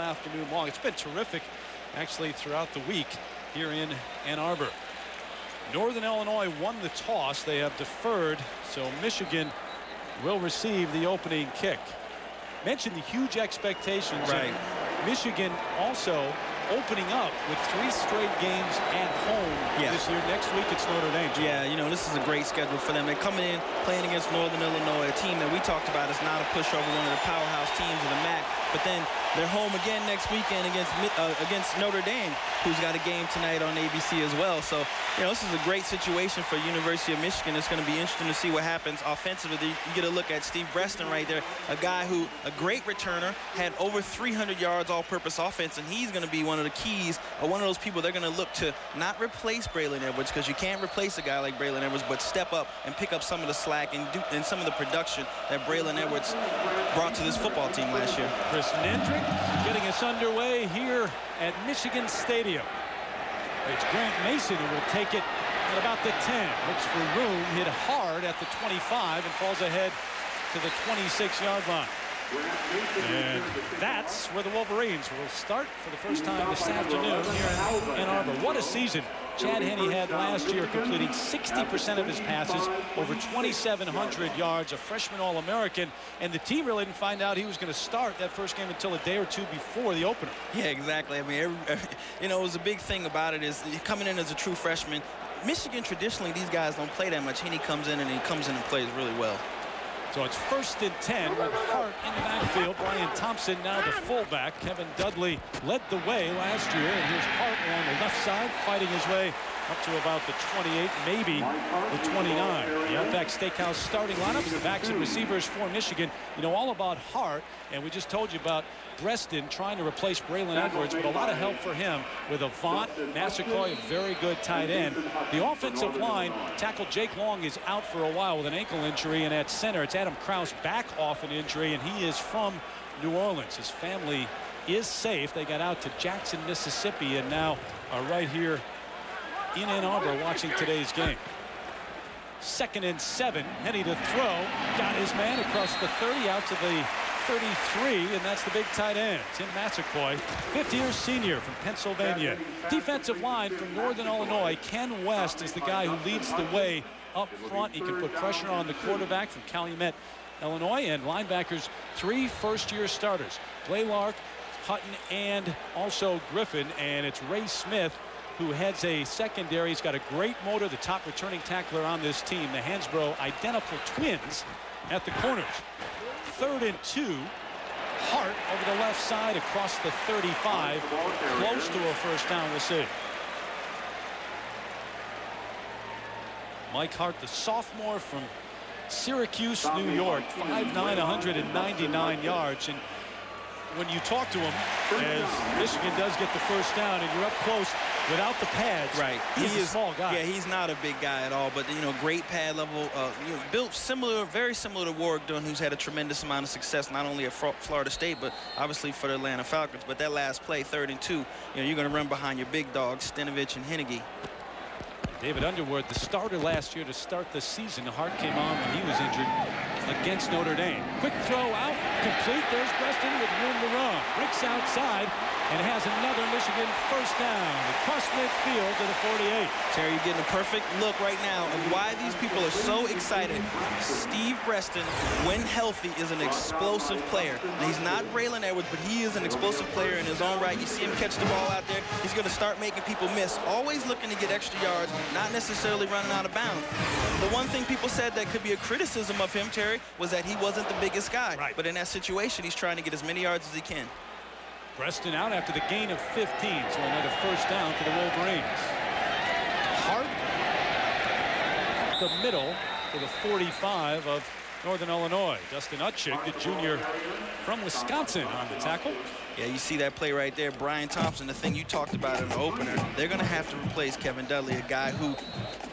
afternoon long. It's been terrific, actually, throughout the week here in Ann Arbor. Northern Illinois won the toss. They have deferred, so Michigan will receive the opening kick. Mentioned the huge expectations. Right. Michigan also opening up with 3 straight games at home this year. Next week it's Notre Dame. Yeah, you know, this is a great schedule for them. They're coming in playing against Northern Illinois, a team that we talked about is not a pushover, one of the powerhouse teams in the MAC. But then they're home again next weekend against Notre Dame, who's got a game tonight on ABC as well. So, you know, this is a great situation for University of Michigan. It's going to be interesting to see what happens offensively. You get a look at Steve Breaston right there, a guy who, a great returner, had over 300 yards all-purpose offense, and he's going to be one of the keys, or one of those people they're going to look to not replace Braylon Edwards, because you can't replace a guy like Braylon Edwards, but step up and pick up some of the slack and some of the production that Braylon Edwards brought to this football team last year. Chris Nendrick getting us underway here at Michigan Stadium. It's Grant Mason who will take it at about the 10. Looks for room, hit hard at the 25 and falls ahead to the 26-yard line. And that's where the Wolverines will start for the first time this afternoon here in Ann Arbor. What a season Chad Henne had last year, completing 60% of his passes, over 2,700 yards, a freshman All-American, and the team really didn't find out he was going to start that first game until a day or two before the opener. Yeah, exactly. I mean, you know, it was a big thing about it is coming in as a true freshman. Michigan, traditionally, these guys don't play that much. Henne comes in and plays really well. So it's 1st and 10 with Hart in the backfield. Brian Thompson now the fullback. Kevin Dudley led the way last year. And here's Hart on the left side, fighting his way up to about the 28, maybe the 29. The Outback Steakhouse starting lineups, the backs and receivers for Michigan. You know all about Hart, and we just told you about Breaston trying to replace Braylon Edwards, but a lot of help for him with Avant, Massaquoi, a very good tight end. The offensive line, tackle Jake Long is out for a while with an ankle injury, and at center it's Adam Krause back off an injury, and he is from New Orleans. His family is safe. They got out to Jackson, Mississippi, and now are right here in Ann Arbor watching today's game. 2nd and 7, Henne to throw, got his man across the 30 out to the 33, and that's the big tight end, Tim Massaquoi, 5th-year senior from Pennsylvania. Defensive line from Northern Illinois, Ken West is the guy who leads the way up front. He can put pressure on the quarterback from Calumet, Illinois, and linebackers, 3 first-year starters, Blaylark, Hutton, and also Griffin, and it's Ray Smith who heads a secondary. He's got a great motor, the top returning tackler on this team. The Hansbrough identical twins at the corners. 3rd and 2. Hart over the left side across the 35. Close to a first down, we'll see. Mike Hart, the sophomore from Syracuse, New York, 5'9", 199 yards. And when you talk to him, as Michigan does get the first down, and you're up close without the pads, right? He's a small guy. Yeah, he's not a big guy at all, but you know, great pad level. You know, built similar, very similar to Warwick Dunn, who's had a tremendous amount of success not only at Florida State, but obviously for the Atlanta Falcons. But that last play, 3rd and 2, you know, you're going to run behind your big dogs, Stenovich and Hennege. David Underwood, the starter last year to start the season. Hart came on when he was injured against Notre Dame. Quick throw out, complete. There's Breaston with room to run. Breaks outside and has another Michigan first down across midfield to the 48. Terry, you're getting a perfect look right now of why these people are so excited. Steve Breaston, when healthy, is an explosive player. Now, he's not Braylon Edwards, but he is an explosive player in his own right. You see him catch the ball out there. He's going to start making people miss. Always looking to get extra yards, not necessarily running out of bounds. The one thing people said that could be a criticism of him, Terry, was that he wasn't the biggest guy. Right. But in that situation, he's trying to get as many yards as he can. Breaston out after the gain of 15, so another first down for the Wolverines. Hart, the middle to the 45 of Northern Illinois. Dustin Utchig, the junior from Wisconsin, on the tackle. Yeah, you see that play right there. Brian Thompson, the thing you talked about in the opener, they're going to have to replace Kevin Dudley, a guy who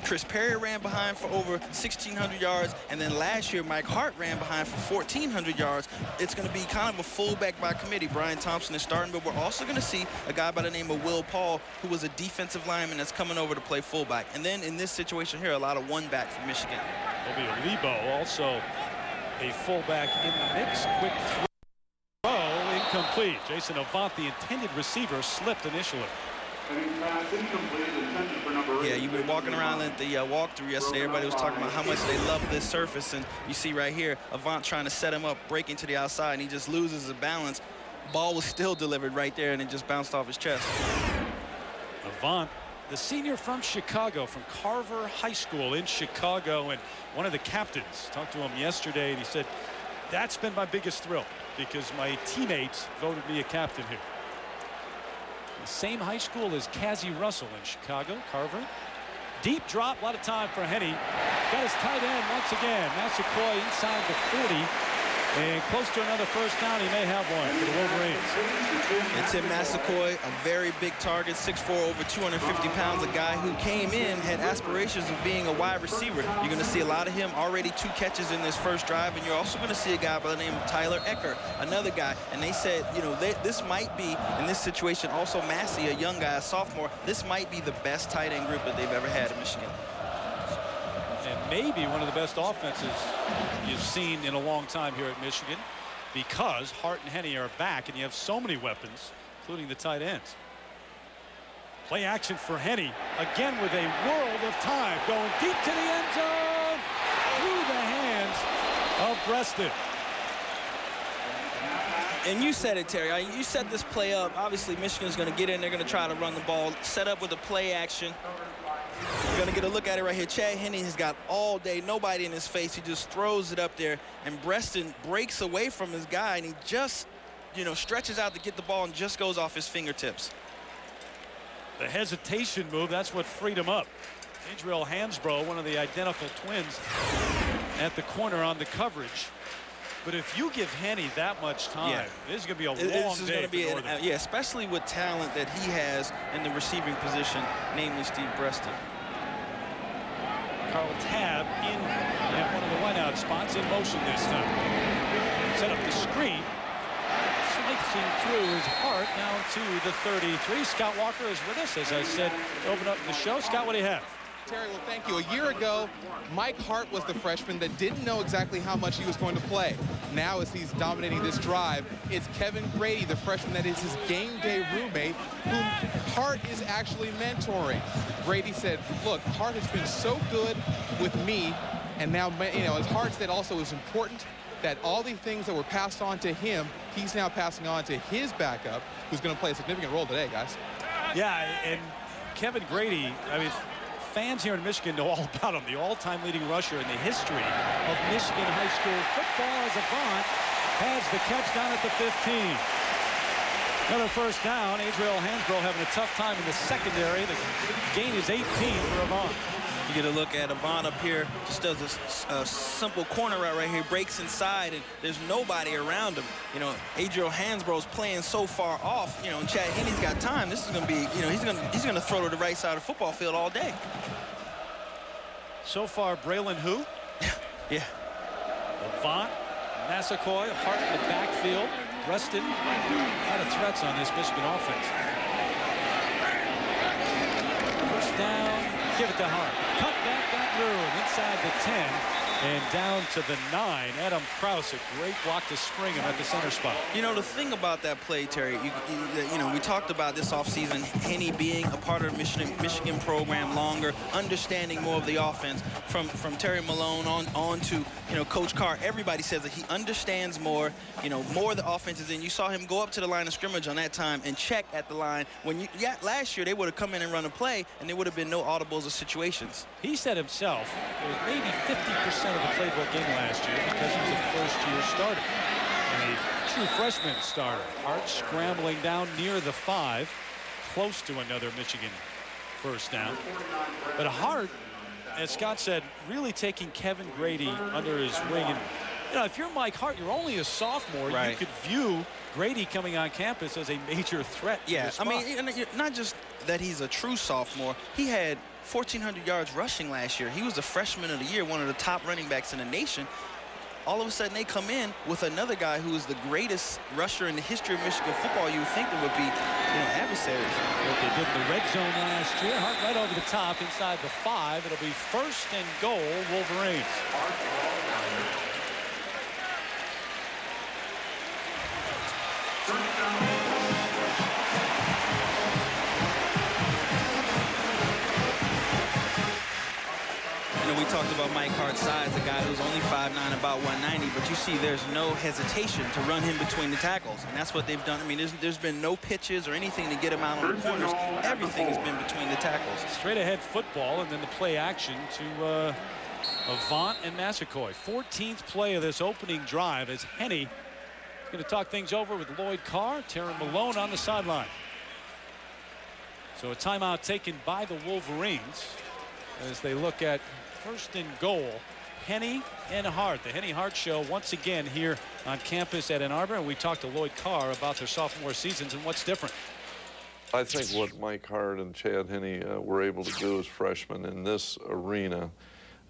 Chris Perry ran behind for over 1,600 yards, and then last year Mike Hart ran behind for 1,400 yards. It's going to be kind of a fullback by committee. Brian Thompson is starting, but we're also going to see a guy by the name of Will Paul, who was a defensive lineman that's coming over to play fullback. And then in this situation here, a lot of one-back for Michigan. There'll be a Lebo, also a fullback in the mix. Quick throw, incomplete. Jason Avant, the intended receiver, slipped initially. Yeah, you've been walking around at the walkthrough yesterday. Everybody was talking about how much they love this surface, and you see right here, Avant trying to set him up, breaking to the outside, and he just loses his balance. Ball was still delivered right there, and it just bounced off his chest. Avant, the senior from Chicago, from Carver High School in Chicago, and one of the captains. Talked to him yesterday, and he said, that's been my biggest thrill because my teammates voted me a captain here. The same high school as Cassie Russell in Chicago, Carver. Deep drop, a lot of time for Henny. Got his tight end once again. Massaquoi inside the 40. And close to another first down. He may have one for the Wolverines. And Tim Massaquoi, a very big target, 6'4", over 250 pounds, a guy who came in, had aspirations of being a wide receiver. You're going to see a lot of him, already 2 catches in this first drive, and you're also going to see a guy by the name of Tyler Ecker, another guy. And they said, you know, this might be, in this situation, also Massey, a young guy, a sophomore, this might be the best tight end group that they've ever had in Michigan. And maybe one of the best offenses you've seen in a long time here at Michigan, because Hart and Henny are back and you have so many weapons, including the tight ends. Play action for Henny, again with a world of time, going deep to the end zone, through the hands of Breaston. And you said it, Terry. You set this play up. Obviously, Michigan's going to get in. They're going to try to run the ball, set up with a play action. You're going to get a look at it right here. Chad Henne has got all day, nobody in his face. He just throws it up there, and Breaston breaks away from his guy, and he just, you know, stretches out to get the ball and just goes off his fingertips. The hesitation move, that's what freed him up. Adriel Hansbrough, one of the identical twins, at the corner on the coverage. But if you give Henne that much time, this is going to be a long day for Northern. Yeah, especially with talent that he has in the receiving position, namely Steve Breaston. Carl Tabb in at one of the wideout spots, in motion this time. Set up the screen. Slicing through his Hart down to the 33. Scott Walker is with us, as I said, to open up the show. Scott, what do you have? Terry, well, thank you. A year ago, Mike Hart was the freshman that didn't know exactly how much he was going to play. Now, as he's dominating this drive, it's Kevin Grady, the freshman that is his game day roommate, whom Hart is actually mentoring. Grady said, look, Hart has been so good with me, and now, you know, as Hart said also, it's important that all the things that were passed on to him, he's now passing on to his backup, who's going to play a significant role today, guys. Yeah, and Kevin Grady, I mean, fans here in Michigan know all about him, the all-time leading rusher in the history of Michigan high school football, as Avant has the catch down at the 15. Another first down. Adriel Hansbrough having a tough time in the secondary. The gain is 18 for Avant. You get a look at Avant up here, just does a simple corner route right here, breaks inside, and there's nobody around him. You know, Adriel Hansbrough's playing so far off, you know, and Chad Henne's got time. This is going to be, you know, he's going to throw to the right side of the football field all day. So far, Braylon who? Yeah. Avant, Massaquoi, Hart in the backfield. Breaston, a lot of threats on this Michigan offense. First down, give it to Hart. Cut back that room inside the 10 and down to the 9. Adam Krause, a great block to spring him at the center spot. You know, the thing about that play, Terry, you know, we talked about this offseason, Henne being a part of the Michigan program longer, understanding more of the offense. From Terry Malone on to, you know, Coach Carr, everybody says that he understands more, you know, more of the offense is in. You saw him go up to the line of scrimmage on that time and check at the line. When last year, they would have come in and run a play, and there would have been no audibles or situations. He said himself it was maybe 50% of the playbook game last year because he was a first-year starter and a true freshman starter. Hart scrambling down near the 5, close to another Michigan first down. But Hart, as Scott said, really taking Kevin Grady under his wing. And, you know, if you're Mike Hart, you're only a sophomore. Right. You could view Grady coming on campus as a major threat. Yeah, I mean, not just that he's a true sophomore. He had 1,400 yards rushing last year. He was the freshman of the year, one of the top running backs in the nation. All of a sudden, they come in with another guy who is the greatest rusher in the history of Michigan football. You would think there would be, you know, adversaries. What they did in the red zone last year. Hart right over the top inside the 5. It'll be 1st and goal, Wolverines. talked about Mike Hart's size, a guy who's only 5'9", about 190, but you see there's no hesitation to run him between the tackles, and that's what they've done. I mean, there's been no pitches or anything to get him out on the corners. Everything has been between the tackles. Straight ahead football, and then the play action to Avant and Massaquoi. 14th play of this opening drive as Henny is going to talk things over with Lloyd Carr. Terry Malone on the sideline. So a timeout taken by the Wolverines as they look at first and goal. Henny and Hart. The Henny Hart Show once again here on campus at Ann Arbor, and we talked to Lloyd Carr about their sophomore seasons and what's different. I think what Mike Hart and Chad Henny were able to do as freshmen in this arena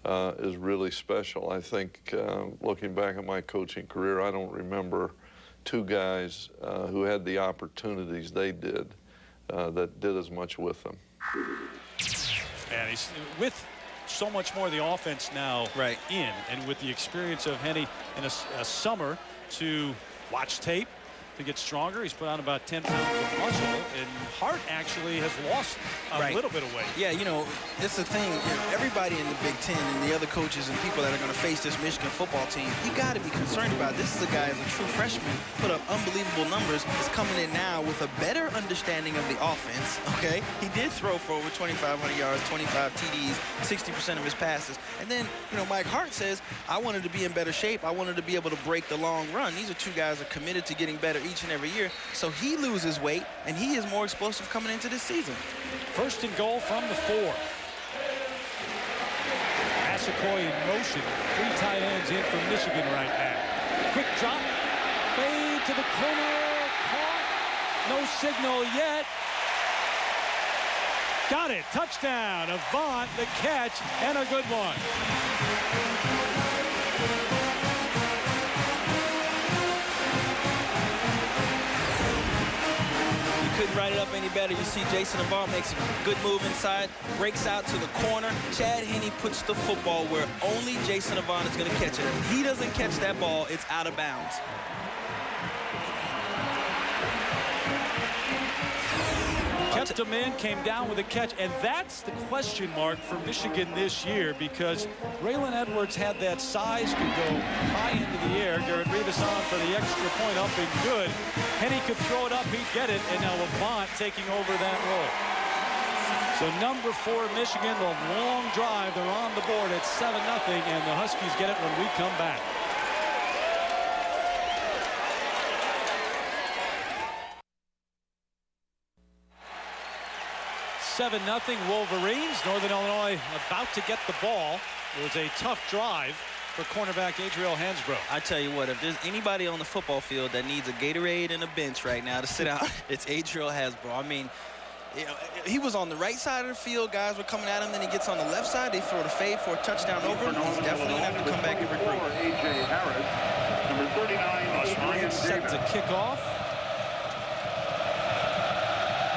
is really special. I think looking back at my coaching career, I don't remember two guys who had the opportunities they did that did as much with them. And he's with so much more of the offense now in, and with the experience of Henny in a summer to watch tape, to get stronger. He's put on about 10 pounds of muscle, and Hart actually has lost a little bit of weight. Yeah, you know, it's the thing. Everybody in the Big Ten and the other coaches and people that are going to face this Michigan football team, you got to be concerned about. This is a guy as a true freshman, put up unbelievable numbers, is coming in now with a better understanding of the offense, okay? He did throw for over 2,500 yards, 25 TDs, 60% of his passes. And then, you know, Mike Hart says, I wanted to be in better shape. I wanted to be able to break the long run. These are two guys that are committed to getting better each and every year. So he loses weight, and he is more explosive coming into this season. First and goal from the 4. Massaquoi in motion. 3 tight ends in from Michigan right now. Quick drop. Fade to the corner. Caught. No signal yet. Got it. Touchdown. Avant the catch, and a good one. Couldn't write it up any better. You see Jason Avant makes a good move inside, breaks out to the corner. Chad Henny puts the football where only Jason Avant is going to catch it. If he doesn't catch that ball, it's out of bounds. Kept him in, came down with a catch, and that's the question mark for Michigan this year, because Braylon Edwards had that size, could go high into the air. Garrett Rivas on for the extra point, up and good. Henny could throw it up, he'd get it, and now Avant taking over that role. So number 4 Michigan, the long drive, they're on the board at 7-0, and the Huskies get it when we come back. 7-0 Wolverines. Northern Illinois about to get the ball. It was a tough drive for cornerback Adriel Hansbrough. I tell you what, if there's anybody on the football field that needs a Gatorade and a bench right now to sit out, it's Adriel Hansbrough. I mean, you know, he was on the right side of the field. Guys were coming at him. Then he gets on the left side. They throw the fade for a touchdown over him. He's definitely going to have to come back and regroup. A.J. Harris, number 39. Ryan set to kick off.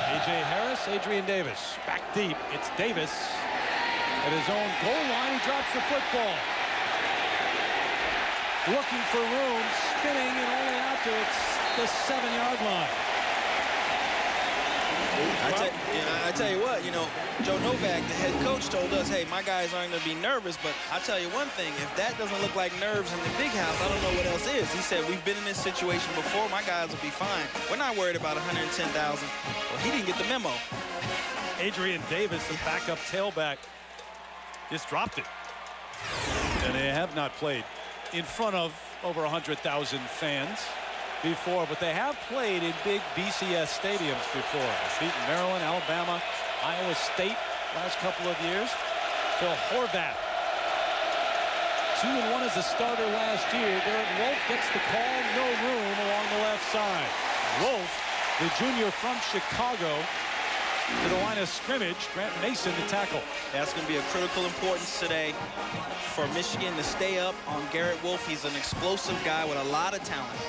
A.J. Harris, Adrian Davis. Back deep. It's Davis at his own goal line. He drops the football. Looking for room, spinning, and only out to the 7-yard line. I tell you what, you know, Joe Novak, the head coach, told us, hey, my guys aren't going to be nervous, but I tell you one thing, if that doesn't look like nerves in the big house, I don't know what else is. He said, we've been in this situation before. My guys will be fine. We're not worried about 110,000. Well, he didn't get the memo. Adrian Davis, the backup tailback, just dropped it. And they have not played in front of over 100,000 fans before, but they have played in big BCS stadiums before. Beaten Maryland, Alabama, Iowa State last couple of years. Phil Horvath, 2-1 as a starter last year. Garrett Wolfe gets the call, no room along the left side. Wolfe, the junior from Chicago, to the line of scrimmage. Grant Mason to tackle. That's going to be of critical importance today for Michigan to stay up on Garrett Wolfe. He's an explosive guy with a lot of talent.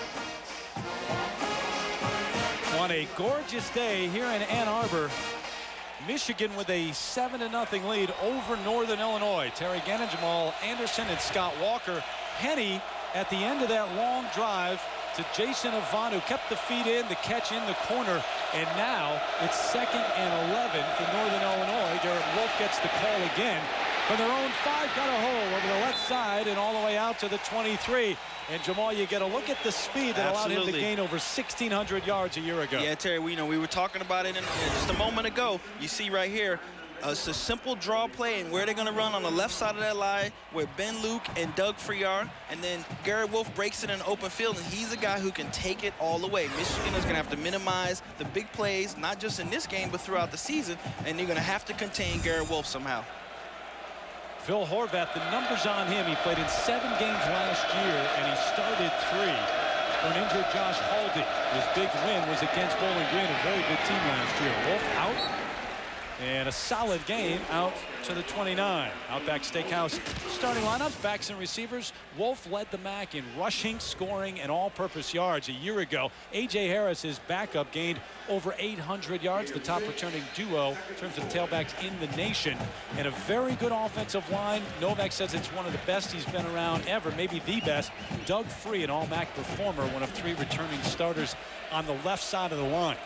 On a gorgeous day here in Ann Arbor, Michigan with a 7-0 lead over Northern Illinois. Terry Gannon, Jamal Anderson, and Scott Walker. Henny at the end of that long drive to Jason Avant, who kept the feet in, the catch in the corner, and now it's 2nd and 11 for Northern Illinois. Garrett Wolfe gets the call again. from their own 5, got a hole over the left side and all the way out to the 23. And Jamal, you get a look at the speed that allowed him to gain over 1,600 yards a year ago. Yeah, Terry, we were talking about it just a moment ago. You see right here, it's a simple draw play, and where they're going to run on the left side of that line where Ben Luke and Doug Free are, and then Garrett Wolfe breaks it in the open field, and he's a guy who can take it all the way. Michigan is going to have to minimize the big plays, not just in this game, but throughout the season, and they're going to have to contain Garrett Wolfe somehow. Phil Horvath, the numbers on him, he played in 7 games last year, and he started 3 for an injured Josh Haldy. His big win was against Bowling Green, a very good team last year. Wolfe out, and a solid game out to the 29. Outback Steakhouse starting lineups, backs and receivers. Wolfe led the MAC in rushing, scoring, and all-purpose yards a year ago. A.J. Harris, his backup, gained over 800 yards, the top returning duo in terms of tailbacks in the nation. And a very good offensive line. Novak says it's one of the best he's been around ever, maybe the best. Doug Free, an all-MAC performer, one of 3 returning starters on the left side of the line.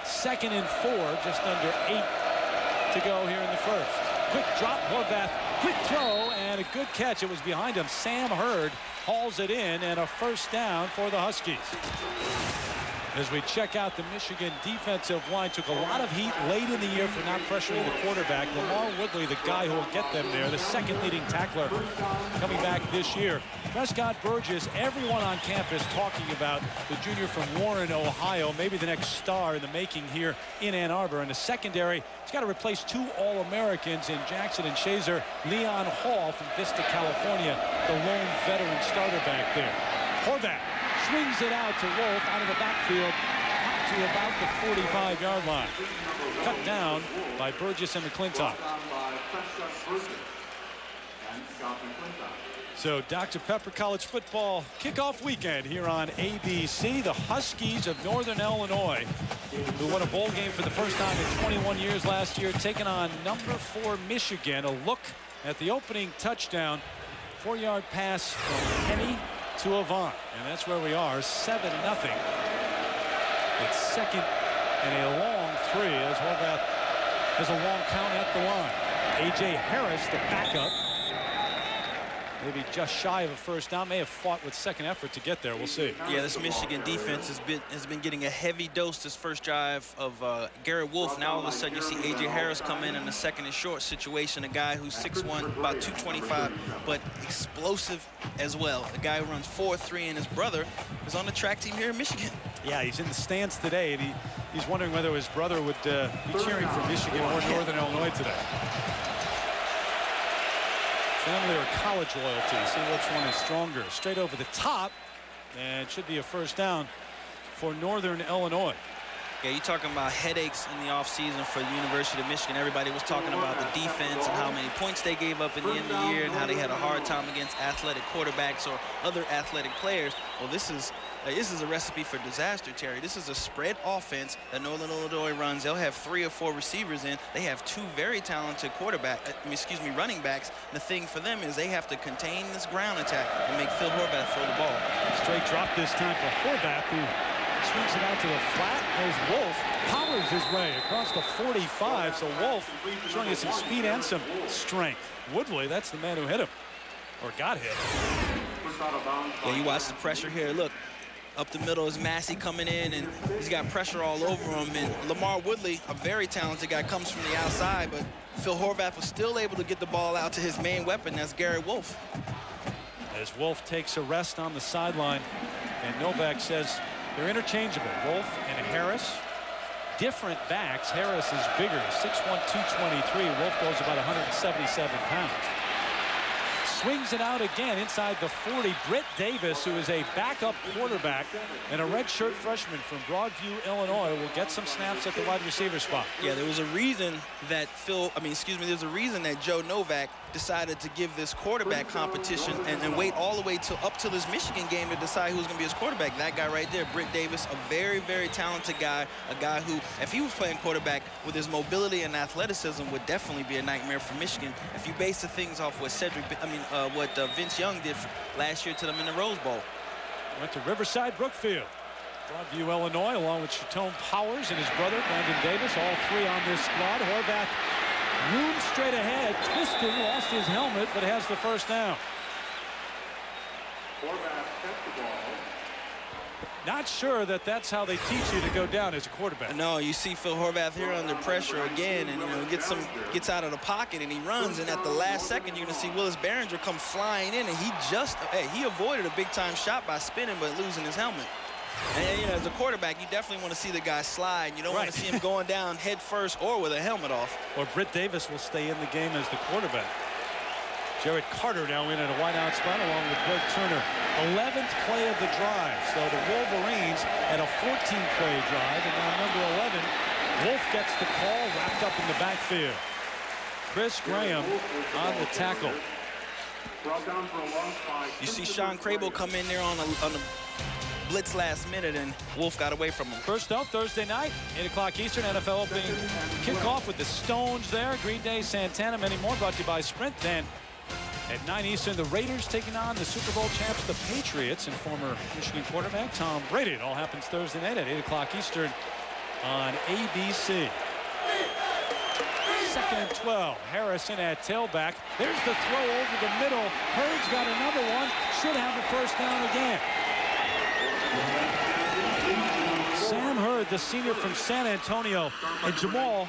2nd and 4, just under 8 to go here in the first. Quick drop, Horvath, quick throw, and a good catch. It was behind him. Sam Hurd hauls it in, and a first down for the Huskies. As we check out the Michigan defensive line, took a lot of heat late in the year for not pressuring the quarterback. Lamar Woodley, the guy who will get them there, the 2nd leading tackler coming back this year. Prescott Burgess, everyone on campus talking about the junior from Warren, Ohio, maybe the next star in the making here in Ann Arbor. In the secondary, he's got to replace 2 All-Americans in Jackson and Shazer. Leon Hall from Vista, California, the lone veteran starter back there. Horvath swings it out to Wolfe out of the backfield to about the 45-yard line. Cut down by Burgess and McClintock. So Dr. Pepper College football kickoff weekend here on ABC. The Huskies of Northern Illinois, who won a bowl game for the first time in 21 years last year, taking on number 4 Michigan. A look at the opening touchdown. 4-yard pass from Penny to Avant, and that's where we are, 7-0. It's 2nd and a long 3 as Horvath has a long count at the line. A.J. Harris, the backup, maybe just shy of a first down, may have fought with 2nd effort to get there. We'll see. Yeah, this Michigan defense has been getting a heavy dose this first drive of Garrett Wolfe. Now all of a sudden you see A.J. Harris come in a 2nd and short situation, a guy who's 6'1", about 225, but explosive as well. A guy who runs 4.3, and his brother is on the track team here in Michigan. Yeah, he's in the stands today, and he's wondering whether his brother would be cheering for Michigan or Northern Illinois today. Family or college loyalty, see which one is stronger. Straight over the top, and it should be a first down for Northern Illinois. Yeah, you're talking about headaches in the offseason for the University of Michigan. Everybody was talking about the defense and how many points they gave up in the end of the year and how they had a hard time against athletic quarterbacks or other athletic players. Well, this is a recipe for disaster, Terry. This is a spread offense that Northern Illinois runs. They'll have 3 or 4 receivers in. They have 2 very talented running backs. The thing for them is they have to contain this ground attack and make Phil Horvath throw the ball. Straight drop this time for Horvath, who swings it out to the flat. There's Wolfe, powers his way across the 45. So Wolfe showing us some speed and some strength. Woodley, that's the man who hit him, or got hit. Yeah, you watch the pressure here. Look, up the middle is Massey coming in, and he's got pressure all over him. And Lamar Woodley, a very talented guy, comes from the outside, but Phil Horvath was still able to get the ball out to his main weapon. That's Garrett Wolfe. As Wolfe takes a rest on the sideline, and Novak says they're interchangeable. Wolfe and Harris, different backs. Harris is bigger, 6'1", 223. Wolfe goes about 177 pounds. Swings it out again inside the 40. Britt Davis, who is a backup quarterback and a redshirt freshman from Broadview, Illinois, will get some snaps at the wide receiver spot. Yeah, there was a reason that there's a reason that Joe Novak decided to give this quarterback competition and wait all the way up till this Michigan game to decide who's going to be his quarterback. That guy right there, Britt Davis, a very, very talented guy, a guy who, if he was playing quarterback with his mobility and athleticism, would definitely be a nightmare for Michigan. If you base the things off what Vince Young did last year to them in the Rose Bowl. Went to Riverside Brookfield, Broadview, Illinois, along with Chatone Powers and his brother Brandon Davis, all 3 on this squad. Horvath Room straight ahead, twisting, lost his helmet, but has the first down. Not sure that that's how they teach you to go down as a quarterback. No, you see Phil Horvath here under pressure again, and gets out of the pocket and he runs, and at the last second you're going to see Willis Behringer come flying in, and he avoided a big-time shot by spinning but losing his helmet. And as a quarterback, you definitely want to see the guy slide. You don't want to see him going down head first or with a helmet off. Or Britt Davis will stay in the game as the quarterback. Jared Carter now in at a wideout spot along with Greg Turner. 11th play of the drive. So the Wolverines had a 14-play drive, and now number 11, Wolfe gets the call, wrapped up in the backfield. Chris Graham on the tackle. You see Sean Crable come in there on a blitz last minute, and Wolfe got away from him. First up, Thursday night, 8 o'clock Eastern, NFL opening kickoff with the Stones there. Green Day, Santana, many more, brought to you by Sprint. Then at 9 Eastern, the Raiders taking on the Super Bowl champs, the Patriots, and former Michigan quarterback Tom Brady. It all happens Thursday night at 8 o'clock Eastern on ABC. 2nd and 12. Harrison at tailback. There's the throw over the middle. Hurd's got another one. Should have a first down again. Sam Hurd, the senior from San Antonio. And Jamal,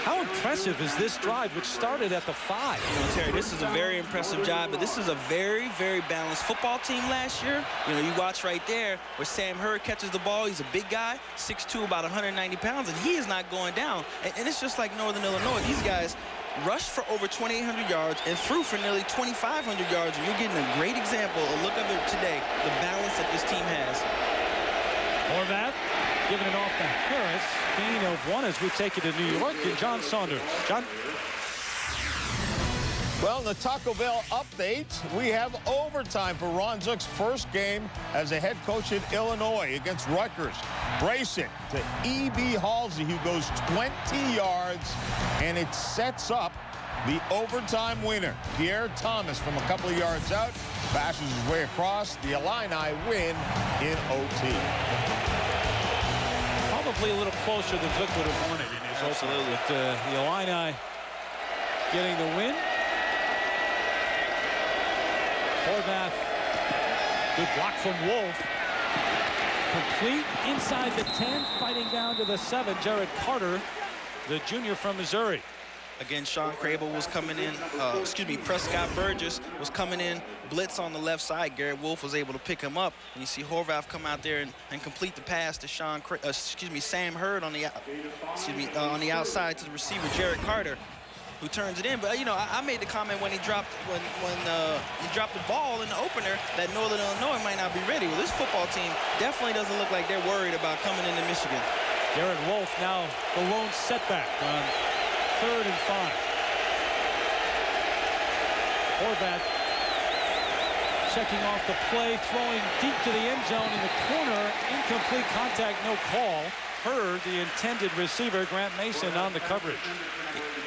how impressive is this drive, which started at the 5? Terry, this is a very impressive job, but this is a very, very balanced football team last year. You watch right there where Sam Hurd catches the ball. He's a big guy, 6'2", about 190 pounds, and he is not going down. And it's just like Northern Illinois. These guys rushed for over 2,800 yards and threw for nearly 2,500 yards. And you're getting a great example, a look of it today, the balance that this team has. Horvath giving it off to Harris. Gain of 1 as we take it to New York. And John Saunders. John? Well, in the Taco Bell update, we have overtime for Ron Zook's first game as a head coach at Illinois against Rutgers. Brace it to E.B. Halsey, who goes 20 yards, and it sets up the overtime winner. Pierre Thomas from a couple of yards out bashes his way across. The Illini win in OT. Probably a little closer than Zook would have wanted in his opener. But the Illini getting the win. Horvath, good block from Wolfe. Complete inside the 10, fighting down to the 7. Jared Carter, the junior from Missouri. Again, Sean Crable was coming in, Prescott Burgess was coming in, blitz on the left side. Garrett Wolfe was able to pick him up. And you see Horvath come out there and complete the pass to Sam Hurd on the outside to the receiver, Jared Carter, who turns it in. But I made the comment when he dropped the ball in the opener that Northern Illinois might not be ready. Well, this football team definitely doesn't look like they're worried about coming into Michigan. Garrett Wolfe now the lone setback on 3rd and 5. Horvath checking off the play, throwing deep to the end zone in the corner. Incomplete contact, no call. Hurd, the intended receiver, Grant Mason on the coverage.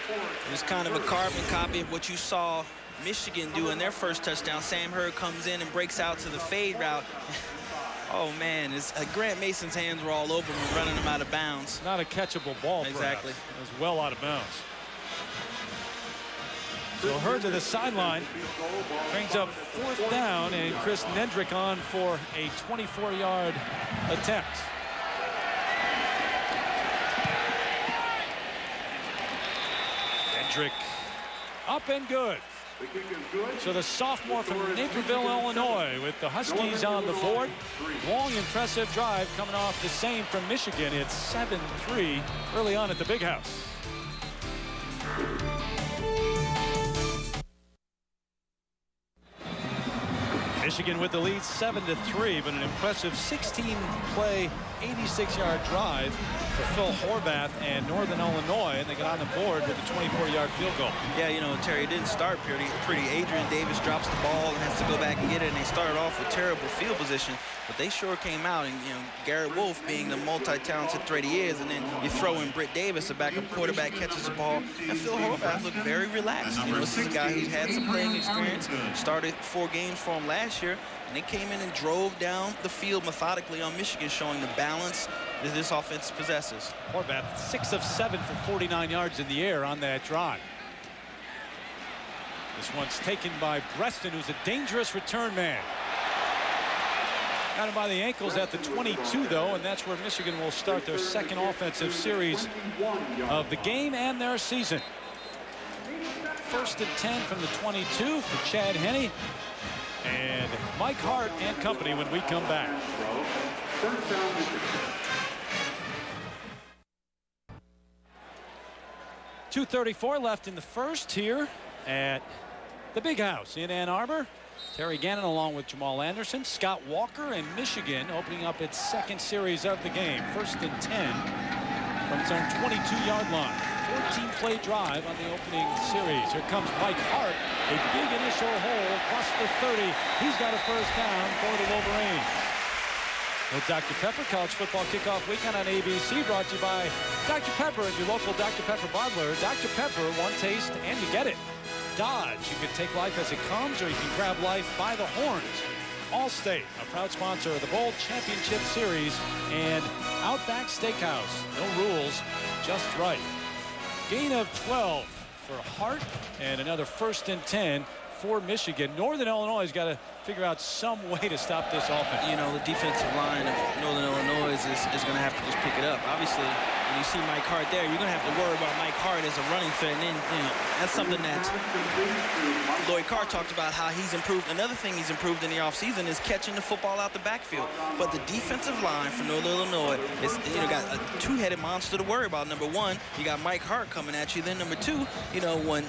It was kind of a carbon copy of what you saw Michigan do in their first touchdown. Sam Hurd comes in and breaks out to the fade route. Oh, man, Grant Mason's hands were all over him, running him out of bounds. Not a catchable ball, exactly. It was well out of bounds. So Hurd to the sideline, brings up 4th down, and Chris Nendrick on for a 24-yard attempt. Nendrick up and good. So the sophomore from Naperville, Illinois, with the Huskies on the board. Long, impressive drive coming off the same from Michigan. It's 7-3 early on at the Big House. Michigan with the lead 7-3, but an impressive 16-play, 86-yard drive for Phil Horvath and Northern Illinois, and they got on the board with a 24-yard field goal. Yeah, Terry, it didn't start pretty. Adrian Davis drops the ball and has to go back and get it, and they started off with terrible field position, but they sure came out. And Garrett Wolfe being the multi-talented threat he is, and then you throw in Britt Davis, a backup quarterback, catches the ball, and Phil Horvath looked very relaxed. This is a guy who's had some playing experience, started 4 games for him last year, and they came in and drove down the field methodically on Michigan, showing the balance that this offense possesses. Horvath 6 of 7 for 49 yards in the air on that drive. This one's taken by Preston, who's a dangerous return man. Got him by the ankles at the 22, though, and that's where Michigan will start their second offensive series of the game and their season. 1st and 10 from the 22 for Chad Henne and Mike Hart and company when we come back. 2:34 left in the first here at the Big House in Ann Arbor. Terry Gannon along with Jamal Anderson, Scott Walker, and Michigan opening up its second series of the game. 1st and 10 from its own 22-yard line. 14-play drive on the opening series. Here comes Mike Hart. A big initial hole across the 30. He's got a first down for the Wolverines. With Dr. Pepper, college football kickoff weekend on ABC, brought to you by Dr. Pepper and your local Dr. Pepper bottler. Dr. Pepper, one taste and you get it. Dodge, you can take life as it comes, or you can grab life by the horns. Allstate, a proud sponsor of the Bowl Championship Series, and Outback Steakhouse. No rules, just right. Gain of 12 for Hart, and another 1st and 10 for Michigan. Northern Illinois has got to figure out some way to stop this offense. You know, the defensive line of Northern Illinois is going to have to just pick it up. Obviously, when you see Mike Hart there, you're going to have to worry about Mike Hart as a running threat. And then, you know, that's something that Lloyd Carr talked about, how he's improved. Another thing he's improved in the offseason is catching the football out the backfield. But the defensive line for Northern Illinois is, you know, got a two-headed monster to worry about. Number one, you got Mike Hart coming at you. Then number two, you know, when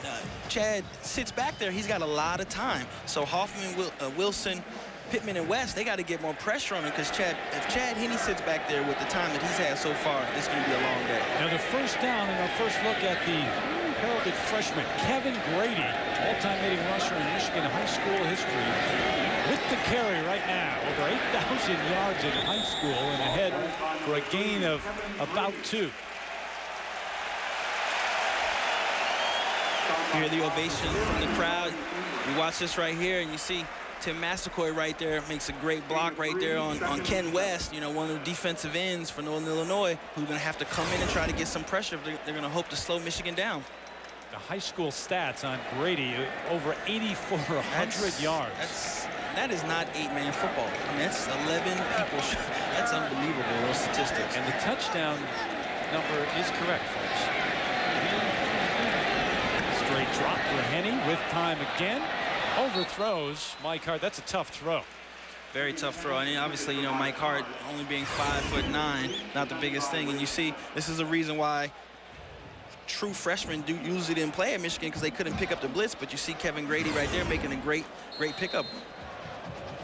Chad sits back there, he's got a lot of time. So Hoffman, Wilson, Pittman, and West, they got to get more pressure on him, because if Chad Henne sits back there with the time that he's had so far, it's going to be a long day. Now the first down, and our first look at the heralded freshman, Kevin Grady, all-time leading rusher in Michigan high school history, with the carry right now. Over 8,000 yards in high school and ahead for a gain of about 2. Hear the ovation from the crowd. You watch this right here, and you see Tim Massaquoi right there makes a great block right there on Ken West, you know, one of the defensive ends for Northern Illinois, who's going to have to come in and try to get some pressure if they're going to hope to slow Michigan down. The high school stats on Grady, over 8,400 yards. That is not 8-man football. I mean, that's 11 people. That's unbelievable, those statistics. And the touchdown number is correct, folks. Straight drop for Henne with time again. Overthrows Mike Hart. That's a tough throw. Very tough throw. I mean, obviously, you know, Mike Hart only being 5'9", not the biggest thing. And you see, this is the reason why true freshmen usually didn't play at Michigan, because they couldn't pick up the blitz. But you see Kevin Grady right there making a great pickup.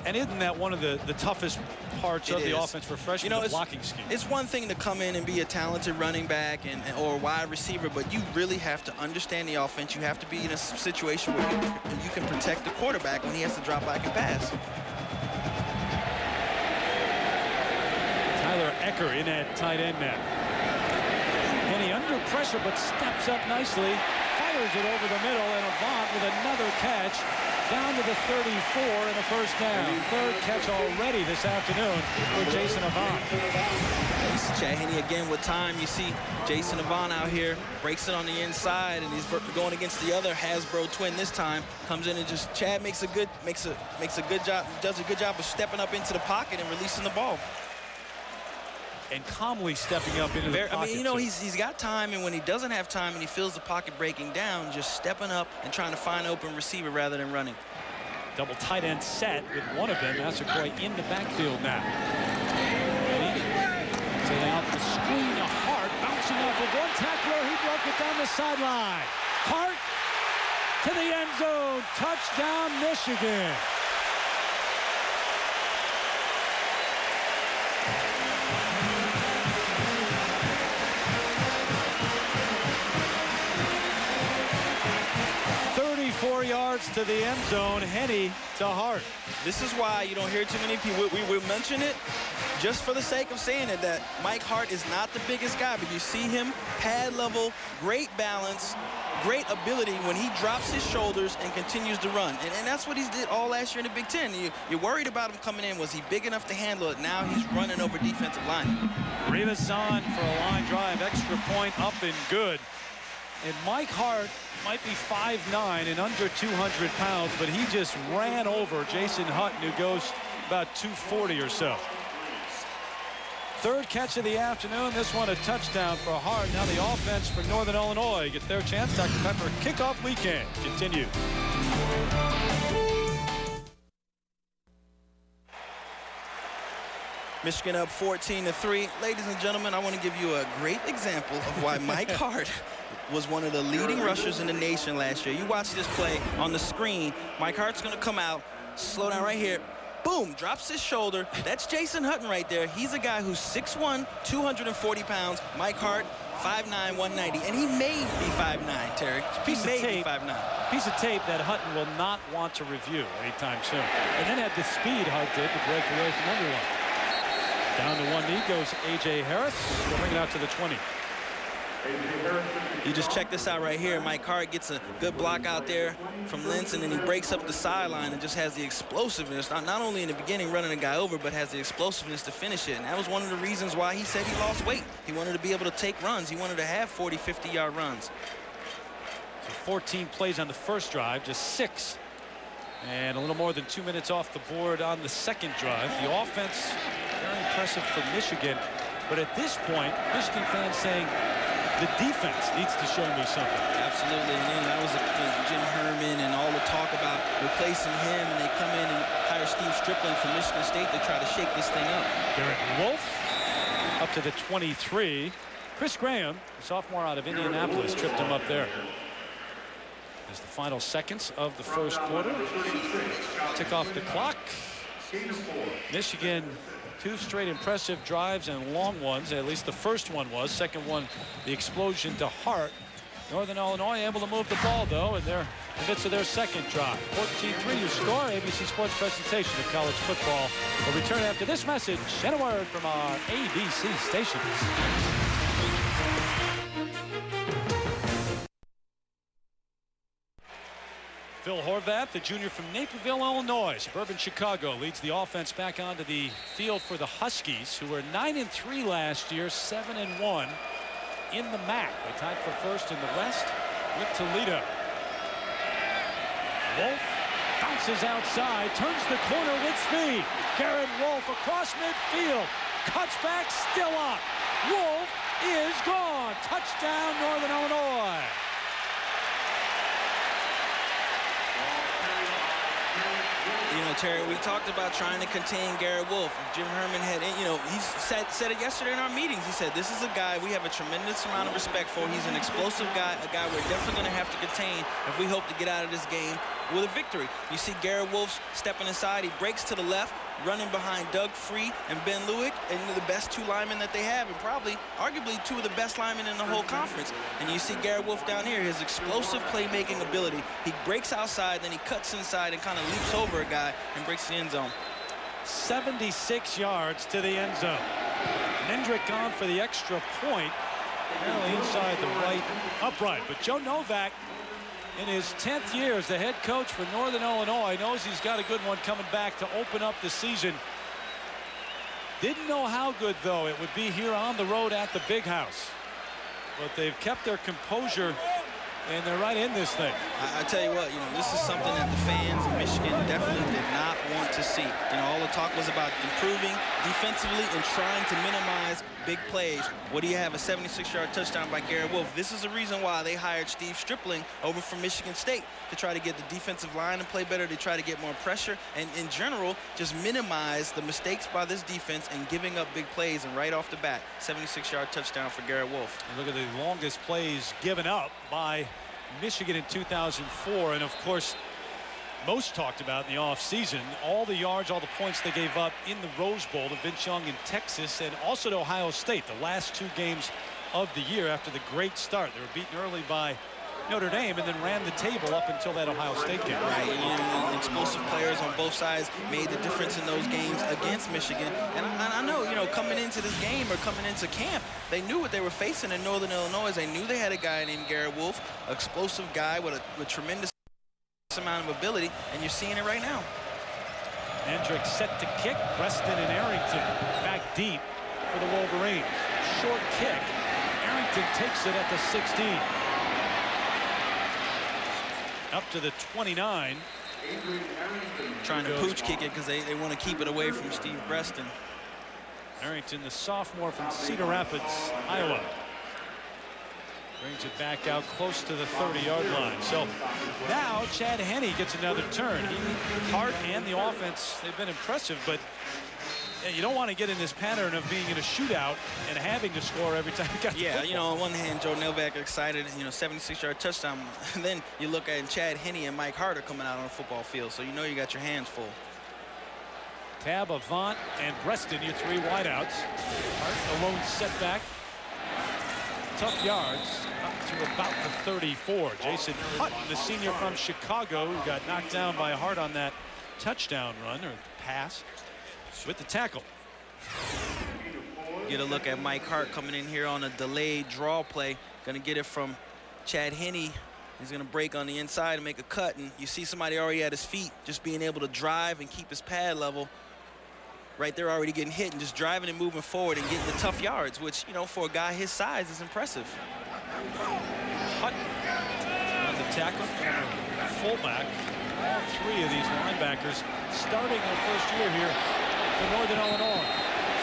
And isn't that one of the toughest parts of the offense for freshmen, you know, the blocking scheme? It's one thing to come in and be a talented running back or wide receiver, but you really have to understand the offense. You have to be in a situation where you can protect the quarterback when he has to drop back and pass. Tyler Ecker in at tight end now. Henne under pressure, but steps up nicely, fires it over the middle, and Avant with another catch. Down to the 34 and a first down. Third catch already this afternoon for Jason Avant. Chad Henne again with time. You see Jason Avant out here, breaks it on the inside, and he's going against the other Hasbro twin this time. Comes in and just Chad makes a good job, does a good job of stepping up into the pocket and releasing the ball. And calmly stepping up into the pocket. I mean, you know, he's got time, and when he doesn't have time and he feels the pocket breaking down, just stepping up and trying to find an open receiver rather than running. Double tight end set with one of them, Massaquoi, in the backfield now. Sailing out the screen to Hart, bouncing off of one tackler. He broke it down the sideline. Hart to the end zone. Touchdown, Michigan. Yards to the end zone. Henne to Hart. This is why you don't hear too many people. We mention it just for the sake of saying it, that Mike Hart is not the biggest guy, but you see him pad level, great balance, great ability when he drops his shoulders and continues to run. And that's what he did all last year in the Big Ten. You're worried about him coming in. Was he big enough to handle it? Now he's running over defensive line. Rivas on for a line drive. Extra point up and good. And Mike Hart might be 5'9" and under 200 pounds, but he just ran over Jason Hutton, who goes about 240 or so. Third catch of the afternoon. This one a touchdown for Hart. Now the offense for Northern Illinois gets their chance. Dr. Pepper kickoff weekend continues. Michigan up 14-3. Ladies and gentlemen, I want to give you a great example of why Mike Hart was one of the leading rushers in the nation last year. You watch this play on the screen. Mike Hart's going to come out, slow down right here. Boom, drops his shoulder. That's Jason Hutton right there. He's a guy who's 6'1", 240 pounds. Mike Hart, 5'9", 190. And he may be 5'9", Terry. He may be 5'9". Piece of tape that Hutton will not want to review anytime soon. And then had the speed Hart did to break away from everyone. Down to one knee goes A.J. Harris. They'll bring it out to the 20. You just check this out right here. Mike Hart gets a good block out there from Lentz, and then he breaks up the sideline and just has the explosiveness, not only in the beginning running a guy over, but has the explosiveness to finish it. And that was one of the reasons why he said he lost weight. He wanted to be able to take runs. He wanted to have 40, 50-yard runs. So 14 plays on the first drive, just 6. And a little more than 2 minutes off the board on the second drive. The offense, very impressive for Michigan. But at this point, Michigan fans saying, the defense needs to show me something. Absolutely. And then that was Jim Herman and all the talk about replacing him, and they come in and hire Steve Stripling from Michigan State to try to shake this thing up. Wolfe up to the 23. Chris Graham, a sophomore out of Indianapolis, tripped him up there. As the final seconds of the first quarter tick off the clock. Michigan, 2 straight impressive drives and long ones. At least the first one was. Second one, the explosion to Hart. Northern Illinois able to move the ball, though, and they're in the midst of their second drive. 14-3 your score. ABC Sports presentation of college football. We'll return after this message and a word from our ABC stations. Phil Horvath, the junior from Naperville, Illinois, suburban Chicago, leads the offense back onto the field for the Huskies, who were 9-3 last year, 7-1 in the MAC. They tied for first in the West with Toledo. Wolfe bounces outside, turns the corner with speed. Garrett Wolfe across midfield, cuts back, still up. Wolfe is gone. Touchdown, Northern Illinois. You know, Terry, we talked about trying to contain Garrett Wolfe. Jim Herman had, you know, he said it yesterday in our meetings. He said, this is a guy we have a tremendous amount of respect for. He's an explosive guy, a guy we're definitely going to have to contain if we hope to get out of this game with a victory. You see Garrett Wolfe stepping inside. He breaks to the left, running behind Doug Free and Ben Lewick, and the best 2 linemen that they have, and probably, arguably, 2 of the best linemen in the whole conference. And you see Garrett Wolfe down here, his explosive playmaking ability. He breaks outside, then he cuts inside and kind of leaps over a guy and breaks the end zone. 76 yards to the end zone. Nendrick on for the extra point, apparently inside the right upright. But Joe Novak, in his 10th year as the head coach for Northern Illinois, knows he's got a good one coming back to open up the season. Didn't know how good, though, it would be here on the road at the Big House. But they've kept their composure, and they're right in this thing. I tell you what, you know, this is something that the fans in Michigan definitely did not want to see. You know, all the talk was about improving defensively and trying to minimize big plays. What do you have? A 76-yard touchdown by Garrett Wolfe. This is the reason why they hired Steve Stripling over from Michigan State, to try to get the defensive line to play better, to try to get more pressure, and in general, just minimize the mistakes by this defense and giving up big plays. And right off the bat, 76-yard touchdown for Garrett Wolfe. And look at the longest plays given up by Michigan in 2004, and of course, most talked about in the offseason, all the yards, all the points they gave up in the Rose Bowl to Vince Young in Texas, and also to Ohio State, the last 2 games of the year after the great start. They were beaten early by Notre Dame and then ran the table up until that Ohio State game. Right, and explosive players on both sides made the difference in those games against Michigan. And I know, you know, coming into this game or coming into camp, they knew what they were facing in Northern Illinois. They knew they had a guy named Garrett Wolfe, an explosive guy with a tremendous amount of ability, and you're seeing it right now. Hendrick set to kick. Preston and Arrington back deep for the Wolverines. Short kick. Arrington takes it at the 16. Up to the 29. Trying to pooch kick it because they want to keep it away from Steve Breaston. Arrington, the sophomore from Cedar Rapids, Iowa. Brings it back out close to the 30-yard line. So now Chad Henne gets another turn. Hart and the offense, they've been impressive, but you don't want to get in this pattern of being in a shootout and having to score every time you got the football. You know, on one hand, Joe Novak excited, 76-yard touchdown. And then you look at Chad Henne and Mike Hart are coming out on the football field, so you know you got your hands full. Tab, Avant, and Breaston, your three wideouts. Hart, a lone setback. Tough yards up to about the 34. Jason Hutton, the senior from Chicago, who got knocked down by Hart on that touchdown run or pass, with the tackle. Get a look at Mike Hart coming in here on a delayed draw play. Going to get it from Chad Henne. He's going to break on the inside and make a cut. And you see somebody already at his feet, just being able to drive and keep his pad level. Right there already getting hit and just driving and moving forward and getting the tough yards, which, you know, for a guy his size is impressive. Hutton on the tackle, fullback. All three of these linebackers starting their first year here for Northern Illinois.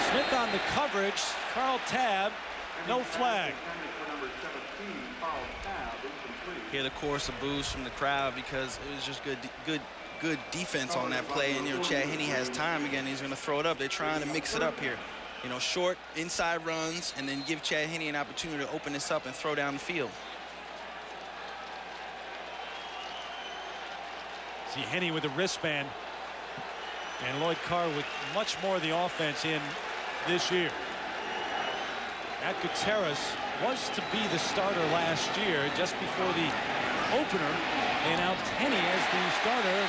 Smith on the coverage. Carl Tab, no flag. Hear the chorus of boos from the crowd because it was just good defense on that play. And, you know, Chad Henne has time again. He's going to throw it up. They're trying to mix it up here. You know, short inside runs and then give Chad Henne an opportunity to open this up and throw down the field. See Henne with the wristband. And Lloyd Carr with much more of the offense in this year. Matt Gutierrez was to be the starter last year. Just before the opener, they announced Henne as the starter.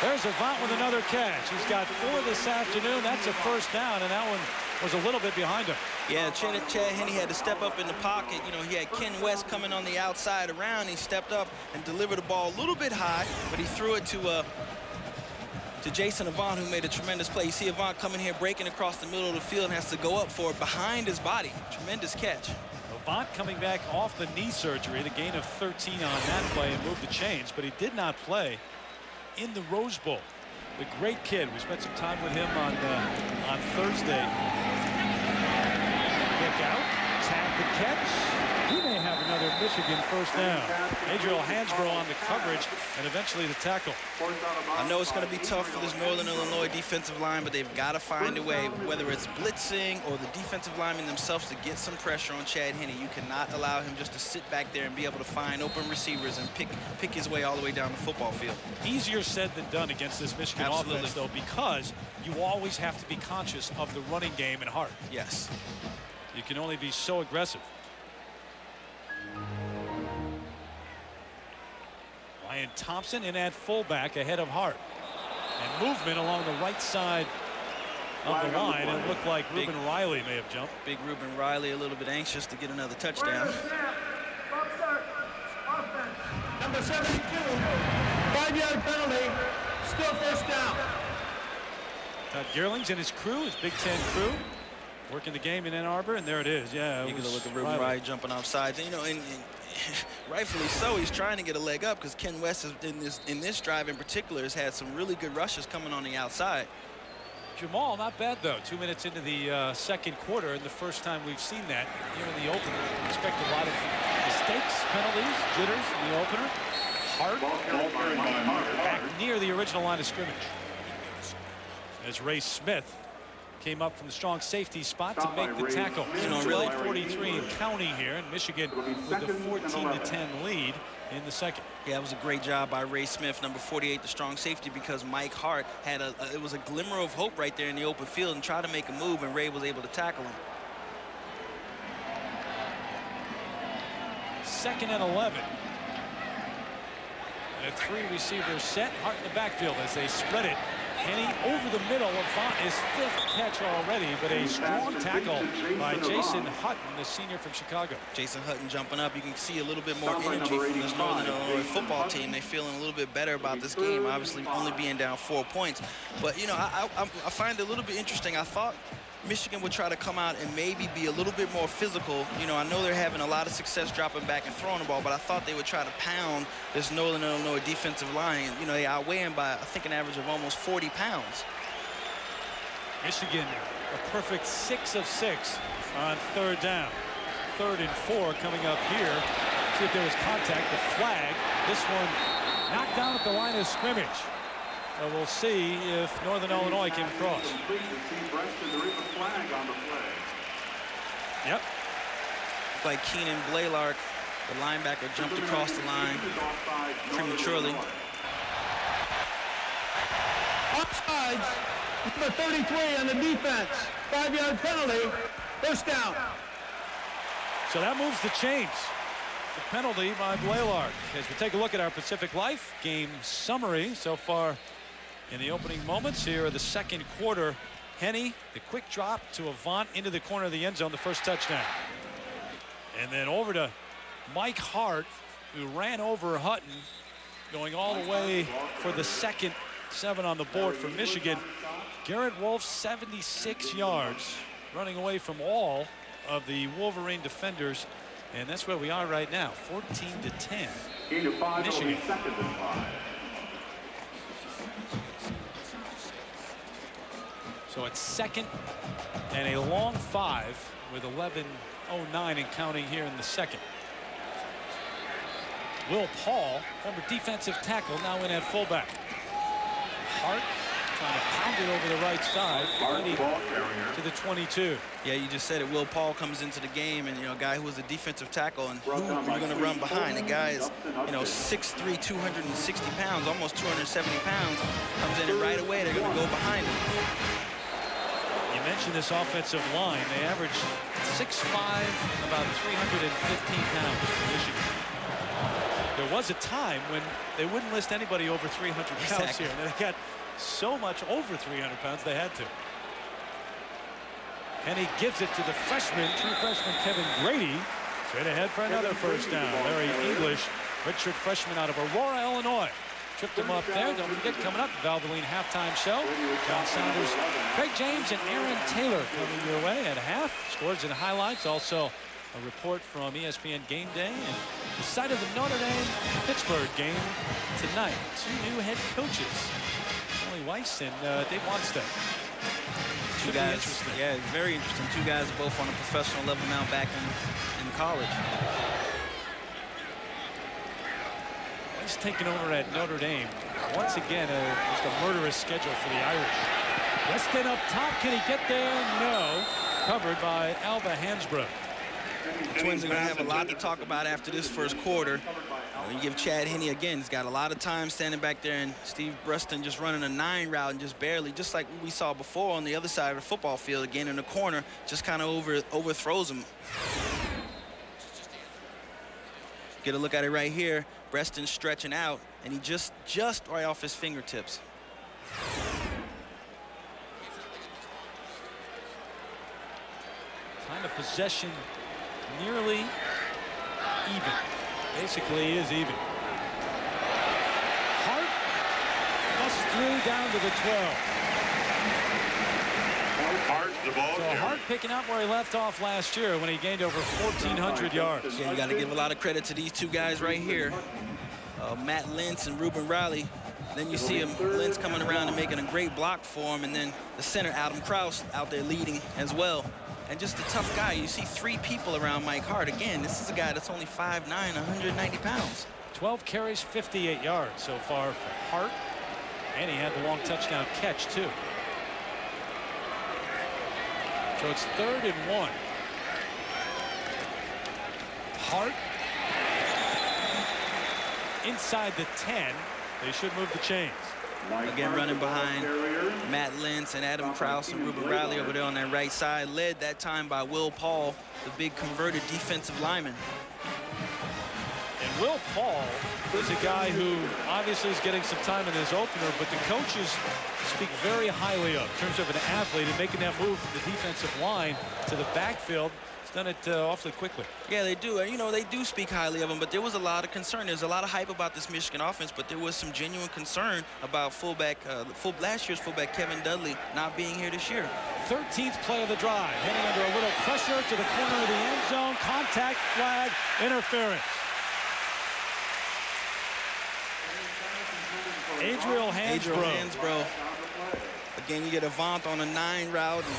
There's Avant with another catch. He's got 4 this afternoon. That's a first down, and that one was a little bit behind him. Yeah, Chad Henne had to step up in the pocket. You know, he had Ken West coming on the outside around. He stepped up and delivered the ball a little bit high, but he threw it to Jason Avant, who made a tremendous play. You see Avant coming here, breaking across the middle of the field, and has to go up for it behind his body. Tremendous catch. Avant coming back off the knee surgery, the gain of 13 on that play and moved the chains, but he did not play in the Rose Bowl. The great kid. We spent some time with him on Thursday. Kick out, tap the catch. He may have another Michigan first down. Adriel Hansbrough on the coverage and eventually the tackle. I know it's going to be tough for this Northern Illinois defensive line, but they've got to find a way, whether it's blitzing or the defensive linemen themselves, to get some pressure on Chad Henne. You cannot allow him just to sit back there and be able to find open receivers and pick his way all the way down the football field. Easier said than done against this Michigan offense, though, because you always have to be conscious of the running game and Hart. Yes. You can only be so aggressive. Ryan Thompson in at fullback ahead of Hart. And movement along the right side of the line. It looked like Reuben Riley may have jumped. Big Reuben Riley a little bit anxious to get another touchdown. Number 72, 5-yard penalty, still first down. Todd Gehrlings and his crew, his Big Ten crew, working the game in Ann Arbor, and there it is. Yeah, you can look at Reuben Riley jumping off sides. And, you know, and rightfully so, he's trying to get a leg up because Ken West is, in this drive in particular, has had some really good rushes coming on the outside. Jamal, not bad though. 2 minutes into the second quarter, and the first time we've seen that here in the opener. Expect a lot of mistakes, penalties, jitters in the opener. Hart back near the original line of scrimmage. As Ray Smith came up from the strong safety spot to make the tackle. You know, really 43 and counting here, and Michigan with the 14-10 lead in the second. Yeah, it was a great job by Ray Smith, number 48, the strong safety, because Mike Hart had it was a glimmer of hope right there in the open field and tried to make a move, and Ray was able to tackle him. 2nd and 11. And a 3-receiver set. Hart in the backfield as they spread it. Henne over the middle. Avant his 5th catch already, but a strong tackle by Jason Hutton, the senior from Chicago. Jason Hutton jumping up. You can see a little bit more energy from this Northern Illinois football team. They're feeling a little bit better about this game, obviously only being down 4 points. But, you know, I find it a little bit interesting. I thought Michigan would try to come out and maybe be a little bit more physical. You know, I know they're having a lot of success dropping back and throwing the ball, but I thought they would try to pound this Northern Illinois defensive line. You know, they outweigh him by, I think, an average of almost 40 pounds. Michigan, a perfect 6 of 6 on 3rd down. 3rd and 4 coming up here. See if there was contact. The flag. This one knocked down at the line of scrimmage. So we'll see if Northern Illinois can cross. Yep. Looked like Keenan Blaylark, the linebacker, jumped across the line prematurely. Offsides. Number 33 on the defense. 5-yard penalty. First down. So that moves the chains. The penalty by Blaylark. As we take a look at our Pacific Life game summary so far in the opening moments here of the second quarter. Henne, the quick drop to Avant into the corner of the end zone, the first touchdown. And then over to Mike Hart, who ran over Hutton, going all the way for the second 7 on the board for Michigan. Garrett Wolfe, 76 yards, running away from all of the Wolverine defenders. And that's where we are right now, 14-10. Michigan. So it's 2nd and a long 5 with 11:09 and counting here in the 2nd. Will Paul, former defensive tackle, now in at fullback. Hart trying to pound it over the right side, to the 22. Yeah, you just said it. Will Paul comes into the game, and, you know, a guy who was a defensive tackle, and who are you going to run behind? The guy is, you know, 6'3", 260 pounds, almost 270 pounds, comes in, and right away they're going to go behind him. You mentioned this offensive line. They average 6'5", about 315 pounds for Michigan. There was a time when they wouldn't list anybody over 300 pounds here, and they got so much over 300 pounds they had to. And he gives it to the freshman, true freshman Kevin Grady. Straight ahead for another first down. Larry English, redshirt freshman out of Aurora, Illinois. Tripped him up there. Don't forget, coming up, the Valvoline halftime show. John Saunders, Craig James, and Aaron Taylor coming your way at half. Scores and highlights. Also a report from ESPN Game Day and the site of the Notre Dame-Pittsburgh game tonight. 2 new head coaches, Charlie Weiss and Dave Wanstead. Two guys, yeah, very interesting. 2 guys both on a professional level now back in college. He's taken over at Notre Dame. Once again, just a murderous schedule for the Irish. Weston up top. Can he get there? No. Covered by Alba Hansbrough. The Twins are going to have a lot to talk about after this first quarter. You give Chad Henne again. He's got a lot of time standing back there, and Steve Breston just running a 9 route and just barely, just like we saw before on the other side of the football field, again in the corner, just kind of overthrows him. Get a look at it right here. Breston stretching out, and he just right off his fingertips. Time of possession nearly even. Basically is even. Hart busts through down to the 12. Hart, the ball So Hart picking up where he left off last year when he gained over 1,400 yards. Yeah, you got to give a lot of credit to these 2 guys right here, Matt Lentz and Ruben Riley. Then you see him, Lentz coming around and making a great block for him, and then the center, Adam Krause, out there leading as well. And just a tough guy. You see 3 people around Mike Hart. Again, this is a guy that's only 5'9", 190 pounds. 12 carries, 58 yards so far for Hart. And he had the long touchdown catch, too. So it's 3rd and 1. Hart inside the 10. They should move the chains. Again, running behind Matt Lentz and Adam Krause and Ruben Riley over there on that right side, led that time by Will Paul, the big converted defensive lineman. And Will Paul is a guy who obviously is getting some time in his opener, but the coaches speak very highly of in terms of an athlete and making that move from the defensive line to the backfield. He's done it awfully quickly. Yeah, they do. You know, they do speak highly of him, but there was a lot of concern. There's a lot of hype about this Michigan offense, but there was some genuine concern about last year's fullback Kevin Dudley not being here this year. 13th play of the drive. Heading under a little pressure to the corner of the end zone. Contact, flag, interference. Adriel Hansbrough. Again, you get Avant on a 9 route. And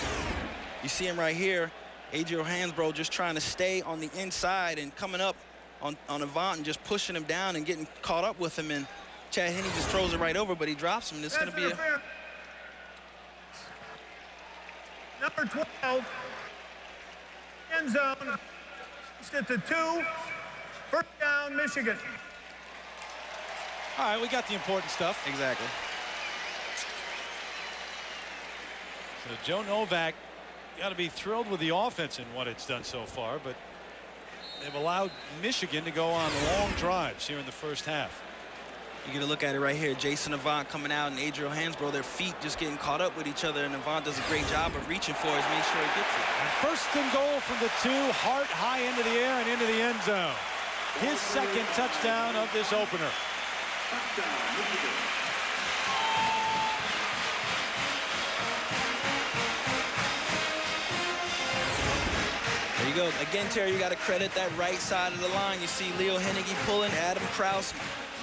you see him right here. Adriel Hansbrough just trying to stay on the inside and coming up on Avant and just pushing him down and getting caught up with him. And Chad Henne just throws it right over, but he drops him. And it's going to be a... Number 12, end zone, to 2, first down, Michigan. All right, we got the important stuff. Exactly. So Joe Novak, got to be thrilled with the offense and what it's done so far, but they've allowed Michigan to go on long drives here in the first half. You get a look at it right here. Jason Avant coming out and Adriel Hansbrough, their feet just getting caught up with each other, and Avant does a great job of reaching for it, make sure he gets it. And first and goal from the 2, Hart high into the air and into the end zone. His second touchdown of this opener. There you go. Again, Terry, you got to credit that right side of the line. You see Leo Hennigy pulling, Adam Krause,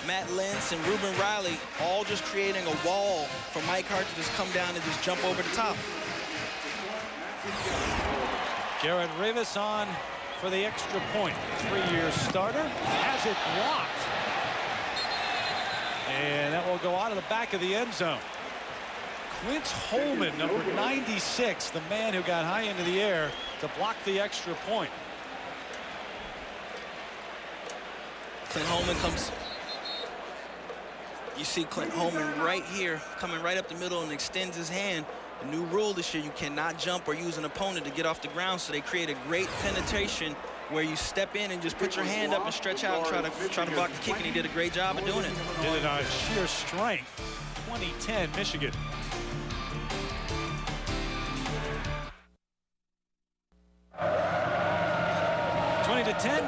Matt Lentz, and Ruben Riley all just creating a wall for Mike Hart to just come down and just jump over the top. Garrett Rivas on for the extra point. 3-year starter has it blocked. And that will go out of the back of the end zone. Quince Holman, number 96, the man who got high into the air to block the extra point. Clint Holman comes. You see Clint Holman right here, coming right up the middle and extends his hand. The new rule this year, you cannot jump or use an opponent to get off the ground, so they create a great penetration where you step in and just put your hand up and stretch out and try to block the kick, and he did a great job of doing it. Did it on sheer strength. 2010 Michigan.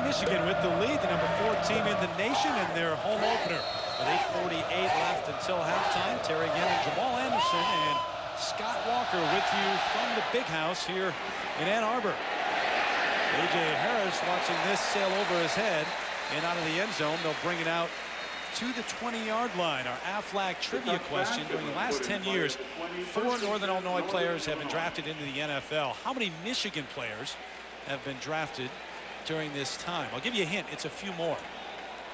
Michigan with the lead, the number 4 team in the nation in their home opener. With 8:48 left until halftime. Terry Gannon, Jamal Anderson, and Scott Walker with you from the big house here in Ann Arbor. A.J. Harris watching this sail over his head and out of the end zone. They'll bring it out to the 20-yard line. Our Aflac trivia question: during the last 10 years, 4 Northern Illinois players have been drafted into the NFL. How many Michigan players have been drafted during this time? I'll give you a hint. It's a few more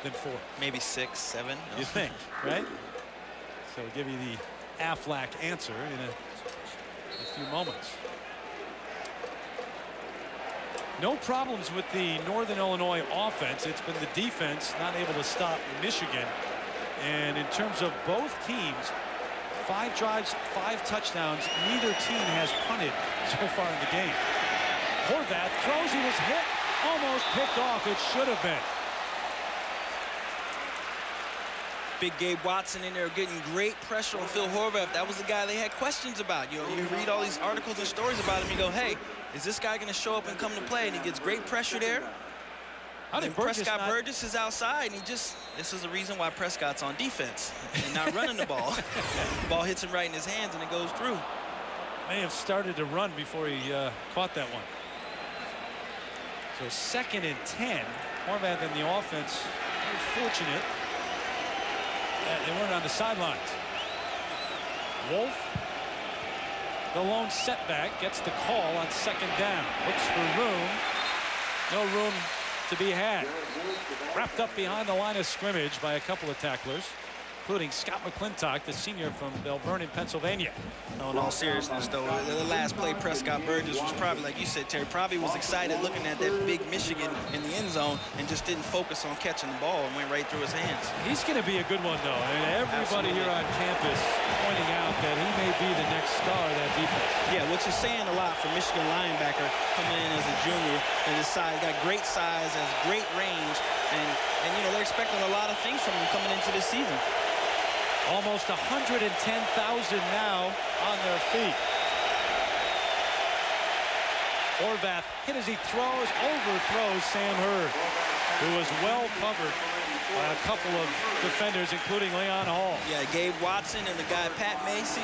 than 4. Maybe 6, 7. No. You think, right? So we'll give you the Aflac answer in a few moments. No problems with the Northern Illinois offense. It's been the defense not able to stop Michigan. And in terms of both teams, 5 drives, 5 touchdowns. Neither team has punted so far in the game. Horvath throws. He was hit. Almost picked off. It should have been. Big Gabe Watson in there getting great pressure on Phil Horvath. That was the guy they had questions about. You know, you read all these articles and stories about him. You go, hey, is this guy going to show up and come to play? And he gets great pressure there. And Prescott Burgess is outside, and this is the reason why Prescott's on defense and not running the ball. The ball hits him right in his hands, and it goes through. May have started to run before he caught that one. So 2nd and 10. Horvath and the offense very fortunate that they weren't on the sidelines. Wolfe, the lone setback, gets the call on 2nd down. Looks for room. No room to be had. Wrapped up behind the line of scrimmage by a couple of tacklers, including Scott McClintock, the senior from Bell Vernon, Pennsylvania. No, in all seriousness, though, the last play, Prescott Burgess was probably, like you said, Terry, probably was excited looking at that big Michigan in the end zone and just didn't focus on catching the ball and went right through his hands. He's going to be a good one, though. I mean, everybody here on campus pointing out that he may be the next star of that defense. Yeah, which is saying a lot for Michigan linebacker coming in as a junior. And his size, got great size, has great range, and you know, they're expecting a lot of things from him coming into this season. Almost 110,000 now on their feet. Horvath hit as he throws, overthrows Sam Hurd, who was well covered by a couple of defenders, including Leon Hall. Yeah, Gabe Watson and the guy Pat Massey,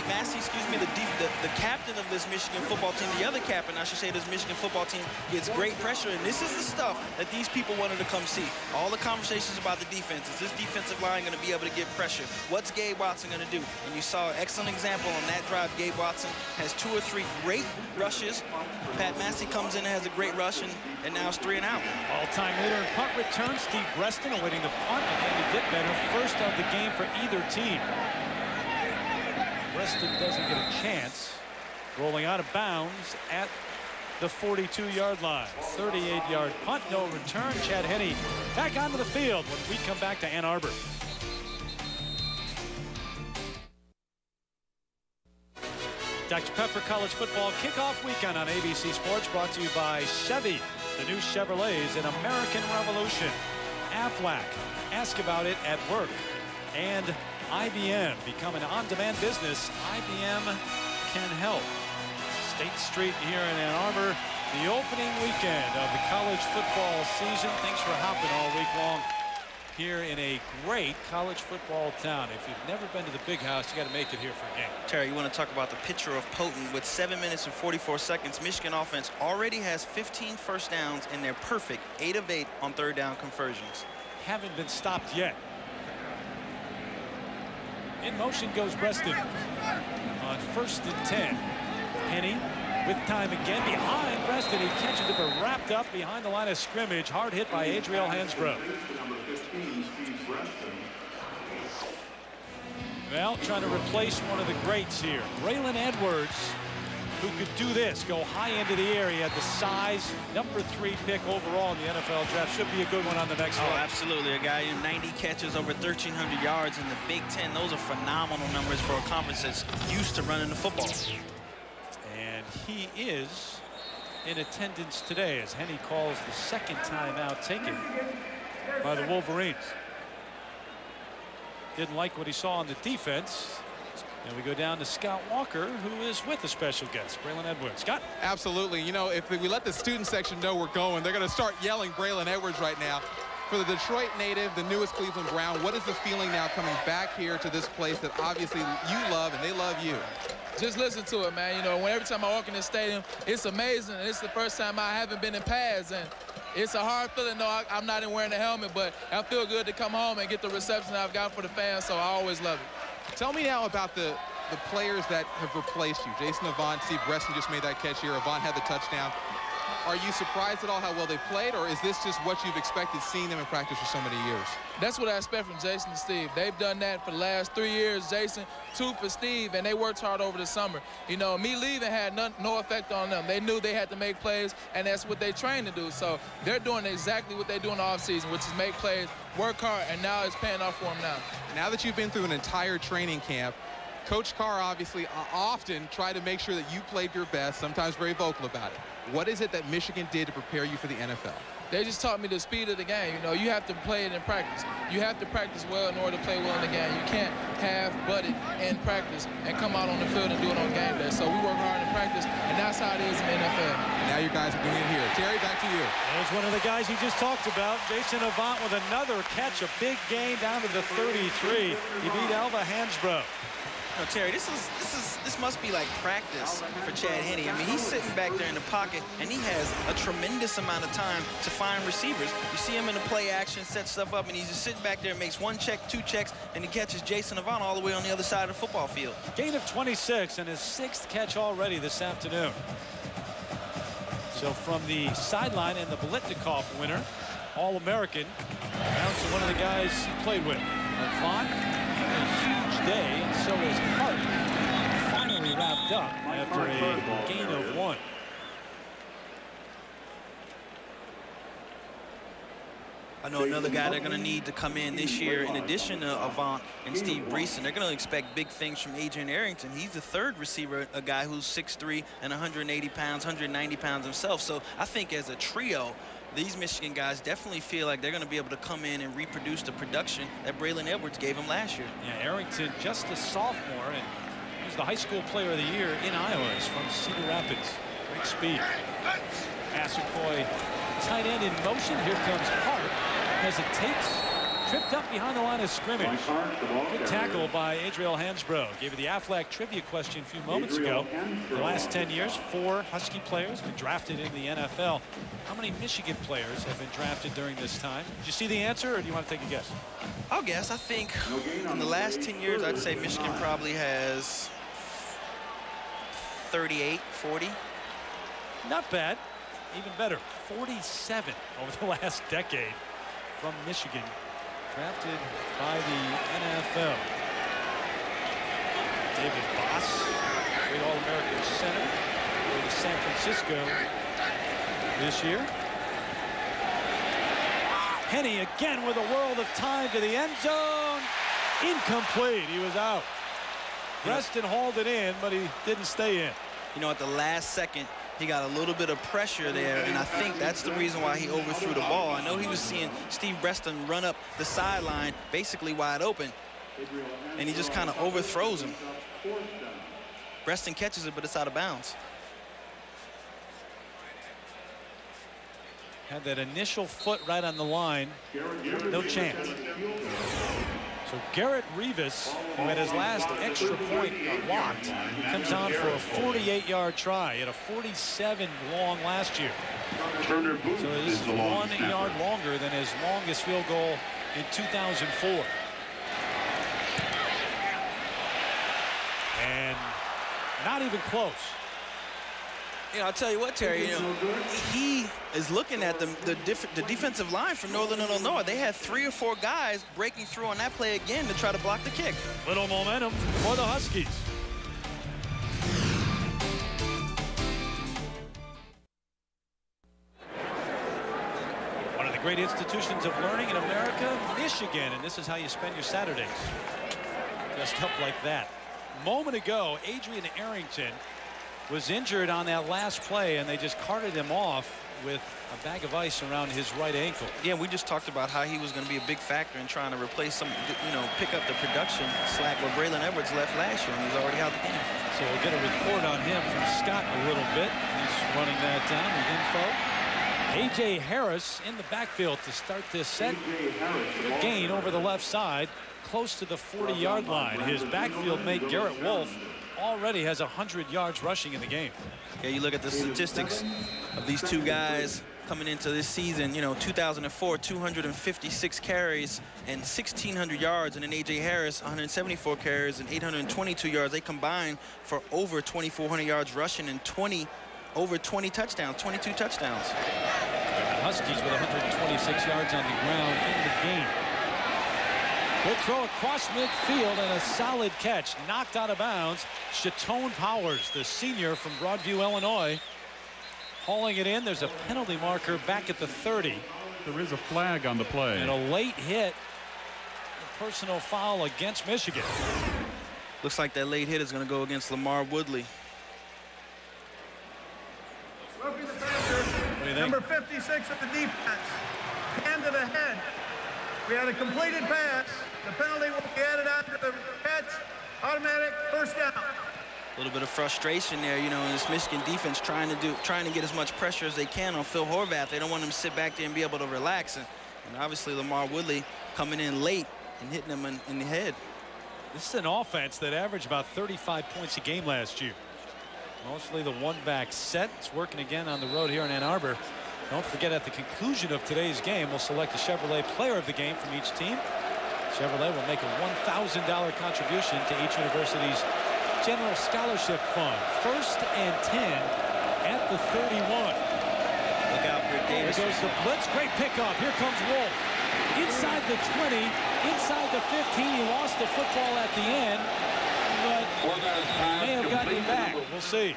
the captain of this Michigan football team, the other captain, I should say, this Michigan football team gets great pressure, and this is the stuff that these people wanted to come see. All the conversations about the defense. Is this defensive line going to be able to get pressure? What's Gabe Watson going to do? And you saw an excellent example on that drive. Gabe Watson has 2 or 3 great rushes. Pat Massey comes in and has a great rush, and now it's 3 and out. All-time leader in punt return, Steve Breston awaiting the punt, and to get better, first of the game for either team. Breston doesn't get a chance. Rolling out of bounds at the 42-yard line. 38-yard punt, no return. Chad Henne back onto the field when we come back to Ann Arbor. Dr. Pepper College Football Kickoff Weekend on ABC Sports, brought to you by Chevy, the new Chevrolets in American Revolution. Aflac, ask about it at work. And IBM, become an on-demand business. IBM can help. State Street here in Ann Arbor, the opening weekend of the college football season. Thanks for hopping all week long here in a great college football town. If you've never been to the Big House, you got to make it here for a game. Terry, you want to talk about the picture of potent. With 7 minutes and 44 seconds, Michigan offense already has 15 first downs, and they're perfect 8 of 8 on third down conversions. Haven't been stopped yet. In motion goes Breston on 1st and 10. Henne with time again behind Breston. He catches it, but wrapped up behind the line of scrimmage. Hard hit by Adriel Hansbrough. Well, trying to replace one of the greats here. Braylon Edwards, who could do this, go high into the air. He had the size, number 3 pick overall in the NFL draft. Should be a good one on the next one. Oh, absolutely. A guy in 90 catches, over 1,300 yards in the Big Ten. Those are phenomenal numbers for a conference that's used to running the football. And he is in attendance today as Henne calls the second timeout taken by the Wolverines. Didn't like what he saw on the defense. And we go down to Scott Walker, who is with a special guest, Braylon Edwards. Scott? Absolutely. You know, if we let the student section know we're going, they're going to start yelling Braylon Edwards right now. For the Detroit native, the newest Cleveland Brown, what is the feeling now coming back here to this place that obviously you love and they love you? Just listen to it, man. You know, every time I walk in this stadium, it's amazing. It's the first time I haven't been in pads, and it's a hard feeling. No, I'm not even wearing a helmet, but I feel good to come home and get the reception I've got for the fans, so I always love it. Tell me now about the players that have replaced you. Jason Avant, Steve Breston just made that catch here. Avant had the touchdown. Are you surprised at all how well they played, or is this just what you've expected seeing them in practice for so many years? That's what I expect from Jason and Steve. They've done that for the last 3 years. Jason, 2 for Steve, and they worked hard over the summer. You know, me leaving had no effect on them. They knew they had to make plays, and that's what they trained to do. So they're doing exactly what they do in the offseason, which is make plays, work hard, and now it's paying off for them now. Now that you've been through an entire training camp, Coach Carr obviously often tried to make sure that you played your best, sometimes very vocal about it. What is it that Michigan did to prepare you for the NFL? They just taught me the speed of the game. You know, you have to play it in practice. You have to practice well in order to play well in the game. You can't half-butt it in practice and come out on the field and do it on game day. So we work hard in practice, and that's how it is in the NFL. And now you guys are doing it here. Terry, back to you. There's one of the guys he just talked about, Jason Avant, with another catch, a big gain down to the 33. He beat Alva Hansbrough. No, Terry, this must be like practice for Chad Henne. I mean, he's sitting back there in the pocket, and he has a tremendous amount of time to find receivers. You see him in the play action, set stuff up, and he's just sitting back there and makes 1 check, 2 checks, and he catches Jason Avant all the way on the other side of the football field. Gain of 26 and his 6th catch already this afternoon. So from the sideline and the Biletnikoff winner, All-American, down to one of the guys he played with. Avant, a huge day, and so is Hart. Finally wrapped up after a gain of 1. I know another guy they're going to need to come in this year, in addition to Avant and Steve Breeson. They're going to expect big things from Adrian Arrington. He's the 3rd receiver, a guy who's 6'3" and 180 pounds, 190 pounds himself. So I think as a trio, these Michigan guys definitely feel like they're going to be able to come in and reproduce the production that Braylon Edwards gave them last year. Yeah, Arrington, just a sophomore, and he's the high school player of the year in Iowa. He's from Cedar Rapids. Great speed. Massaquoi tight end in motion. Here comes Hart. Hesitates. Tripped up behind the line of scrimmage. Good tackle by Adriel Hansbrough. Gave you the Aflac trivia question a few moments ago. The last 10 years, 4 Husky players been drafted in the NFL. How many Michigan players have been drafted during this time? Did you see the answer, or do you want to take a guess? I'll guess. I think in the last 10 years, I'd say Michigan probably has 38, 40. Not bad. Even better, 47 over the last decade from Michigan. Drafted by the NFL. David Boss, great All-American center for the San Francisco this year. Henne again with a world of time to the end zone. Incomplete. He was out. Preston hauled it in, but he didn't stay in. You know, at the last second, he got a little bit of pressure there, and I think that's the reason why he overthrew the ball. I know he was seeing Steve Breaston run up the sideline, basically wide open, and he just kind of overthrows him. Breaston catches it, but it's out of bounds. Had that initial foot right on the line. No chance. So Garrett Rivas, who had his last extra point blocked, comes on for a 48-yard try. He had a 47 long last year. So this is 1 yard longer than his longest field goal in 2004. And not even close. You know, I'll tell you what, Terry, you know, he is looking at the defensive line from Northern Illinois. They had 3 or 4 guys breaking through on that play again to try to block the kick. Little momentum for the Huskies. One of the great institutions of learning in America, Michigan, and this is how you spend your Saturdays. Just up like that. Moment ago, Adrian Arrington was injured on that last play, and they just carted him off with a bag of ice around his right ankle. Yeah, we just talked about how he was going to be a big factor in trying to replace some, you know, pick up the production slack where Braylon Edwards left last year, and he was already out the game. So we'll get a report on him from Scott in a little bit. He's running that down with info. A.J. Harris in the backfield to start this set. Good gain over the left side, close to the 40-yard line. His backfield mate, Garrett Wolfe, already has 100 yards rushing in the game. Yeah, you look at the statistics of these two guys coming into this season. You know, 2004, 256 carries and 1,600 yards, and then A.J. Harris, 174 carries and 822 yards. They combine for over 2,400 yards rushing and over 20 touchdowns, 22 touchdowns. The Huskies with 126 yards on the ground in the game. Good throw across midfield and a solid catch. Knocked out of bounds. Chatone Powers, the senior from Broadview, Illinois, hauling it in. There's a penalty marker back at the 30. There is a flag on the play. And a late hit. A personal foul against Michigan. Looks like that late hit is going to go against Lamar Woodley. What do you think? Number 56 of the defense. Hand to the head. We had a completed pass. The penalty will be added after the catch. Automatic first down. A little bit of frustration there, you know, in this Michigan defense trying to get as much pressure as they can on Phil Horvath. They don't want him to sit back there and be able to relax. And obviously Lamar Woodley coming in late and hitting him in the head. This is an offense that averaged about 35 points a game last year. Mostly the one-back set. It's working again on the road here in Ann Arbor. Don't forget, at the conclusion of today's game, we'll select a Chevrolet player of the game from each team. Chevrolet will make a $1,000 contribution to each university's general scholarship fund. 1st and 10 at the 31. Look out for Davis. There goes the blitz. Great pickup. Here comes Wolfe. Inside the 20, inside the 15. He lost the football at the end, but may have gotten him back. We'll see.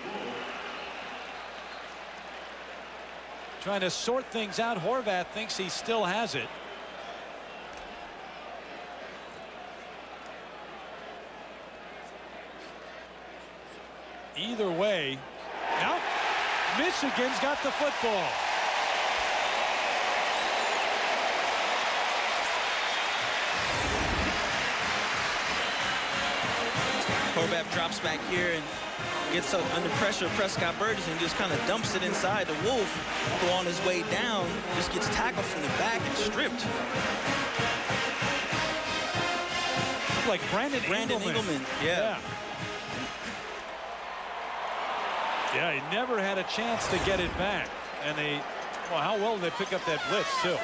Trying to sort things out. Horvath thinks he still has it. Either way, now Michigan's got the football. Horvath drops back here, and gets up under pressure, Prescott Burgess, and just kind of dumps it inside to Wolfe, who on his way down just gets tackled from the back and stripped. Like Brandon Engelman. Yeah. Yeah, he never had a chance to get it back. And how well did they pick up that blitz, too?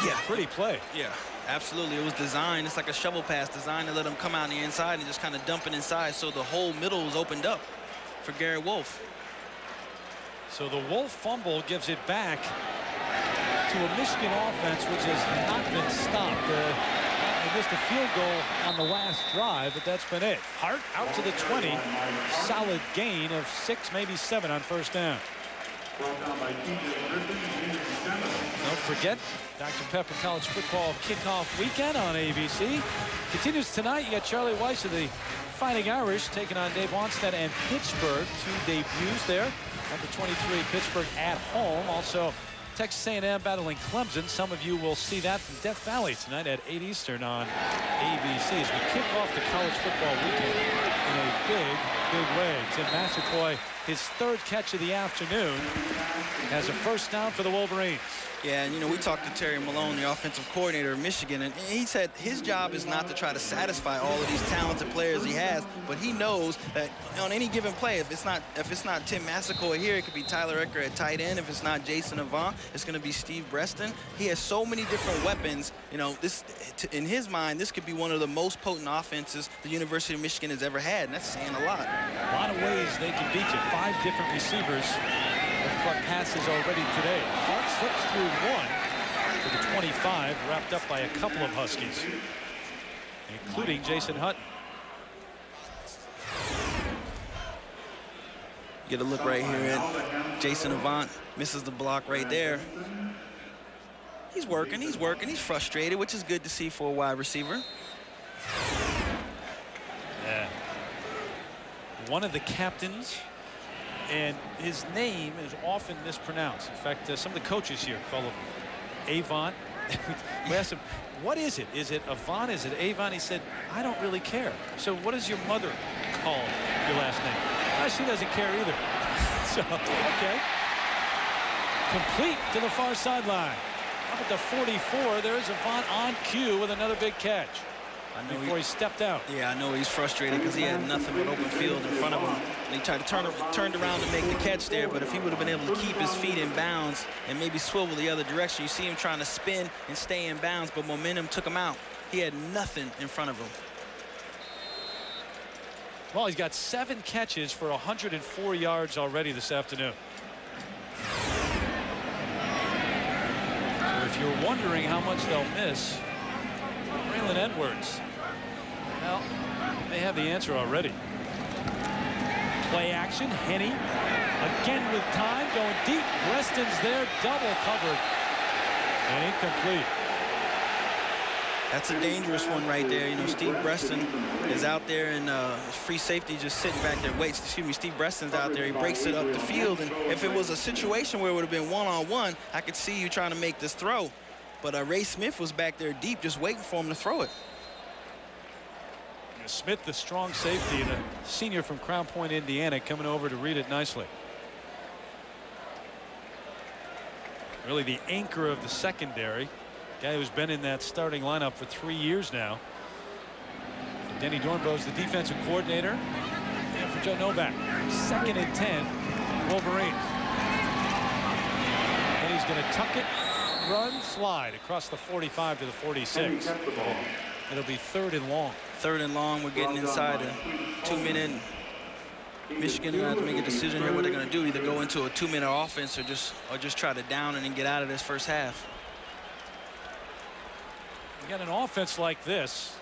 Yeah. Pretty play. Yeah, absolutely. It was designed. It's like a shovel pass designed to let him come out on the inside and just kind of dump it inside, so the whole middle was opened up for Garrett Wolfe. So the Wolfe fumble gives it back to a Michigan offense which has not been stopped. They missed a field goal on the last drive, but that's been it. Hart out to the 20. Solid gain of 6, maybe 7 on first down. Don't forget, Dr. Pepper College Football Kickoff Weekend on ABC. Continues tonight. You got Charlie Weiss of the Fighting Irish taking on Dave Wanstead and Pittsburgh. 2 debuts there. Number 23, Pittsburgh at home. Also, Texas A&M battling Clemson. Some of you will see that from Death Valley tonight at 8 Eastern on ABC as we kick off the college football weekend in a big way. Tim Massaquoi, his 3rd catch of the afternoon, has a first down for the Wolverines. Yeah, and we talked to Terry Malone, the offensive coordinator of Michigan, and he said his job is not to try to satisfy all of these talented players he has, but he knows that on any given play, if it's not Tim Massaquoi here, it could be Tyler Ecker at tight end. If it's not Jason Avant, it's going to be Steve Breston. He has so many different weapons. This in his mind, this could be one of the most potent offenses the University of Michigan has ever had, and that's saying a lot. A lot of ways they can beat you. 5 different receivers have caught passes already today. Hart slips through 1 to the 25, wrapped up by a couple of Huskies, including Jason Hutton. Get a look right here at Jason Avant. Misses the block right there. He's working, he's frustrated, which is good to see for a wide receiver. Yeah. One of the captains, and his name is often mispronounced. In fact, some of the coaches here call him Avant. We asked him, what is it? Is it Avant? Is it Avant? He said, I don't really care. So what does your mother call your last name? She doesn't care either. So, okay. Complete to the far sideline. Up at the 44, there's Avant on cue with another big catch. Before he stepped out. Yeah, I know he's frustrated because he had nothing but open field in front of him. And he tried to turned around to make the catch there, but if he would have been able to keep his feet in bounds and maybe swivel the other direction, you see him trying to spin and stay in bounds, but momentum took him out. He had nothing in front of him. Well, he's got 7 catches for 104 yards already this afternoon. So if you're wondering how much they'll miss, Braylon Edwards, well, they have the answer already. Play action, Henne again with time, going deep. Preston's there, double covered, and incomplete. That's a dangerous one right there. Steve Breston is out there, and free safety just sitting back there. Steve Breston's out there. He breaks it up the field, and if it was a situation where it would have been one-on-one, I could see you trying to make this throw. But Ray Smith was back there deep, just waiting for him to throw it. Smith, the strong safety, the senior from Crown Point, Indiana, coming over to read it nicely. Really the anchor of the secondary. Guy who's been in that starting lineup for 3 years now. For Denny Dornbow's the defensive coordinator. And for Joe Novak, 2nd and 10, Wolverines. And he's going to tuck it, run, slide across the 45 to the 46. It'll be 3rd and long. 3rd and long. We're getting inside a 2-minute. Michigan will have to make a decision here what they're going to do. Either go into a 2-minute offense or just try to down and then get out of this first half. You got an offense like this,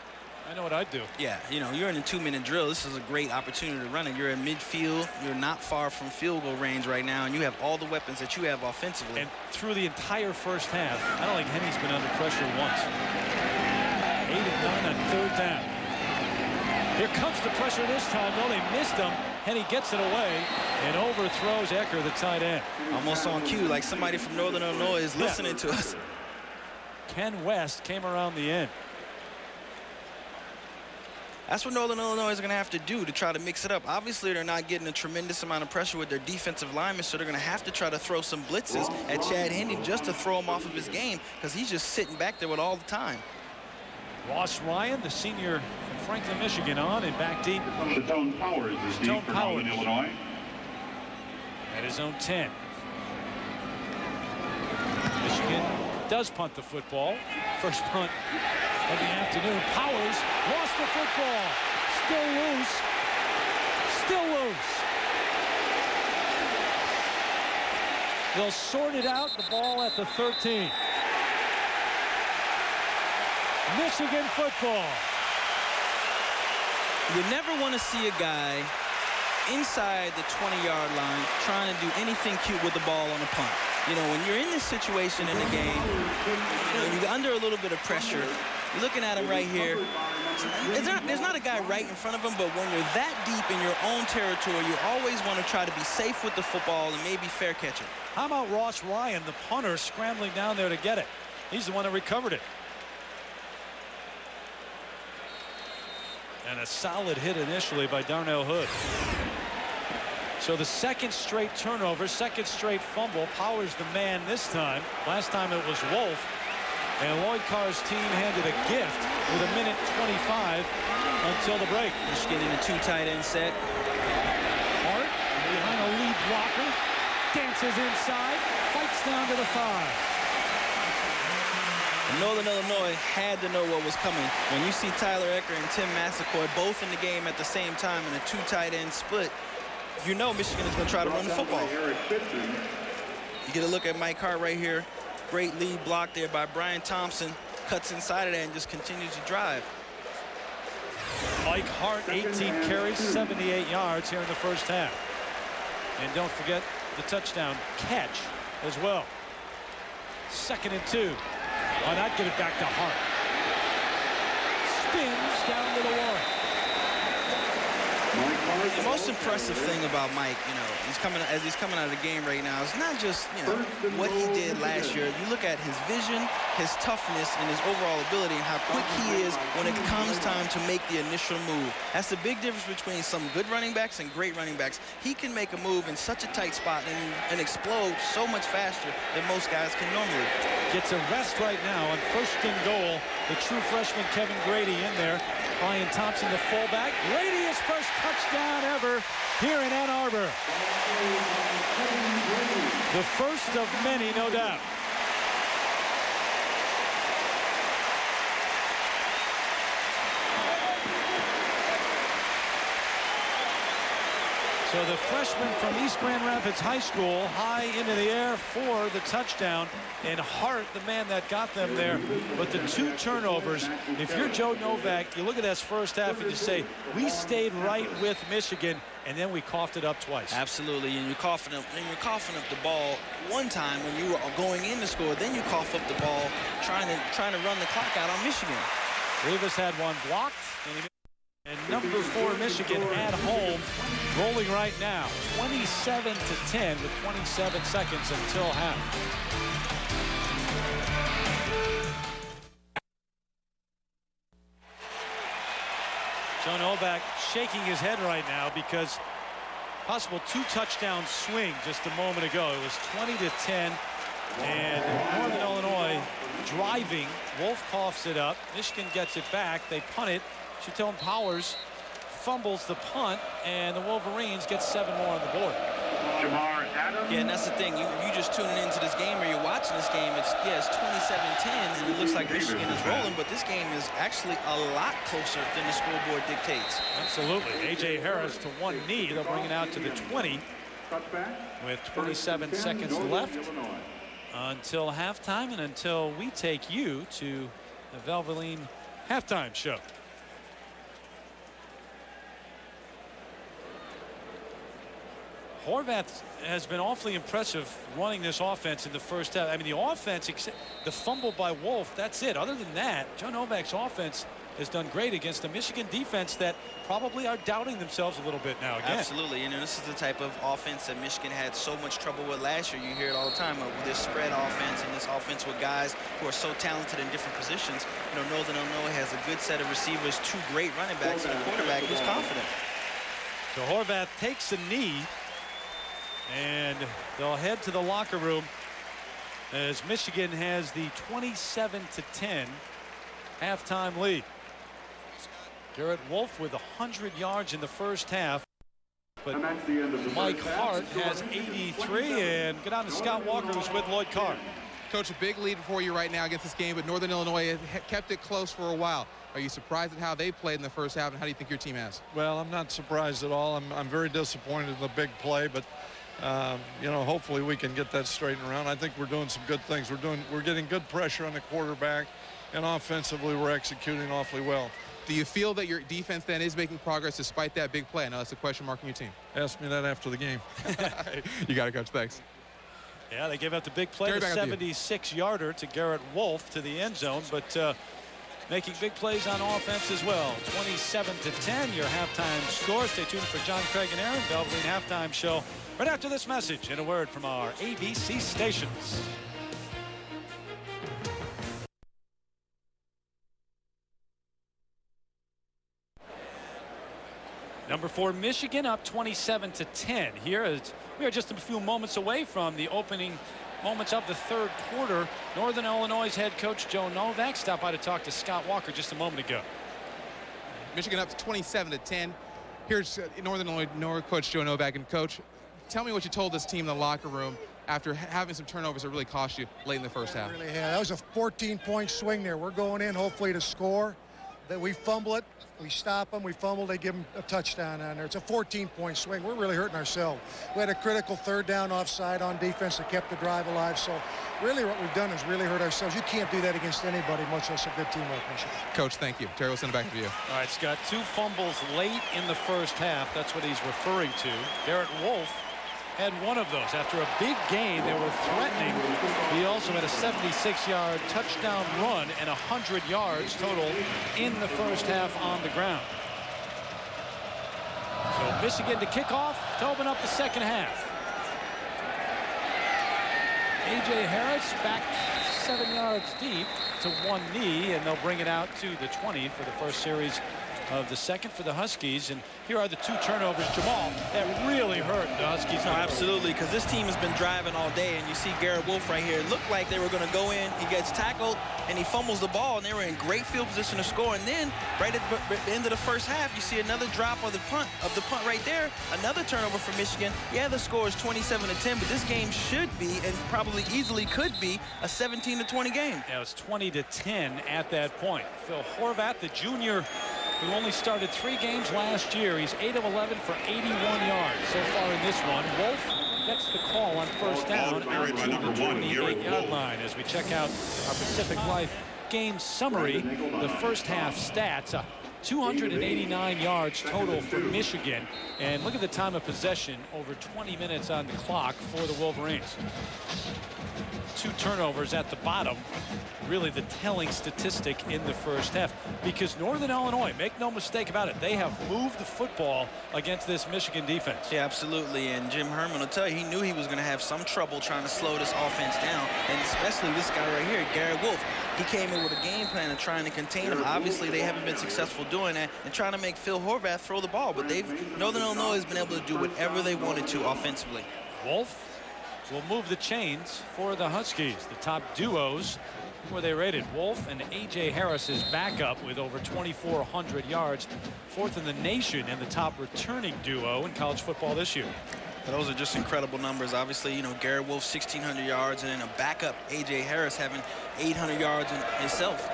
I know what I'd do. Yeah, you're in a 2-minute drill. This is a great opportunity to run it. You're in midfield. You're not far from field goal range right now, and you have all the weapons that you have offensively. And through the entire first half, I don't think Henne's been under pressure once. 8 of 9 on 3rd down. Here comes the pressure this time, though. They missed him. Henne gets it away and overthrows Ecker, the tight end. Almost on cue, like somebody from Northern Illinois is listening to us. Ken West came around the end. That's what Northern Illinois is going to have to do to try to mix it up. Obviously, they're not getting a tremendous amount of pressure with their defensive linemen, so they're going to have to try to throw some blitzes at Chad Henne just to throw him off of his game, because he's just sitting back there with all the time. Ross Ryan, the senior from Franklin, Michigan, on and back deep. Stone Powers is deep for Northern Illinois. At his own 10. Michigan does punt the football. First punt of the afternoon. Powers lost the football. Still loose. Still loose. They'll sort it out. The ball at the 13. Michigan football. You never want to see a guy inside the 20-yard line trying to do anything cute with the ball on a punt. You know, when you're in this situation in the game, you're under a little bit of pressure. You're looking at him right here. There's not a guy right in front of him, but when you're that deep in your own territory, you always want to try to be safe with the football and maybe fair catch it. How about Ross Ryan, the punter, scrambling down there to get it? He's the one that recovered it. And a solid hit initially by Darnell Hood. So the second straight turnover, second straight fumble. Powers the man this time. Last time it was Wolfe. And Lloyd Carr's team handed a gift with 1:25 until the break. Michigan in a 2 tight end set. Hart behind a lead blocker. Dances inside. Fights down to the 5. Northern Illinois had to know what was coming. When you see Tyler Ecker and Tim Massaquoi both in the game at the same time in a 2 tight end split, you know Michigan is going to try to run the football. You get a look at Mike Hart right here. Great lead block there by Brian Thompson. Cuts inside of that and just continues to drive. Mike Hart, 18 carries, 78 yards here in the first half. And don't forget the touchdown catch as well. 2nd and 2. Why not give it back to Hart? Spins down to the 1. The most impressive thing about Mike, as he's coming out of the game right now, is not just, what he did last year. You look at his vision, his toughness, and his overall ability, and how quick he is when it comes time to make the initial move. That's the big difference between some good running backs and great running backs. He can make a move in such a tight spot and explode so much faster than most guys can normally. Gets a rest right now on 1st and goal. The true freshman Kevin Grady in there. Brian Thompson, the fullback. Grady, his first touchdown ever here in Ann Arbor. The first of many, no doubt. So the freshman from East Grand Rapids High School, high into the air for the touchdown. And Hart, the man that got them there. But the 2 turnovers, if you're Joe Novak, you look at this first half and you say, we stayed right with Michigan, and then we coughed it up twice. Absolutely, and you're coughing up the ball one time when you were going in to score, then you cough up the ball trying to run the clock out on Michigan. Rivas had one blocked, and number 4 Michigan at home, rolling right now, 27-10 with 27 seconds until half. Joe Novak shaking his head right now because possible 2 touchdown swing just a moment ago. It was 20-10, and Northern Illinois driving. Wolfe coughs it up. Michigan gets it back. They punt it. Chatone Powers fumbles the punt, and the Wolverines get 7 more on the board. Yeah, and that's the thing. You just tuning into this game, or you're watching this game. It's 27-10, and it looks like Michigan is rolling, but this game is actually a lot closer than the scoreboard dictates. Absolutely. A.J. Harris to one knee. They'll bring it out to the 20 with 27 seconds left until halftime and until we take you to the Valvoline halftime show. Horvath has been awfully impressive running this offense in the first half. I mean, the offense, the fumble by Wolfe, that's it. Other than that, Joe Novak's offense has done great against a Michigan defense that probably are doubting themselves a little bit now again. Absolutely. You know, this is the type of offense that Michigan had so much trouble with last year. You hear it all the time with this spread offense and this offense with guys who are so talented in different positions. You know, Northern Illinois has a good set of receivers, 2 great running backs, and a quarterback who's confident. So Horvath takes a knee, and they'll head to the locker room as Michigan has the 27-10 halftime lead. Garrett Wolfe with 100 yards in the first half, but Mike Hart has 83, and go down to Scott Walker, who's with Lloyd Carr. Coach, a big lead for you right now against this game, but Northern Illinois kept it close for a while. Are you surprised at how they played in the first half, and how do you think your team has? Well, I'm not surprised at all. I'm very disappointed in the big play, but you know, hopefully we can get that straightened around. I think we're doing some good things. We're getting good pressure on the quarterback, and offensively we're executing awfully well. Do you feel that your defense then is making progress despite that big play? I know that's a question mark on your team. Ask me that after the game. You got it, Coach. Thanks. Yeah, they gave up the big play, the 76-yarder to Garrett Wolfe to the end zone, but making big plays on offense as well. 27-10, your halftime score. Stay tuned for John Craig and Aaron Belvin halftime show right after this message and a word from our ABC stations. Number 4, Michigan up 27-10 here. As we are just a few moments away from the opening moments of the third quarter. Northern Illinois head coach Joe Novak stopped by to talk to Scott Walker just a moment ago. Michigan up to 27-10. Here's Northern Illinois coach Joe Novak. And Coach, tell me what you told this team in the locker room after having some turnovers that really cost you late in the first half. Really, yeah, that was a 14-point swing there. We're going in hopefully to score. That we fumble it, we stop them, we fumble, they give them a touchdown on there. It's a 14-point swing. We're really hurting ourselves. We had a critical 3rd down offside on defense that kept the drive alive. So really what we've done is really hurt ourselves. You can't do that against anybody, much less a good team like Michigan. Coach, thank you. Terry, we'll send it back to you. All right, Scott, 2 fumbles late in the first half. That's what he's referring to. Garrett Wolfe had one of those. After a big gain, they were threatening. He also had a 76-yard touchdown run and 100 yards total in the first half on the ground. So Michigan to kick off to open up the second half. A.J. Harris back 7 yards deep to one knee, and they'll bring it out to the 20 for the first series of the second for the Huskies. And here are the 2 turnovers, Jamal, that really hurt the Huskies. No, absolutely, because this team has been driving all day, and you see Garrett Wolfe right here. It looked like they were going to go in. He gets tackled, and he fumbles the ball, and they were in great field position to score. And then right at the end of the first half, you see another drop of the punt right there. Another turnover for Michigan. Yeah, the score is 27-10, but this game should be, and probably easily could be, a 17-20 game. Yeah, it was 20-10 at that point. Phil Horvath, the junior, who only started 3 games last year. He's 8 of 11 for 81 yards so far in this one. Wolfe gets the call on first down out to the 28-yard line. As we check out our Pacific Life game summary, the first half stats, 289 yards total for Michigan. And look at the time of possession, over 20 minutes on the clock for the Wolverines. 2 turnovers at the bottom, really the telling statistic in the first half, because Northern Illinois, make no mistake about it, they have moved the football against this Michigan defense. Yeah, absolutely, and Jim Herman will tell you he knew he was going to have some trouble trying to slow this offense down, and especially this guy right here, Garrett Wolfe. He came in with a game plan of trying to contain him. Obviously, they haven't been successful doing that and trying to make Phil Horvath throw the ball, but Northern Illinois has been able to do whatever they wanted to offensively. Wolfe will move the chains for the Huskies. The top duos, where they rated. Wolfe and A.J. Harris is back up with over 2,400 yards. 4th in the nation in the top returning duo in college football this year. Those are just incredible numbers. Obviously, you know, Garrett Wolfe 1,600 yards, and then a backup A.J. Harris having 800 yards in himself.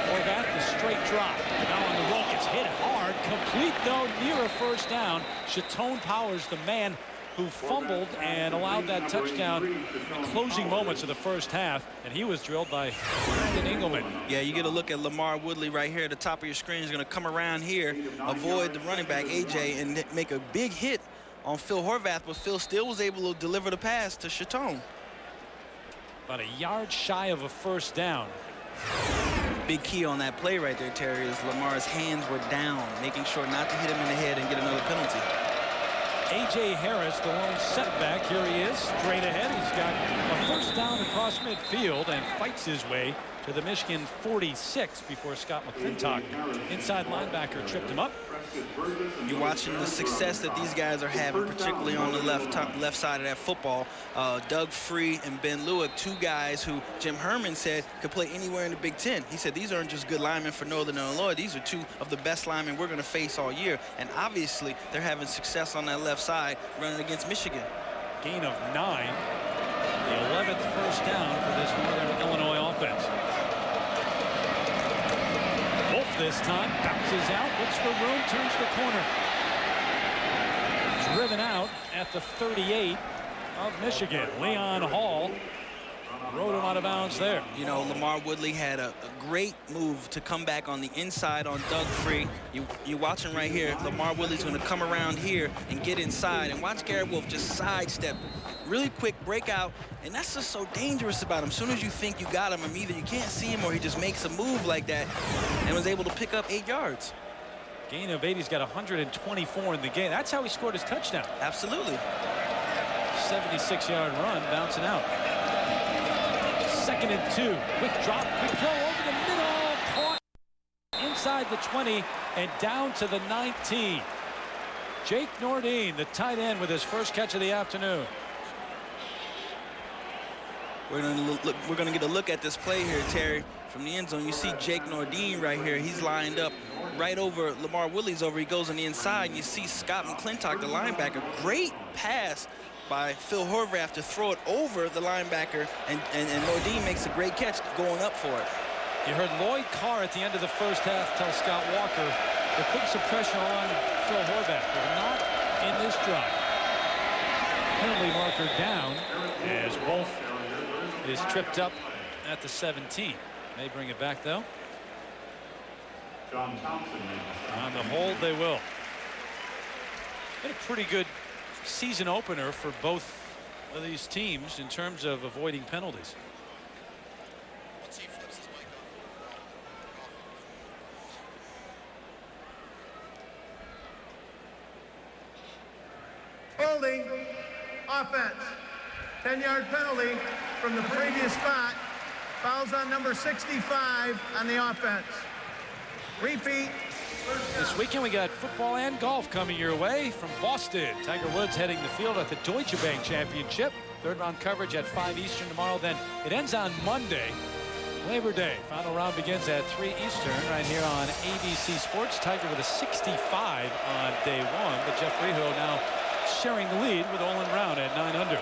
Horvath, the straight drop. Now on the roll, gets hit hard. Complete, though, near a first down. Chatone Powers, the man who fumbled and allowed that touchdown in the closing moments of the first half, and he was drilled by Brandon Engelman. Yeah, you get a look at Lamar Woodley right here at the top of your screen. He's going to come around here, avoid the running back, A.J., and make a big hit on Phil Horvath, but Phil still was able to deliver the pass to Chatone. about a yard shy of a first down. Big key on that play right there, Terry, is Lamar's hands were down, making sure not to hit him in the head and get another penalty. A.J. Harris, the lone setback. Here he is, straight ahead. He's got a first down across midfield and fights his way to the Michigan 46 before Scott McClintock, inside linebacker, tripped him up. You're watching the success that these guys are having, particularly on the left side of that football. Doug Free and Ben Lewick, two guys who Jim Herman said could play anywhere in the Big Ten. He said these aren't just good linemen for Northern Illinois. These are two of the best linemen we're going to face all year. And obviously, they're having success on that left side running against Michigan. Gain of 9. The 11th first down for this Northern Illinois offense. Wolfe this time bounces out, looks for room, turns the corner. Driven out at the 38 of Michigan. Leon Hall rode him out of bounds there. You know, Lamar Woodley had a great move to come back on the inside on Doug Free. You're watching right here. Lamar Woodley's going to come around here and get inside. And watch Garrett Wolfe just sidestep. Really quick breakout. And that's just so dangerous about him. As soon as you think you got him, either you can't see him or he just makes a move like that and was able to pick up 8 yards. Gain of 8. He's got 124 in the game. That's how he scored his touchdown. Absolutely. 76-yard run, bouncing out. 2nd and 2. Quick drop, quick throw over the middle. Caught inside the 20 and down to the 19. Jake Nordine, the tight end, with his first catch of the afternoon. We're going to get a look at this play here, Terry, from the end zone. You see Jake Nordine right here. He's lined up right over Lamar Woodley's over. He goes on the inside, and you see Scott McClintock, the linebacker. Great pass by Phil Horvath to throw it over the linebacker, and Nordine makes a great catch going up for it. You heard Lloyd Carr at the end of the first half tell Scott Walker to put some pressure on Phil Horvath, but not in this drive. Penalty marker down as Wolfe is tripped up at the 17. They bring it back, though. John Thompson. On the hold, they will. Been a pretty good season opener for both of these teams in terms of avoiding penalties. Holding, offense, 10-yard penalty from the previous spot. Fouls on number 65 on the offense. Repeat. This weekend we got football and golf coming your way from Boston. Tiger Woods heading the field at the Deutsche Bank Championship. Third round coverage at 5 Eastern tomorrow. Then it ends on Monday, Labor Day. Final round begins at 3 Eastern right here on ABC Sports. Tiger with a 65 on day 1, but Jeff Rehill now sharing the lead with Olin Round at 9 under.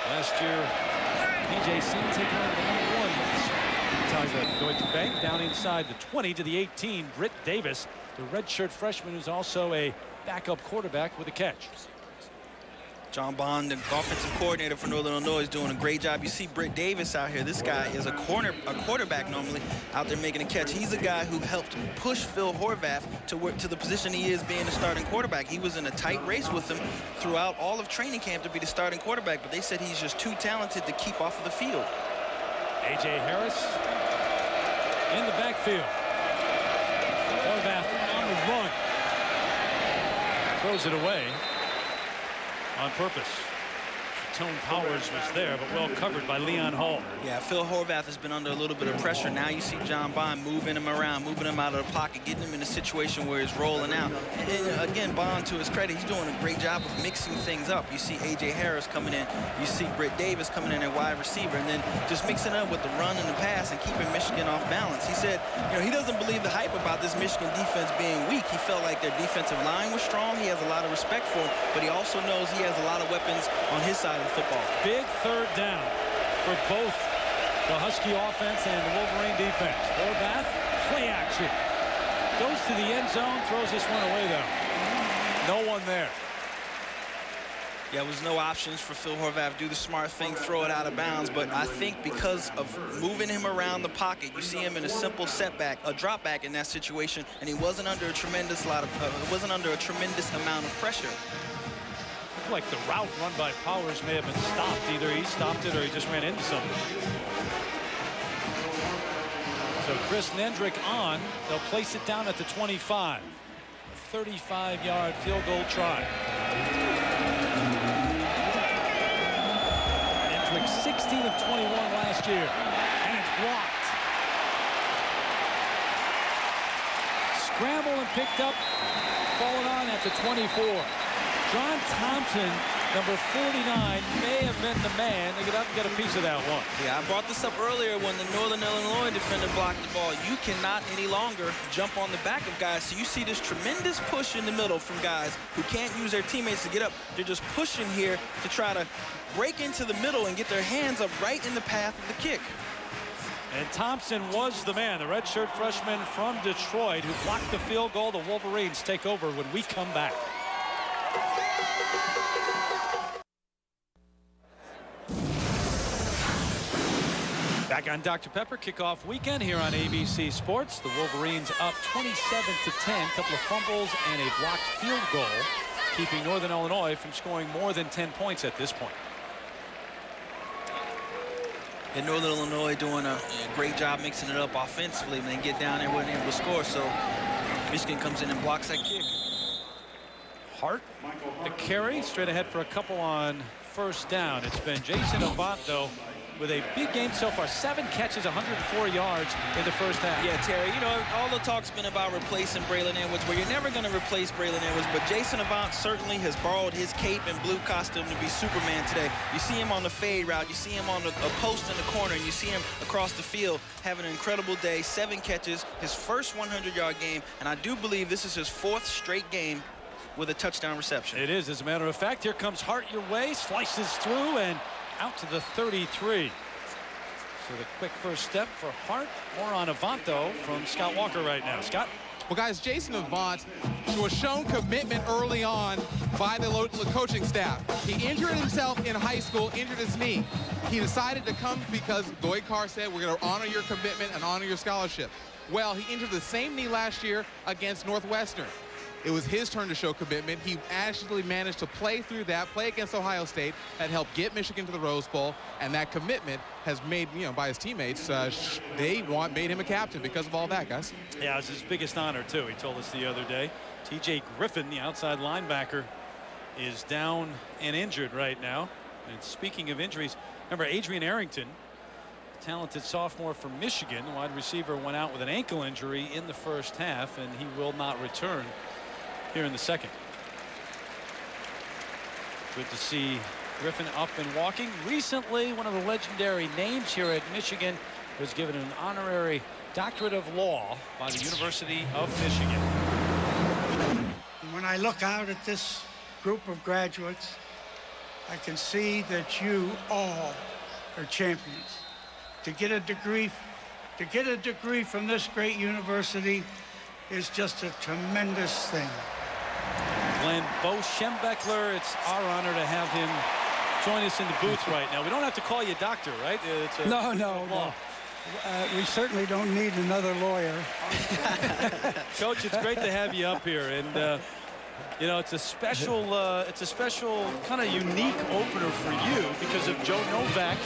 Last year, PJ Singh taking on the number 1. Tiger Deutsche Bank down inside the 20 to the 18. Britt Davis, the redshirt freshman, who's also a backup quarterback with a catch. John Bond, the offensive coordinator for Northern Illinois, is doing a great job. You see Britt Davis out here. This guy is a quarterback normally out there making a catch. He's a guy who helped push Phil Horvath to the position he is, being the starting quarterback. He was in a tight race with him throughout all of training camp to be the starting quarterback, but they said he's just too talented to keep off of the field. A.J. Harris in the backfield. Horvath on the run. Throws it away on purpose. Tone Powers was there, but well covered by Leon Hall. Yeah, Phil Horvath has been under a little bit of pressure. Now you see John Bond moving him around, moving him out of the pocket, getting him in a situation where he's rolling out. And again, Bond, to his credit, he's doing a great job of mixing things up. You see A.J. Harris coming in. You see Britt Davis coming in at wide receiver, and then just mixing up with the run and the pass and keeping Michigan off balance. He said, you know, he doesn't believe the hype about this Michigan defense being weak. He felt like their defensive line was strong. He has a lot of respect for them, but he also knows he has a lot of weapons on his side of the football. Big third down for both the Husky offense and the Wolverine defense. Horvath, play action. Goes to the end zone, throws this one away, though. No one there. Yeah, there was no options for Phil Horvath. Do the smart thing, throw it out of bounds. But I think because of moving him around the pocket, you see him in a simple setback, a drop back in that situation, and he wasn't under a tremendous amount of pressure. looked like the route run by Powers may have been stopped. Either he stopped it or he just ran into something. So Chris Nendrick on. They'll place it down at the 25. A 35-yard field goal try. Nendrick 16 of 21 last year. And it's blocked. Scramble and picked up. Falling on at the 24. John Thompson, number 49, may have been the man to get up and get a piece of that one. Yeah, I brought this up earlier when the Northern Illinois defender blocked the ball. You cannot any longer jump on the back of guys. So you see this tremendous push in the middle from guys who can't use their teammates to get up. They're just pushing here to try to break into the middle and get their hands up right in the path of the kick. And Thompson was the man, the redshirt freshman from Detroit who blocked the field goal. The Wolverines take over when we come back. Back on Dr. Pepper, kickoff weekend here on ABC Sports. The Wolverines up 27-10. Couple of fumbles and a blocked field goal, keeping Northern Illinois from scoring more than 10 points at this point. And Northern Illinois doing a great job mixing it up offensively. When they get down there, wasn't able to score. So Michigan comes in and blocks that kick. Hart, the carry, straight ahead for a couple on first down. It's been Jason Avant, though, with a big game so far. 7 catches, 104 yards in the first half. Yeah, Terry, you know, all the talk's been about replacing Braylon Edwards, where you're never going to replace Braylon Edwards, but Jason Avant certainly has borrowed his cape and blue costume to be Superman today. You see him on the fade route, you see him on a post in the corner, and you see him across the field having an incredible day. 7 catches, his first 100-yard game, and I do believe this is his 4th straight game with a touchdown reception. It is, as a matter of fact. Here comes Hart your way, slices through and out to the 33. So the quick first step for Hart. More on Avant, though, from Scott Walker right now. Scott? Well, guys, Jason Avant was shown commitment early on by the local coaching staff. He injured himself in high school, injured his knee. He decided to come because Lloyd Carr said, we're going to honor your commitment and honor your scholarship. Well, he injured the same knee last year against Northwestern. It was his turn to show commitment. He actually managed to play through that, play against Ohio State, that helped get Michigan to the Rose Bowl, and that commitment has made, you know, by his teammates, made him a captain because of all that, guys. Yeah, it was his biggest honor, too. He told us the other day. TJ Griffin, the outside linebacker, is down and injured right now. And speaking of injuries, remember Adrian Arrington, talented sophomore from Michigan, the wide receiver, went out with an ankle injury in the first half, and he will not return here in the second. Good to see Griffin up and walking. Recently, one of the legendary names here at Michigan was given an honorary doctorate of law by the University of Michigan. When I look out at this group of graduates, I can see that you all are champions. To get a degree from this great university is just a tremendous thing. Glenn Bo Schembechler, it's our honor to have him join us in the booth right now. We don't have to call you doctor, right? No. We certainly don't need another lawyer. Coach, it's great to have you up here, and you know, it's a special kind of unique opener for you because of Joe Novak,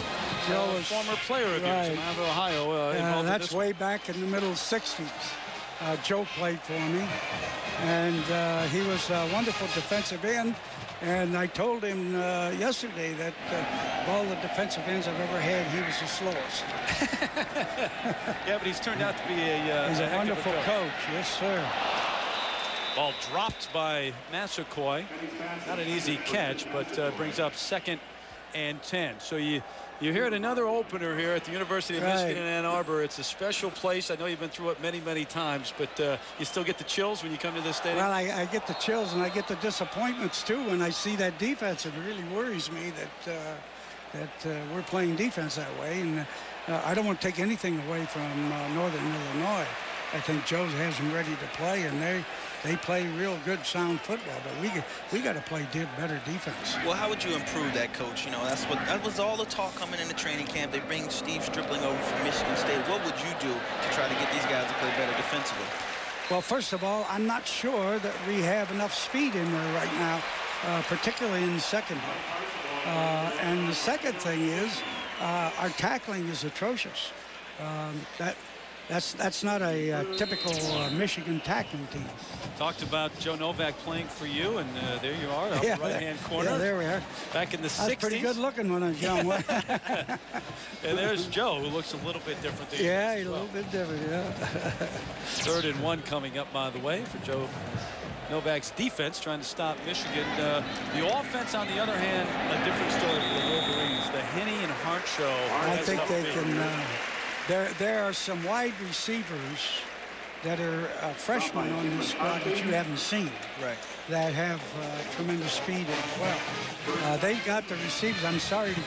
a former player of yours from Ohio. That's way back in the middle 60s. Joe played for me, and he was a wonderful defensive end. And I told him yesterday that of all the defensive ends I've ever had, he was the slowest. Yeah, but he's turned out to be he's a wonderful coach. Yes, sir. Ball dropped by Massaquoi. Not an easy catch, but brings up 2nd and 10. So you're here at another opener here at the University of Michigan in Ann Arbor. It's a special place. I know you've been through it many, many times, but you still get the chills when you come to this stadium? Well, I get the chills, and I get the disappointments, too, when I see that defense. It really worries me that we're playing defense that way, and I don't want to take anything away from Northern Illinois. I think Joe has them ready to play, and they play real good, sound football. But we got to play better defense. Well, how would you improve that, Coach? You know, that was all the talk coming into training camp. They bring Steve Stripling over from Michigan State. What would you do to try to get these guys to play better defensively? Well, first of all, I'm not sure that we have enough speed in there right now particularly in the secondary. And the second thing is our tackling is atrocious. That's not a typical Michigan tackling team. Talked about Joe Novak playing for you, and there you are, up right-hand corner. Yeah, there we are. Back in the 60s. I was pretty good looking when I was young. And there's Joe, who looks a little bit different than yeah, he's a little bit different, yeah. 3rd and 1 coming up, by the way, for Joe Novak's defense, trying to stop Michigan. The offense, on the other hand, a different story for the Wolverines. The Henne and Hart show. I think they can... There are some wide receivers that are freshmen on this squad that you haven't seen. Right. That have tremendous speed as well. They got the receivers. I'm sorry to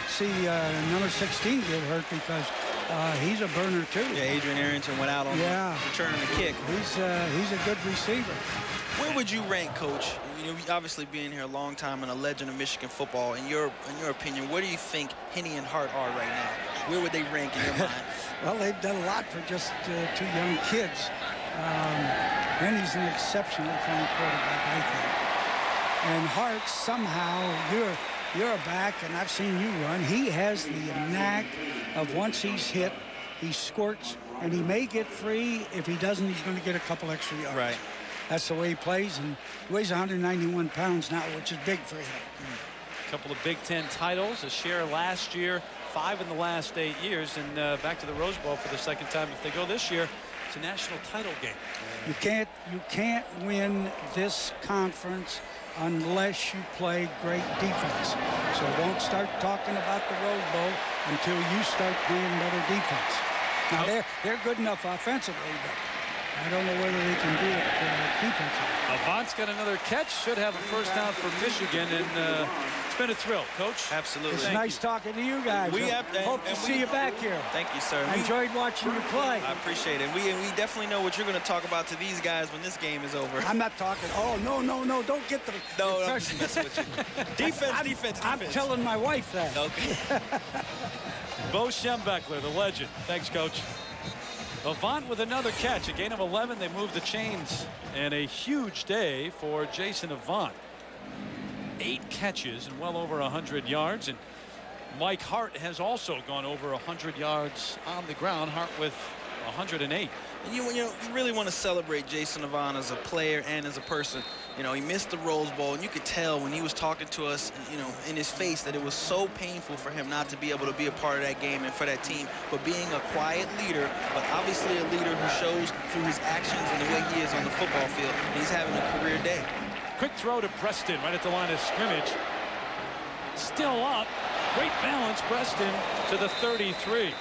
see number 16 get hurt because he's a burner too. Yeah, Adrian Arrington went out on the return of the kick. He's a good receiver. Where would you rank, Coach? You know, obviously being here a long time and a legend of Michigan football. In your opinion, where do you think Henne and Hart are right now? Where would they rank in your mind? Well, they've done a lot for just 2 young kids. Henne's an exceptionally fine quarterback, I think. And Hart, somehow, you're a back, and I've seen you run. He has the knack of once he's hit, he squirts, and he may get free. If he doesn't, he's going to get a couple extra yards. Right. That's the way he plays, and he weighs 191 pounds now, which is big for him. A couple of Big Ten titles, a share last year, 5 in the last 8 years, and back to the Rose Bowl for the 2nd time. If they go this year, it's a national title game. You can't win this conference unless you play great defense. So don't start talking about the Rose Bowl until you start playing better defense. Now they're good enough offensively, but I don't know whether they can do it defensively. Avant's got another catch. Should have a first down for Michigan, and it's been a thrill, Coach. Absolutely. It's nice talking to you guys. Hope to see you back here. Thank you, sir. I enjoyed watching you play. I appreciate it. And we definitely know what you're going to talk about to these guys when this game is over. I'm not talking. Oh, no. Don't get the No, I'm just messing with you. Defense. I'm telling my wife that. Okay. Bo Schembechler, the legend. Thanks, Coach. Avant with another catch, a gain of 11. They move the chains, and a huge day for Jason Avant. 8 catches and well over 100 yards, and Mike Hart has also gone over 100 yards on the ground. Hart with 108. And you really want to celebrate Jason Avant as a player and as a person. You know, he missed the Rose Bowl, and you could tell when he was talking to us, you know, in his face that it was so painful for him not to be able to be a part of that game and for that team. But being a quiet leader, but obviously a leader who shows through his actions and the way he is on the football field, he's having a career day. Quick throw to Preston right at the line of scrimmage. Still up. Great balance, Preston to the 33.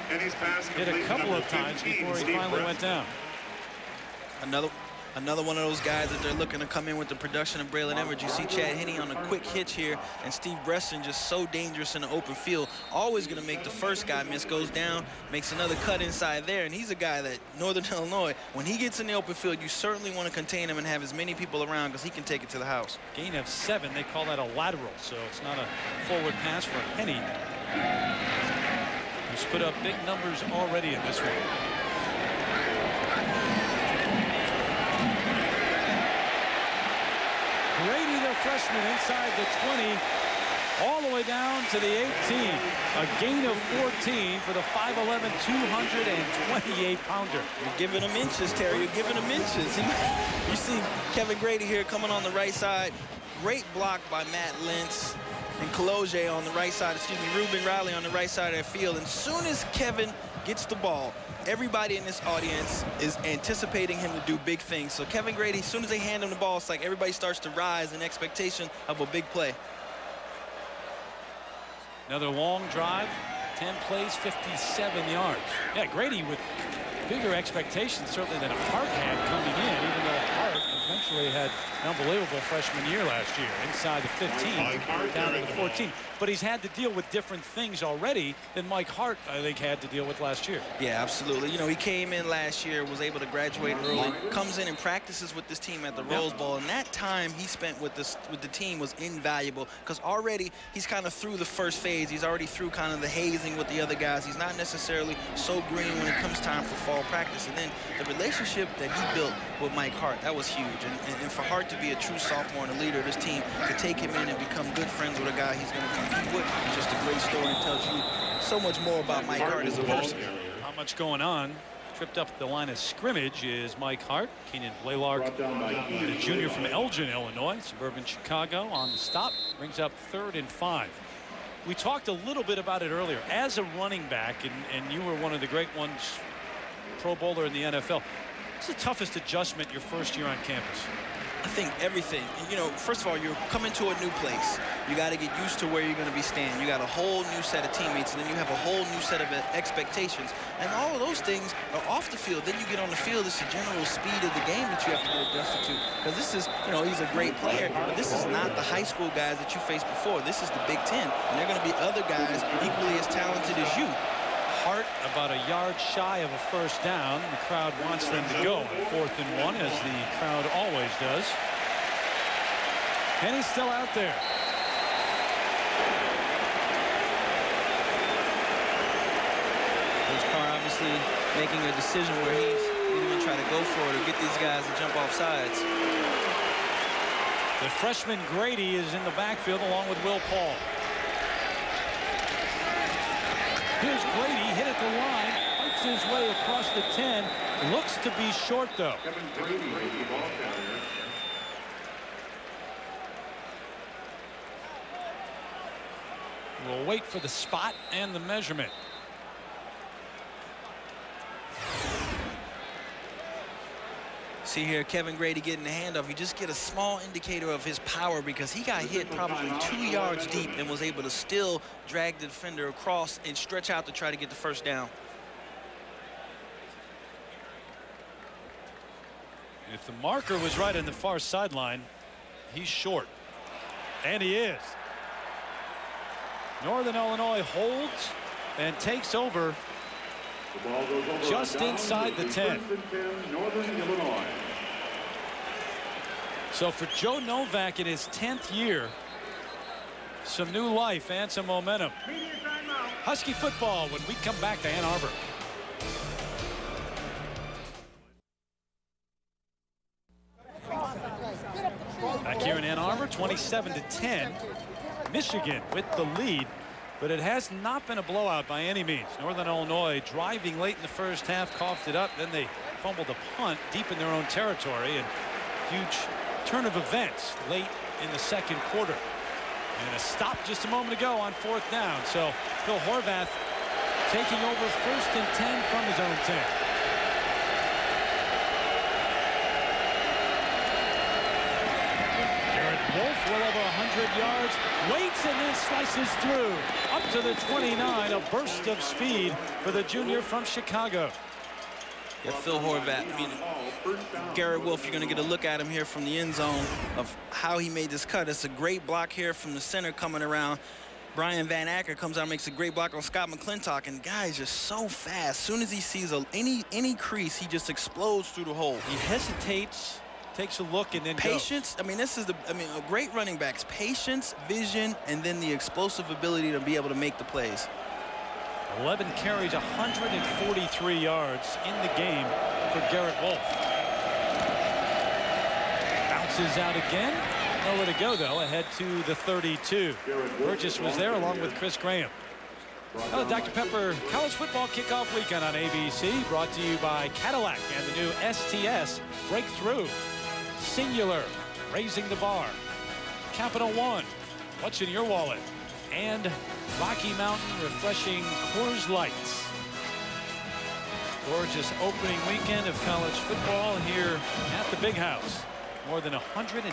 Hit a couple of times before he finally went down. Another one of those guys that they're looking to come in with the production of Braylon Edwards. You see Chad Henne on a quick hitch here, and Steve Breston just so dangerous in the open field. Always going to make the first guy miss, goes down, makes another cut inside there, and he's a guy that Northern Illinois, when he gets in the open field, you certainly want to contain him and have as many people around because he can take it to the house. Gain of 7. They call that a lateral, so it's not a forward pass for Henne. He's put up big numbers already in this one. Grady, the freshman, inside the 20, all the way down to the 18. A gain of 14 for the 5'11", 228-pounder. You're giving him inches, Terry. You're giving him inches. You see Kevin Grady here coming on the right side. Great block by Matt Lentz. And Kaloje on the right side, Ruben Riley on the right side of the field. And soon as Kevin gets the ball, everybody in this audience is anticipating him to do big things. So Kevin Grady, as soon as they hand him the ball, it's like everybody starts to rise in expectation of a big play. Another long drive, 10 plays, 57 yards. Yeah, Grady with bigger expectations certainly than Hart had coming in, even though Hart eventually had an unbelievable freshman year last year, inside the 15, down to the 14. But he's had to deal with different things already than Mike Hart, I think, had to deal with last year. Yeah, absolutely. You know, he came in last year, was able to graduate early, comes in and practices with this team at the Rose Bowl, and that time he spent with the team was invaluable because already he's kind of through the first phase. He's already through kind of the hazing with the other guys. He's not necessarily so green when it comes time for fall practice. And then the relationship that he built with Mike Hart, that was huge. college. And for Hart to be a true sophomore and a leader of this team, to take him in and become good friends with a guy he's going to compete with, is just a great story and tells you so much more about Mike Hart as a person. Not much going on. Tripped up at the line of scrimmage is Mike Hart. Keenan Blaylark, a junior from Elgin, Illinois, suburban Chicago, on the stop. Brings up 3rd and 5. We talked a little bit about it earlier. As a running back, and you were one of the great ones, Pro Bowler in the NFL, what's the toughest adjustment your first year on campus? I think everything. You know, first of all, you're coming to a new place. You got to get used to where you're going to be staying. You got a whole new set of teammates, and then you have a whole new set of expectations. And all of those things are off the field. Then you get on the field, it's the general speed of the game that you have to get adjusted to. Because this is, you know, he's a great player, but this is not the high school guys that you faced before. This is the Big Ten, and they're going to be other guys equally as talented as you. Hart about a yard shy of a first down. The crowd wants them to go on 4th and 1, as the crowd always does. And he's still out there. Coach Carr obviously making a decision where he's going to try to go for it or get these guys to jump off sides. The freshman Grady is in the backfield along with Will Paul. Here's Grady, hit at the line, fights his way across the 10. Looks to be short, though. We'll wait for the spot and the measurement. See here, Kevin Grady getting the handoff. You just get a small indicator of his power because he got hit probably 2 yards deep and was able to still drag the defender across and stretch out to try to get the first down. If the marker was right on the far sideline, he's short. And he is. Northern Illinois holds and takes over just inside the 10. Northern Illinois. So for Joe Novak in his 10th year, some new life and some momentum. Husky football when we come back to Ann Arbor. Back here in Ann Arbor, 27-10. Michigan with the lead, but it has not been a blowout by any means. Northern Illinois driving late in the first half, coughed it up, then they fumbled a punt deep in their own territory, and huge turn of events late in the second quarter. And a stop just a moment ago on 4th down. So Phil Horvath taking over 1st and 10 from his own 10. Wolfe well over 100 yards, waits and then slices through up to the 29. A burst of speed for the junior from Chicago. Yeah, Phil Horvath. I mean, Garrett Wolfe, you're going to get a look at him here from the end zone of how he made this cut. It's a great block here from the center coming around. Brian Van Acker comes out and makes a great block on Scott McClintock, and the guy is just so fast. As soon as he sees any crease, he just explodes through the hole. He hesitates, takes a look, and then patience. goes. I mean, this is a great running back's patience, vision, and then the explosive ability to be able to make the plays. 11 carries, 143 yards in the game for Garrett Wolfe. Bounces out again. Nowhere to go, though. Ahead to the 32. Burgess was there along with Chris Graham. Well, Dr. Pepper College Football Kickoff Weekend on ABC, brought to you by Cadillac and the new STS Breakthrough. Singular, raising the bar. Capital One, what's in your wallet? And Rocky Mountain Refreshing Coors Lights. Gorgeous opening weekend of college football here at the Big House. More than 110,000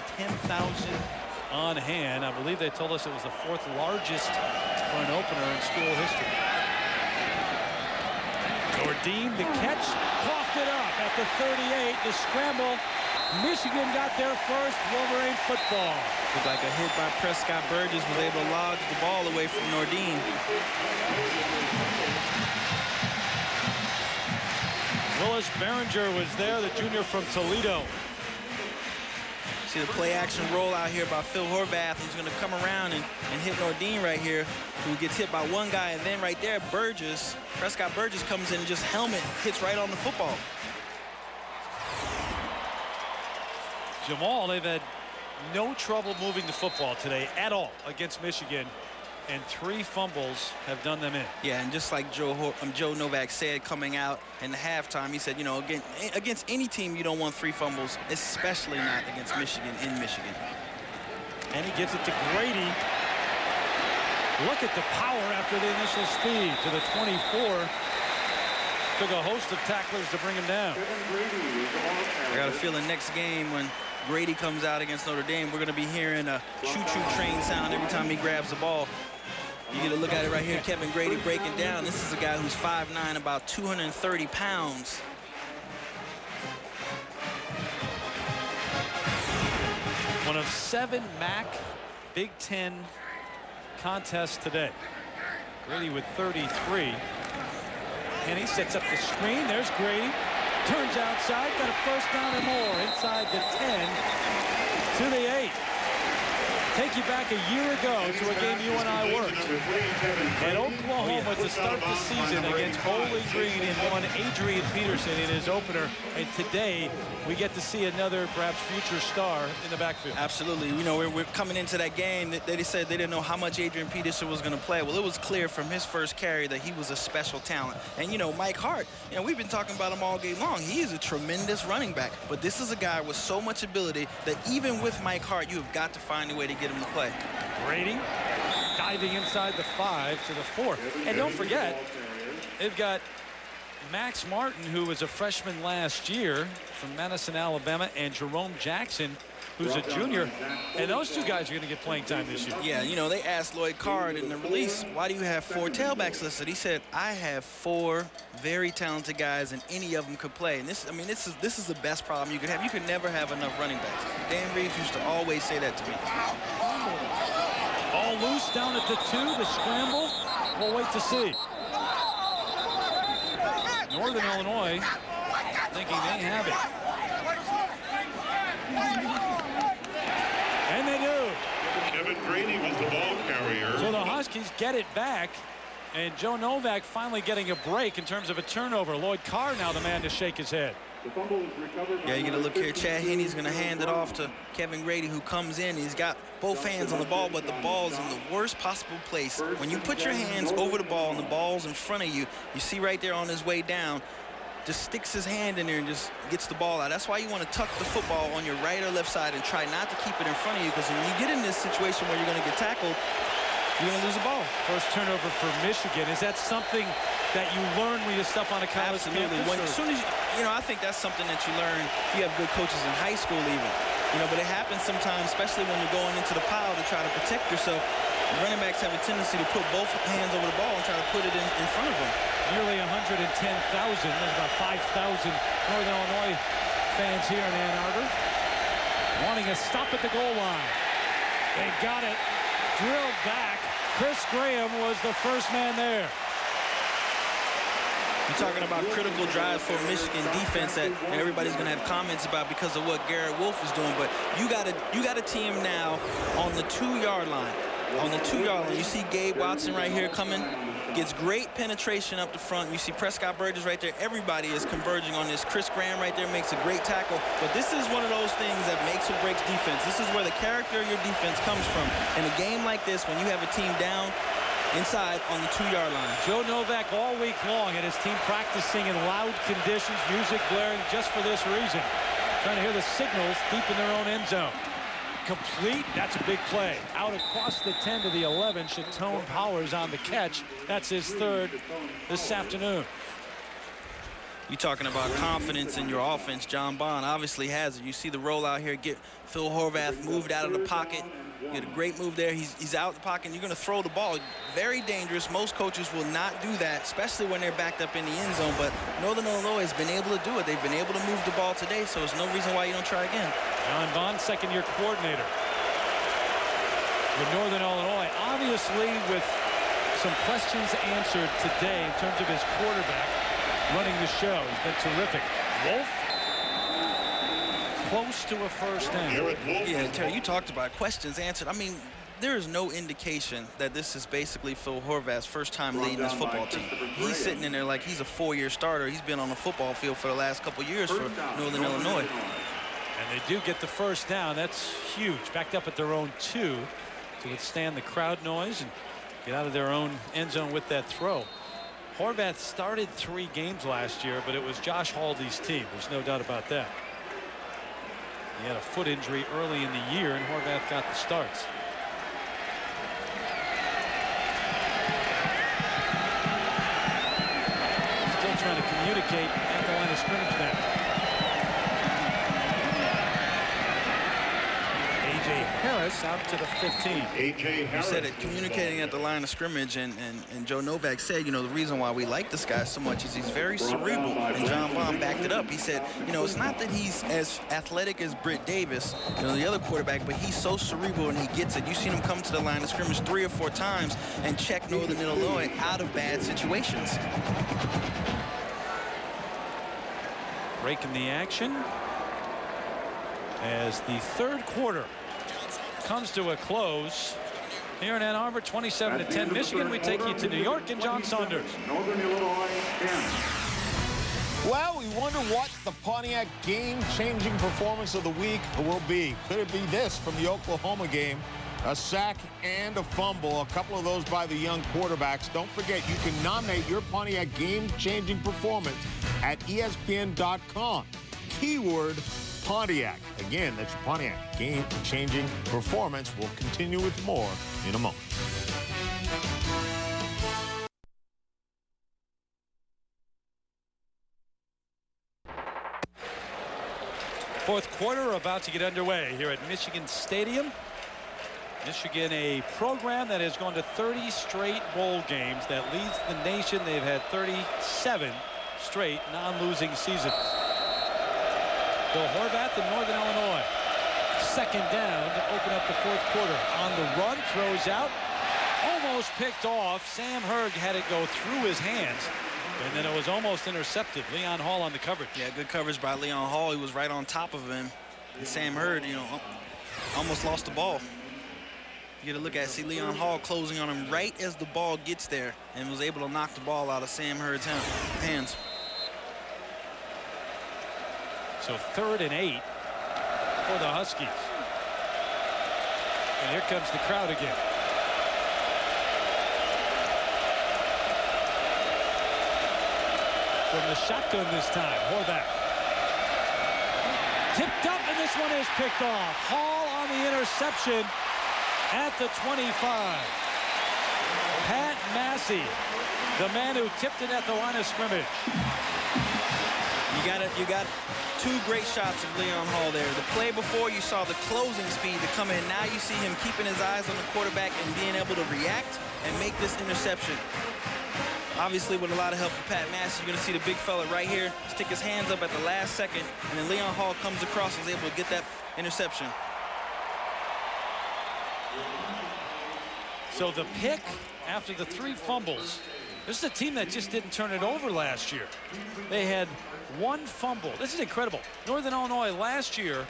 on hand. I believe they told us it was the 4th largest for an opener in school history. Nordine, the catch, coughed it up at the 38. The scramble. Michigan got there first. Wolverine football. Looked like a hit by Prescott. Burgess was able to lodge the ball away from Nordine. Willis Behringer was there, the junior from Toledo. See the play action rollout here by Phil Horvath. He's going to come around and hit Nordine right here, who gets hit by one guy, and then right there Burgess, Prescott Burgess, comes in and just helmet hits right on the football. Jamal, they've had no trouble moving the football today at all against Michigan, and 3 fumbles have done them in. Yeah, and just like Joe Novak said coming out in the halftime, he said, you know, against any team you don't want 3 fumbles, especially not against Michigan in Michigan. And he gives it to Grady. Look at the power after the initial speed to the 24. Took a host of tacklers to bring him down. I got a feeling next game when Grady comes out against Notre Dame, we're going to be hearing a choo-choo train sound every time he grabs the ball. You get a look at it right here, Kevin Grady breaking down. This is a guy who's 5'9", about 230 pounds. One of 7 MAC Big Ten contests today. Grady with 33. And he sets up the screen. There's Grady. Turns outside. Got a first down and more. Inside the 10 to the 8. Take you back a year ago to a game you and I worked at Oklahoma to start the season against Bowling Green and one Adrian Peterson in his opener. And today we get to see another perhaps future star in the backfield. Absolutely. You know, we're coming into that game. They said they didn't know how much Adrian Peterson was going to play. Well, it was clear from his first carry that he was a special talent. And, you know, Mike Hart, you know, we've been talking about him all game long. He is a tremendous running back. But this is a guy with so much ability that even with Mike Hart, you have got to find a way to get him to play. Grady diving inside the 5 to the 4. And don't forget, they've got Max Martin, who was a freshman last year from Madison, Alabama, and Jerome Jackson, who's a junior. And those 2 guys are going to get playing time this year. Yeah, you know, they asked Lloyd Card in the release, why do you have 4 tailbacks listed? He said, I have 4 very talented guys, and any of them could play. And this, I mean, this is the best problem you could have. You could never have enough running backs. Dan Reeves used to always say that to me. All loose down at the 2, the scramble. We'll wait to see. Northern Illinois thinking they have it. And they do. Kevin Grady was the ball carrier. So the Huskies get it back. And Joe Novak finally getting a break in terms of a turnover. Lloyd Carr now the man to shake his head. Yeah, you get a look here. Chad Henney's going to hand it off to Kevin Grady, who comes in. He's got both hands on the ball, but the ball's in the worst possible place. When you put your hands over the ball and the ball's in front of you, you see right there on his way down, just sticks his hand in there and just gets the ball out. That's why you want to tuck the football on your right or left side and try not to keep it in front of you, because when you get in this situation where you're going to get tackled, you're going to lose the ball. First turnover for Michigan. Is that something that you learn when you step on a college Absolutely. campus? As soon as you know, I think that's something that you learn if you have good coaches in high school even. You know, but it happens sometimes, especially when you're going into the pile to try to protect yourself. Running backs have a tendency to put both hands over the ball and try to put it in front of them. Nearly 110,000. There's about 5,000 Northern Illinois fans here in Ann Arbor wanting a stop at the goal line. They got it. Drilled back. Chris Graham was the first man there. You're talking about critical drives for Michigan defense that everybody's going to have comments about because of what Garrett Wolfe is doing, but you got a team now on the 2-yard line. On the 2-yard line, you see Gabe Watson right here coming, gets great penetration up the front. You see Prescott Burgess right there. Everybody is converging on this. Chris Graham right there makes a great tackle, but this is one of those things that makes or breaks defense. This is where the character of your defense comes from. In a game like this, when you have a team down inside on the 2-yard line. Joe Novak all week long and his team practicing in loud conditions, music blaring just for this reason. Trying to hear the signals deep in their own end zone. Complete, that's a big play. Out across the 10 to the 11, Chatone Powers on the catch. That's his 3rd this afternoon. You're talking about confidence in your offense. John Bond obviously has it. You see the rollout here, get Phil Horvath moved out of the pocket. You get a great move there. He's out of the pocket, and you're going to throw the ball. Very dangerous. Most coaches will not do that, especially when they're backed up in the end zone. But Northern Illinois has been able to do it. They've been able to move the ball today, so there's no reason why you don't try again. John Bond, second-year coordinator with Northern Illinois. Obviously, with some questions answered today in terms of his quarterback running the show. He's been terrific. Wolfe, close to a first down. Yeah, Terry, you talked about questions answered. I mean, there is no indication that this is basically Phil Horvath's first time leading this football team. He's sitting in there like he's a 4-year starter. He's been on the football field for the last couple years for Northern Illinois. And And they do get the first down. That's huge. Backed up at their own 2 to withstand the crowd noise and get out of their own end zone with that throw. Horvath started 3 games last year, but it was Josh Haldy's team. There's no doubt about that. He had a foot injury early in the year, and Horvath got the starts. Still trying to communicate at the line of scrimmage now. Harris out to the 15. You said it, communicating at the line of scrimmage, and Joe Novak said, you know, the reason why we like this guy so much is he's very cerebral, and John Baum backed it up. He said, you know, it's not that he's as athletic as Britt Davis, you know, the other quarterback, but he's so cerebral and he gets it. You've seen him come to the line of scrimmage 3 or 4 times and check Northern Illinois out of bad situations. Breaking the action as the 3rd quarter comes to a close here in Ann Arbor. 27-10 Michigan. We take you to New York and John Saunders. Northern Illinois 10. Well, we wonder what the Pontiac game-changing performance of the week will be. Could it be this from the Oklahoma game? A sack and a fumble, a couple of those by the young quarterbacks. Don't forget, you can nominate your Pontiac game-changing performance at ESPN.com. Keyword Pontiac. Again, that's your Pontiac game-changing performance. We'll continue with more in a moment. Fourth quarter about to get underway here at Michigan Stadium. Michigan, a program that has gone to 30 straight bowl games, that leads the nation. They've had 37 straight non-losing seasons. Bill Horvath in Northern Illinois. 2nd down to open up the 4th quarter. On the run, throws out, almost picked off. Sam Hurd had it go through his hands, and then it was almost intercepted. Leon Hall on the coverage. Yeah, good coverage by Leon Hall. He was right on top of him. And Sam Hurd, you know, almost lost the ball. You get a look at, see Leon Hall closing on him right as the ball gets there, and was able to knock the ball out of Sam Hurd's hands. So 3rd and 8 for the Huskies. And here comes the crowd again. From the shotgun this time, Horvath. Tipped up, and this one is picked off. Hall on the interception at the 25. Pat Massey, the man who tipped it at the line of scrimmage. You got 2 great shots of Leon Hall there. The play before, you saw the closing speed to come in. Now you see him keeping his eyes on the quarterback and being able to react and make this interception. Obviously, with a lot of help from Pat Massey, you're going to see the big fella right here stick his hands up at the last second, and then Leon Hall comes across and is able to get that interception. So the pick after the 3 fumbles. This is a team that just didn't turn it over last year. They had 1 fumble. This is incredible. Northern Illinois last year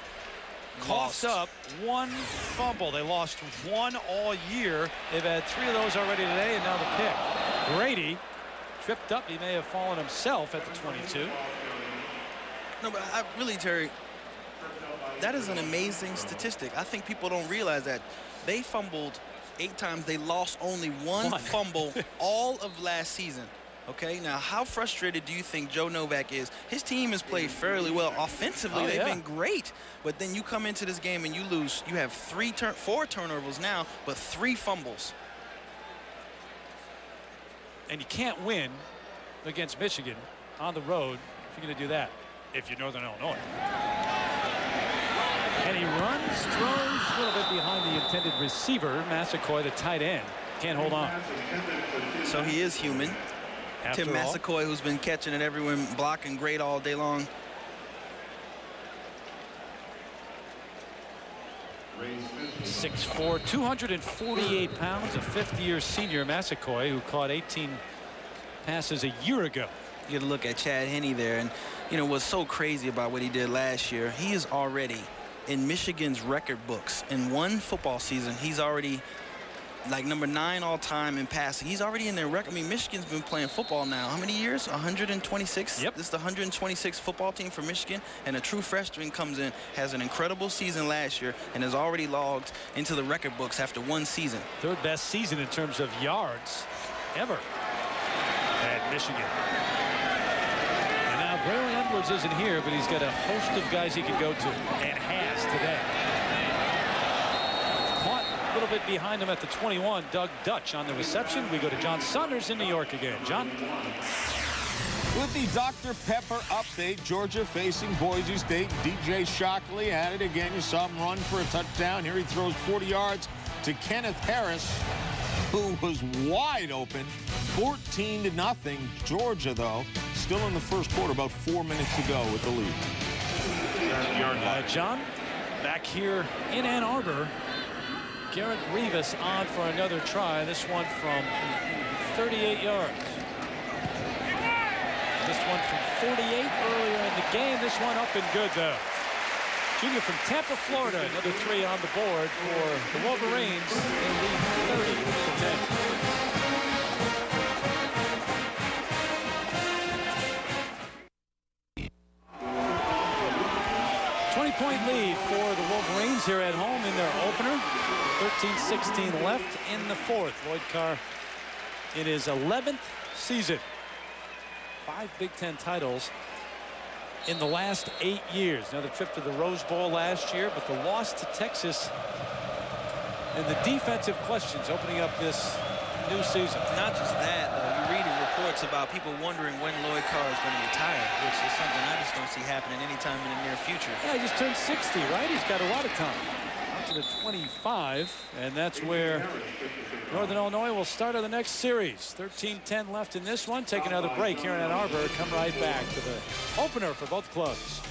coughed up 1 fumble. They lost 1 all year. They've had 3 of those already today, and now the pick. Grady tripped up. He may have fallen himself at the 22. No, but really, Terry, that is an amazing statistic. I think people don't realize that. They fumbled 8 times. They lost only 1 fumble all of last season. Okay, now how frustrated do you think Joe Novak is? His team has played fairly well offensively. They've been great, but then you come into this game and you lose. You have 4 turnovers now, but 3 fumbles. And you can't win against Michigan on the road if you're going to do that, if you're Northern Illinois. And he runs, throws a little bit behind the intended receiver. Massacoy, the tight end, can't hold on. So he is human. After Tim Massacoy, who's been catching it everywhere, blocking great all day long. Raised 6'4", 248 pounds, a 5th-year senior, Massacoy, who caught 18 passes a year ago. You get a look at Chad Henne there, and you know what's so crazy about what he did last year, he is already in Michigan's record books. In 1 football season, he's already like number 9 all-time in passing. He's already in their record. I mean, Michigan's been playing football now. How many years? 126? Yep. This is the 126th football team for Michigan, and a true freshman comes in, has an incredible season last year, and has already logged into the record books after 1 season. 3rd best season in terms of yards ever at Michigan. And now Braylon Edwards isn't here, but he's got a host of guys he can go to, and has today. Caught a little bit behind him at the 21, Doug Dutch on the reception. We go to John Saunders in New York again. John? With the Dr. Pepper update, Georgia facing Boise State. DJ Shockley at it again. You saw him run for a touchdown. Here he throws 40 yards to Kenneth Harris, who was wide open. 14-0. Georgia, though, still in the first quarter, about 4 minutes to go with the lead. John, back here in Ann Arbor, Garrett Rivas on for another try. This one from 38 yards. This one from 48 earlier in the game. This one up and good, though. Junior from Tampa, Florida. Another 3 on the board for the Wolverines. They lead 30-10. 20-point lead for the Wolverines here at home in their opener. 13-16 left in the 4th. Lloyd Carr in his 11th season. 5 Big Ten titles in the last 8 years. Another trip to the Rose Bowl last year, but the loss to Texas and the defensive questions opening up this new season. Not just that, though. You're reading reports about people wondering when Lloyd Carr is going to retire, which is something I just don't see happening anytime in the near future. Yeah, he just turned 60, right? He's got a lot of time. Up to the 25, and that's where Northern Illinois will start on the next series. 13-10 left in this one. Take another break here in Ann Arbor. Come right back to the opener for both clubs.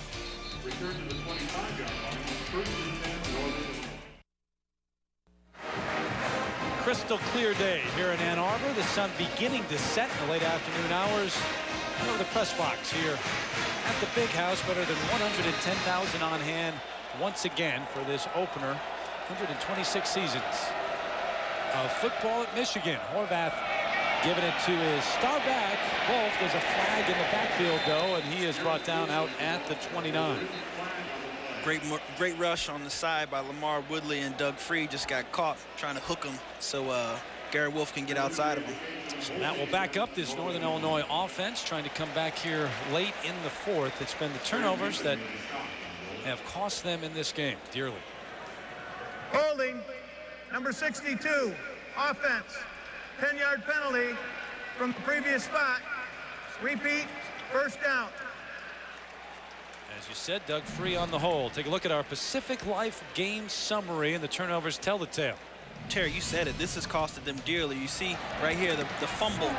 Crystal clear day here in Ann Arbor. The sun beginning to set in the late afternoon hours. Over the press box here at the Big House. Better than 110,000 on hand once again for this opener. 126 seasons of football at Michigan. Horvath giving it to his star back, Wolfe. There's a flag in the backfield, though, and he is brought down out at the 29. Great rush on the side by Lamar Woodley, and Doug Free just got caught trying to hook him so Garrett Wolfe can get outside of him. So that will back up this Northern Illinois offense, trying to come back here late in the 4th. It's been the turnovers that have cost them in this game dearly. Holding, number 62, offense, 10-yard penalty from the previous spot. Repeat, first down. As you said, Doug Free on the hold. Take a look at our Pacific Life game summary, and the turnovers tell the tale. Terry, you said it. This has costed them dearly. You see right here the fumble.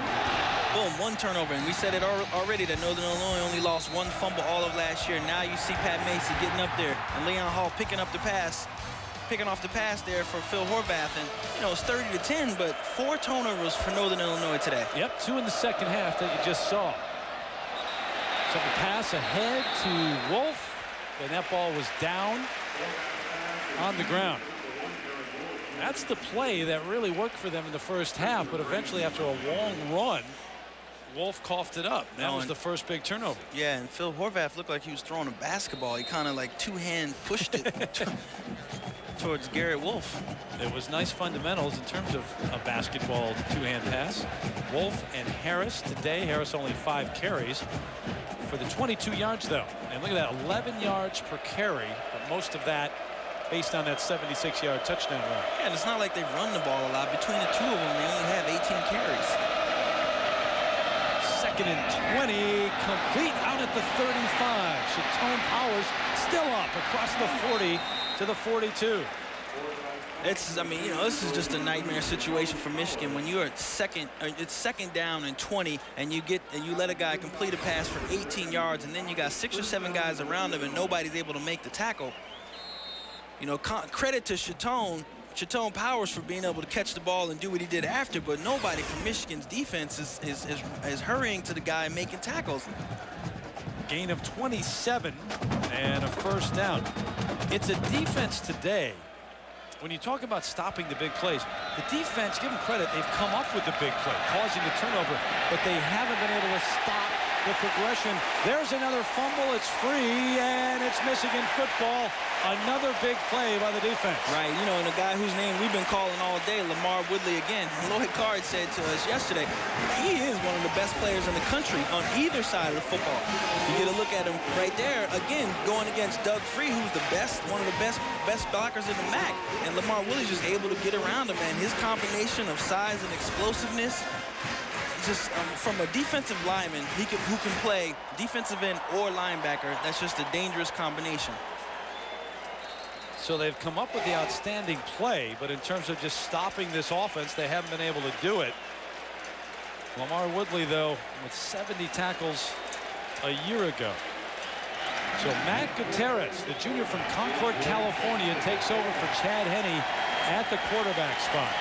Boom, 1 turnover. And we said it already that Northern Illinois only lost 1 fumble all of last year. Now you see Pat Macy getting up there and Leon Hall picking off the pass there for Phil Horvath. And, you know, it's 30-10, but 4 turnovers for Northern Illinois today. Yep, 2 in the second half that you just saw. So the pass ahead to Wolfe, and that ball was down on the ground. That's the play that really worked for them in the first half, but eventually after a long run, Wolfe coughed it up. That was the first big turnover. Yeah, and Phil Horvath looked like he was throwing a basketball. He kind of like two-hand pushed it towards Garrett Wolfe. It was nice fundamentals in terms of a basketball two-hand pass. Wolfe and Harris today. Harris only 5 carries for the 22 yards, though. And look at that, 11 yards per carry, but most of that based on that 76-yard touchdown run. Yeah, and it's not like they've run the ball a lot. Between the 2 of them, they only have 18 carries. 2nd and 20, complete out at the 35. Chatone Powers still up across the 40 to the 42. I mean, you know, this is just a nightmare situation for Michigan when you're at it's 2nd down and 20, and you let a guy complete a pass for 18 yards, and then you got 6 or 7 guys around him, and nobody's able to make the tackle. You know, credit to Chatone Powers for being able to catch the ball and do what he did after, but nobody from Michigan's defense is hurrying to the guy and making tackles. Gain of 27 and a first down. It's a defense today when you talk about stopping the big plays, the defense, give them credit, they've come up with the big play, causing the turnover, but they haven't been able to stop the progression. There's another fumble. It's free, and it's Michigan football. Another big play by the defense. Right, you know, and a guy whose name we've been calling all day, Lamar Woodley again. Lloyd Card said to us yesterday, he is one of the best players in the country on either side of the football. You get a look at him right there, again, going against Doug Free, who's the best, one of the best blockers in the MAC. And Lamar Woodley's just able to get around him, and his combination of size and explosiveness, just from a defensive lineman who can play defensive end or linebacker, that's just a dangerous combination. So they've come up with the outstanding play, but in terms of just stopping this offense, they haven't been able to do it. Lamar Woodley, though, with 70 tackles a year ago. So Matt Gutierrez, the junior from Concord, California, takes over for Chad Henne at the quarterback spot.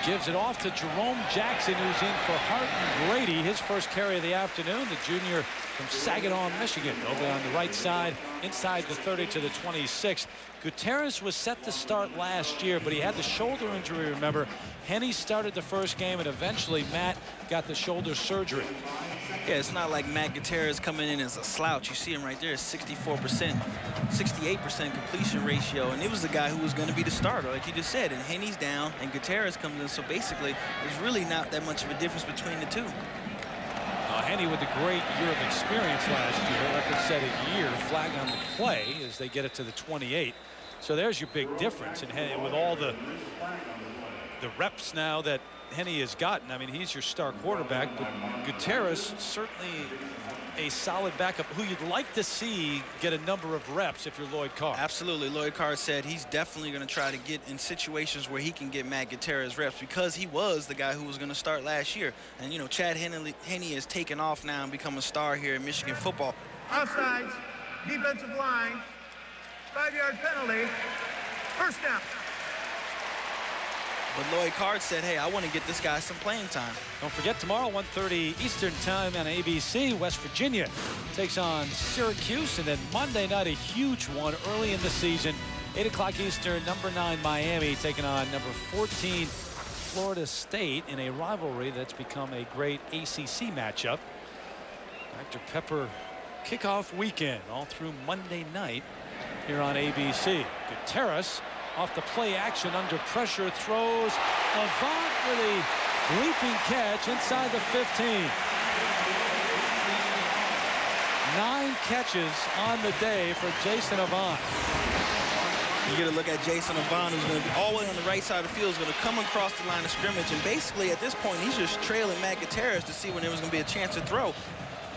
Gives it off to Jerome Jackson, who's in for Hart and Grady. His first carry of the afternoon. The junior from Saginaw, Michigan, over on the right side, inside the 30 to the 26. Gutierrez was set to start last year, but he had the shoulder injury, remember. Henne started the first game, and eventually Matt got the shoulder surgery. Yeah, it's not like Matt Gutierrez coming in as a slouch. You see him right there, 64%, 68% completion ratio, and it was the guy who was going to be the starter, like you just said. And Henne's down, and Gutierrez comes in, so basically there's really not that much of a difference between the two. Henne with a great year of experience last year, record-setting year, flag on the play as they get it to the 28. So there's your big difference. And Henne, with all the reps now that Henne has gotten, I mean, he's your star quarterback, but Gutierrez certainly a solid backup who you'd like to see get a number of reps if you're Lloyd Carr. Absolutely. Lloyd Carr said he's definitely going to try to get in situations where he can get Matt Gutierrez reps, because he was the guy who was going to start last year. And, you know, Chad Henne has taken off now and become a star here in Michigan football. Offsides, defensive line, 5-yard penalty, first down. But Lloyd Card said, hey, I want to get this guy some playing time. Don't forget, tomorrow, 1:30 Eastern time on ABC, West Virginia takes on Syracuse. And then Monday night, a huge one early in the season, 8 o'clock Eastern, number 9 Miami taking on number 14 Florida State in a rivalry that's become a great ACC matchup. Dr. Pepper kickoff weekend all through Monday night here on ABC. Gutierrez off the play action under pressure, throws Avant with a leaping catch inside the 15. 9 catches on the day for Jason Avant. You get a look at Jason Avant, who's going to be all the way on the right side of the field, is going to come across the line of scrimmage, and basically at this point he's just trailing Matt Gutierrez to see when there was going to be a chance to throw.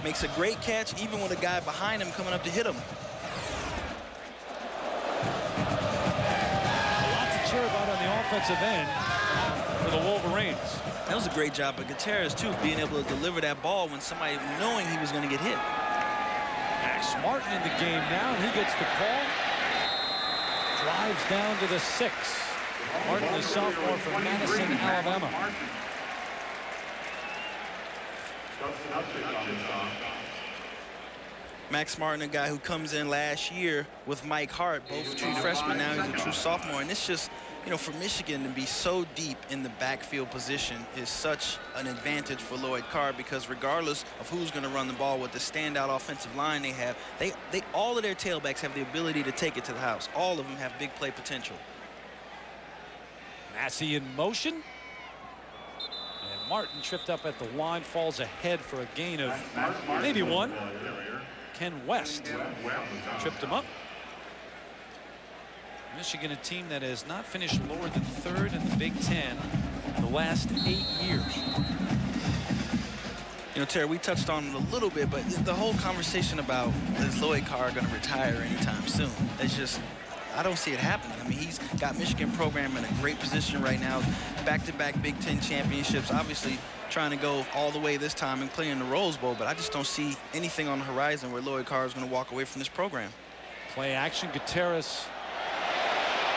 Makes a great catch even with a guy behind him coming up to hit him. About on the offensive end for the Wolverines. That was a great job by Gutierrez, too, being able to deliver that ball when somebody knowing he was going to get hit. Max Martin in the game now, and he gets the call. Drives down to the 6. Martin, the sophomore from Madison, Alabama. Max Martin, a guy who comes in last year with Mike Hart, both true freshmen. Now he's a true sophomore. And it's just, you know, for Michigan to be so deep in the backfield position is such an advantage for Lloyd Carr, because regardless of who's going to run the ball, with the standout offensive line they have, they all of their tailbacks have the ability to take it to the house. All of them have big play potential. Massey in motion. And Martin tripped up at the line, falls ahead for a gain of maybe 1. Ken West tripped him up. Michigan, a team that has not finished lower than 3rd in the Big Ten the last 8 years. You know, Terry, we touched on it a little bit, but the whole conversation about is Lloyd Carr going to retire anytime soon? It's just, I don't see it happening. I mean, he's got Michigan program in a great position right now. Back-to-back Big Ten championships, obviously trying to go all the way this time and play in the Rose Bowl, but I just don't see anything on the horizon where Lloyd Carr is going to walk away from this program. Play action, Gutierrez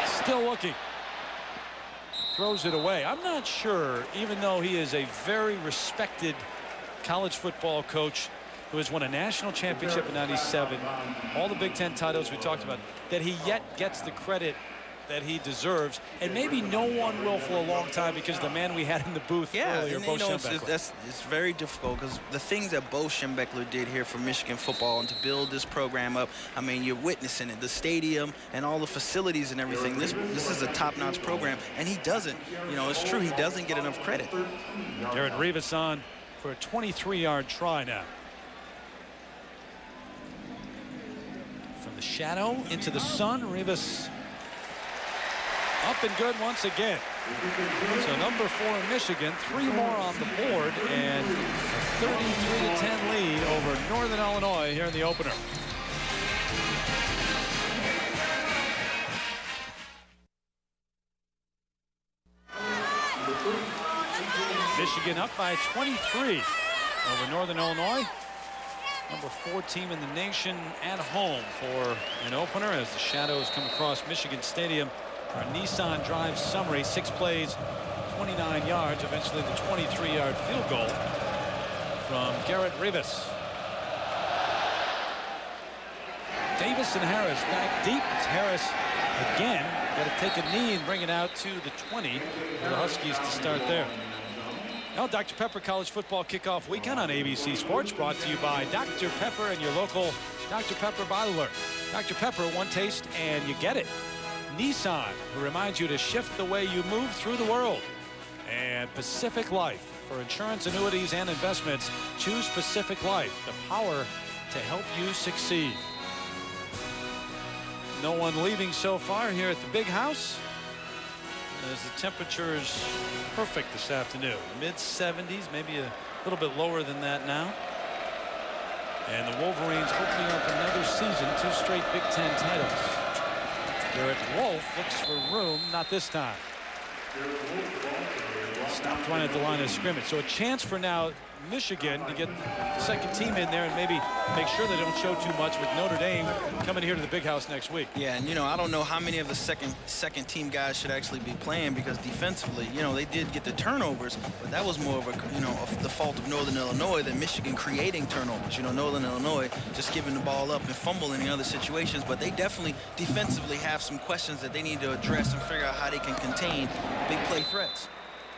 still looking. Throws it away. I'm not sure, even though he is a very respected college football coach, who has won a national championship in '97, all the Big Ten titles we talked about, that he yet gets the credit that he deserves, and maybe no one will for a long time because the man we had in the booth earlier, Bo Schembechler. It's very difficult because the things that Bo Schembechler did here for Michigan football and to build this program up, I mean, you're witnessing it, the stadium and all the facilities and everything. This is a top-notch program, and he doesn't, it's true, he doesn't get enough credit. Garrett Rivas on for a 23-yard try now. From the shadow into the sun, Rivas up and good once again. So number 4 in Michigan, 3 more on the board, and a 33-10 lead over Northern Illinois here in the opener. Michigan up by 23 over Northern Illinois. Number 4 team in the nation at home for an opener as the shadows come across Michigan Stadium. Our Nissan Drive summary, 6 plays, 29 yards, eventually the 23-yard field goal from Garrett Rivas. Davis and Harris back deep. It's Harris again. Got to take a knee and bring it out to the 20 for the Huskies to start there. Now, Dr. Pepper College Football Kickoff Weekend on ABC Sports, brought to you by Dr. Pepper and your local Dr. Pepper bottler. Dr. Pepper, one taste and you get it. Nissan, who reminds you to shift the way you move through the world. And Pacific Life, for insurance, annuities, and investments, choose Pacific Life, the power to help you succeed. No one leaving so far here at the Big House, as the temperature is perfect this afternoon. Mid-70s, maybe a little bit lower than that now. And the Wolverines opening up another season, 2 straight Big Ten titles. Garrett Wolfe looks for room, not this time. Stopped running at the line of scrimmage. So a chance for now Michigan to get the second team in there and maybe make sure they don't show too much with Notre Dame coming here to the Big House next week. Yeah, and I don't know how many of the second team guys should actually be playing because defensively, they did get the turnovers, but that was more of the fault of Northern Illinois than Michigan creating turnovers. Northern Illinois just giving the ball up and fumbling in other situations, but they definitely defensively have some questions that they need to address and figure out how they can contain big play threats.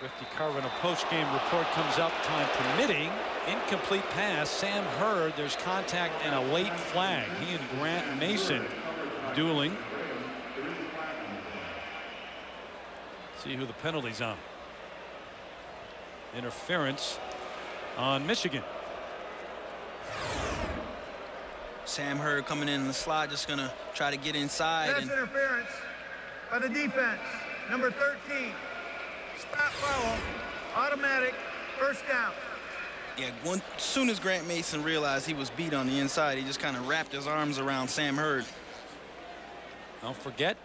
Rifty Carvin, a post-game report comes up, time permitting. Incomplete pass. Sam Hurd, there's contact and a late flag. He and Grant Mason dueling. See who the penalty's on. Interference on Michigan. Sam Hurd coming in the slot, just going to try to get inside. That's interference by the defense. Number 13. Stop foul, automatic, first down. Yeah, as soon as Grant Mason realized he was beat on the inside, he just kind of wrapped his arms around Sam Hurd. Don't forget,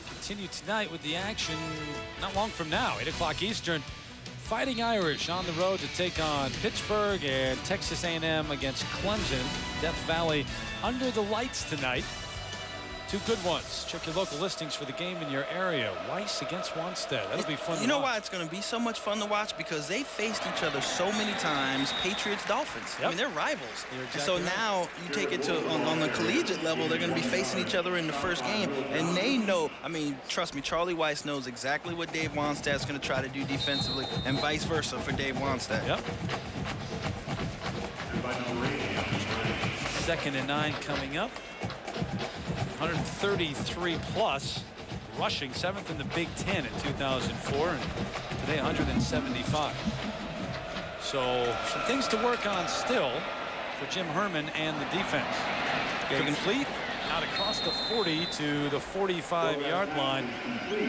continue tonight with the action not long from now, 8 o'clock Eastern. Fighting Irish on the road to take on Pittsburgh, and Texas A&M against Clemson. Death Valley under the lights tonight. 2 good ones. Check your local listings for the game in your area. Weiss against Wanstead. That'll be fun to watch. You know why it's going to be so much fun to watch? Because they faced each other so many times. Patriots, Dolphins. Yep. I mean, they're rivals. Exactly so right. Now you take it to on the collegiate level, they're going to be facing each other in the first game. And they know, I mean, trust me, Charlie Weiss knows exactly what Dave Wanstead's going to try to do defensively and vice versa for Dave Wanstead. Yep. 2nd and 9 coming up. 133 plus rushing, 7th in the Big Ten in 2004, and today 175. So some things to work on still for Jim Herman and the defense. Complete out across the 40 to the 45-yard line.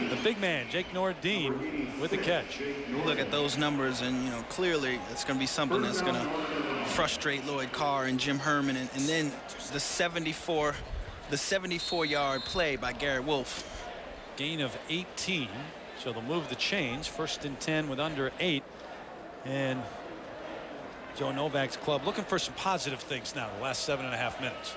The big man, Jake Nordine, with the catch. You look at those numbers, and clearly it's going to be something that's going to frustrate Lloyd Carr and Jim Herman, and then the 74-yard play by Garrett Wolfe. Gain of 18, so they'll move the chains. 1st and 10 with under 8, and Joe Novak's club looking for some positive things now the last 7.5 minutes.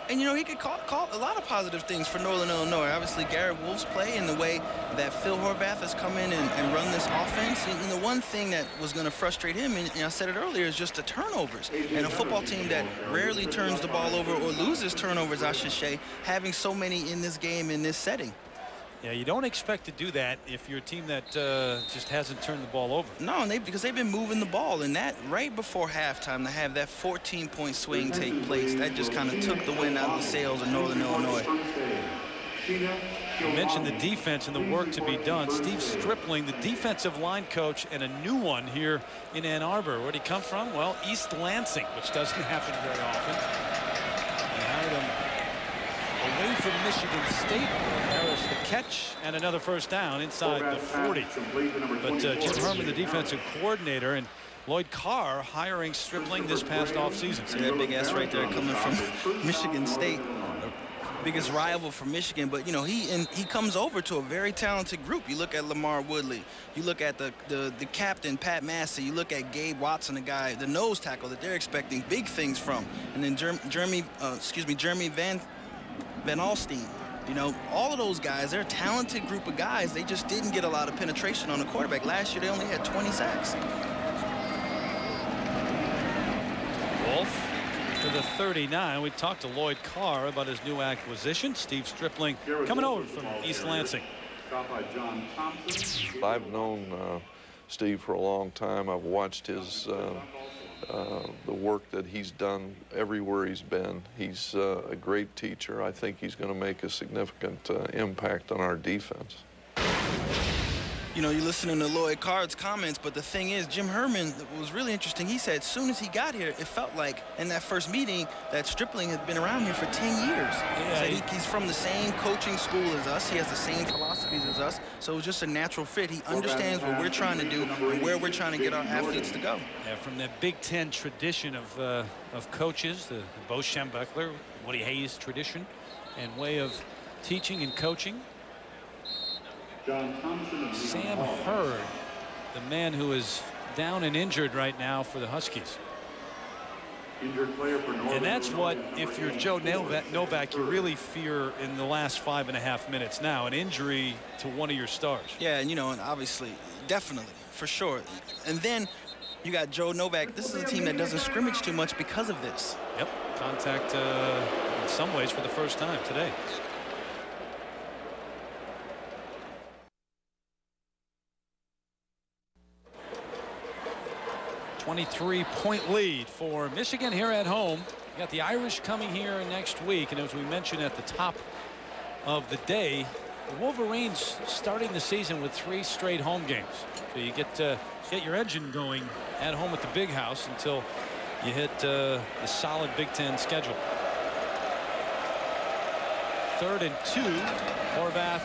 And, you know, he could call a lot of positive things for Northern Illinois. Obviously, Garrett Wolfe's play and the way that Phil Horvath has come in and run this offense. And the one thing that was going to frustrate him, and I said it earlier, is just the turnovers. And a football team that rarely turns the ball over or loses turnovers, I should say, having so many in this game, in this setting. Yeah, you don't expect to do that if you're a team that just hasn't turned the ball over. No, because they've been moving the ball, and that right before halftime to have that 14-point swing take place, that just kind of took the wind out of the sails of Northern Illinois. You mentioned the defense and the work to be done. Steve Stripling, the defensive line coach, and a new one here in Ann Arbor. Where'd he come from? Well, East Lansing, which doesn't happen very often. They hired him away from Michigan State. Harris the catch and another first down inside the 40. But Jim Herman, the defensive coordinator, and Lloyd Carr hiring Stripling this past offseason. See that big ass right there coming from Michigan State, biggest rival for Michigan. But you know, he comes over to a very talented group. You look at Lamar Woodley, you look at the captain Pat Massey, you look at Gabe Watson, the nose tackle that they're expecting big things from, and then Jeremy Van Alstine. You know, all of those guys, they're a talented group of guys. They just didn't get a lot of penetration on the quarterback. Last year, they only had 20 sacks. Wolfe to the 39. We talked to Lloyd Carr about his new acquisition. Steve Stripling coming over from East Lansing. I've known Steve for a long time. I've watched his the work that he's done everywhere he's been. He's a great teacher. I think he's going to make a significant impact on our defense. You know, you're listening to Lloyd Carr's comments, but the thing is, Jim Herman was really interesting. He said as soon as he got here, it felt like in that first meeting that Stripling had been around here for 10 years. Yeah, he's from the same coaching school as us. He has the same philosophies as us. So it was just a natural fit. He understands what we're trying to do and where we're trying to get our athletes to go. Yeah, from that Big Ten tradition of coaches, the Bo Schembechler, Woody Hayes tradition and way of teaching and coaching. Sam Hurd, the man who is down and injured right now for the Huskies. And that's what, if you're Joe Novak, you really fear in the last 5.5 minutes now, an injury to one of your stars. Yeah, and you know, and obviously, definitely, for sure. And then you got Joe Novak. This is a team that doesn't scrimmage too much because of this. Yep, contact in some ways for the first time today. 23-point lead for Michigan here at home. You got the Irish coming here next week, and as we mentioned at the top of the day, the Wolverines starting the season with 3 straight home games. So you get your engine going at home at the Big House until you hit the solid Big Ten schedule. 3rd and 2. Horvath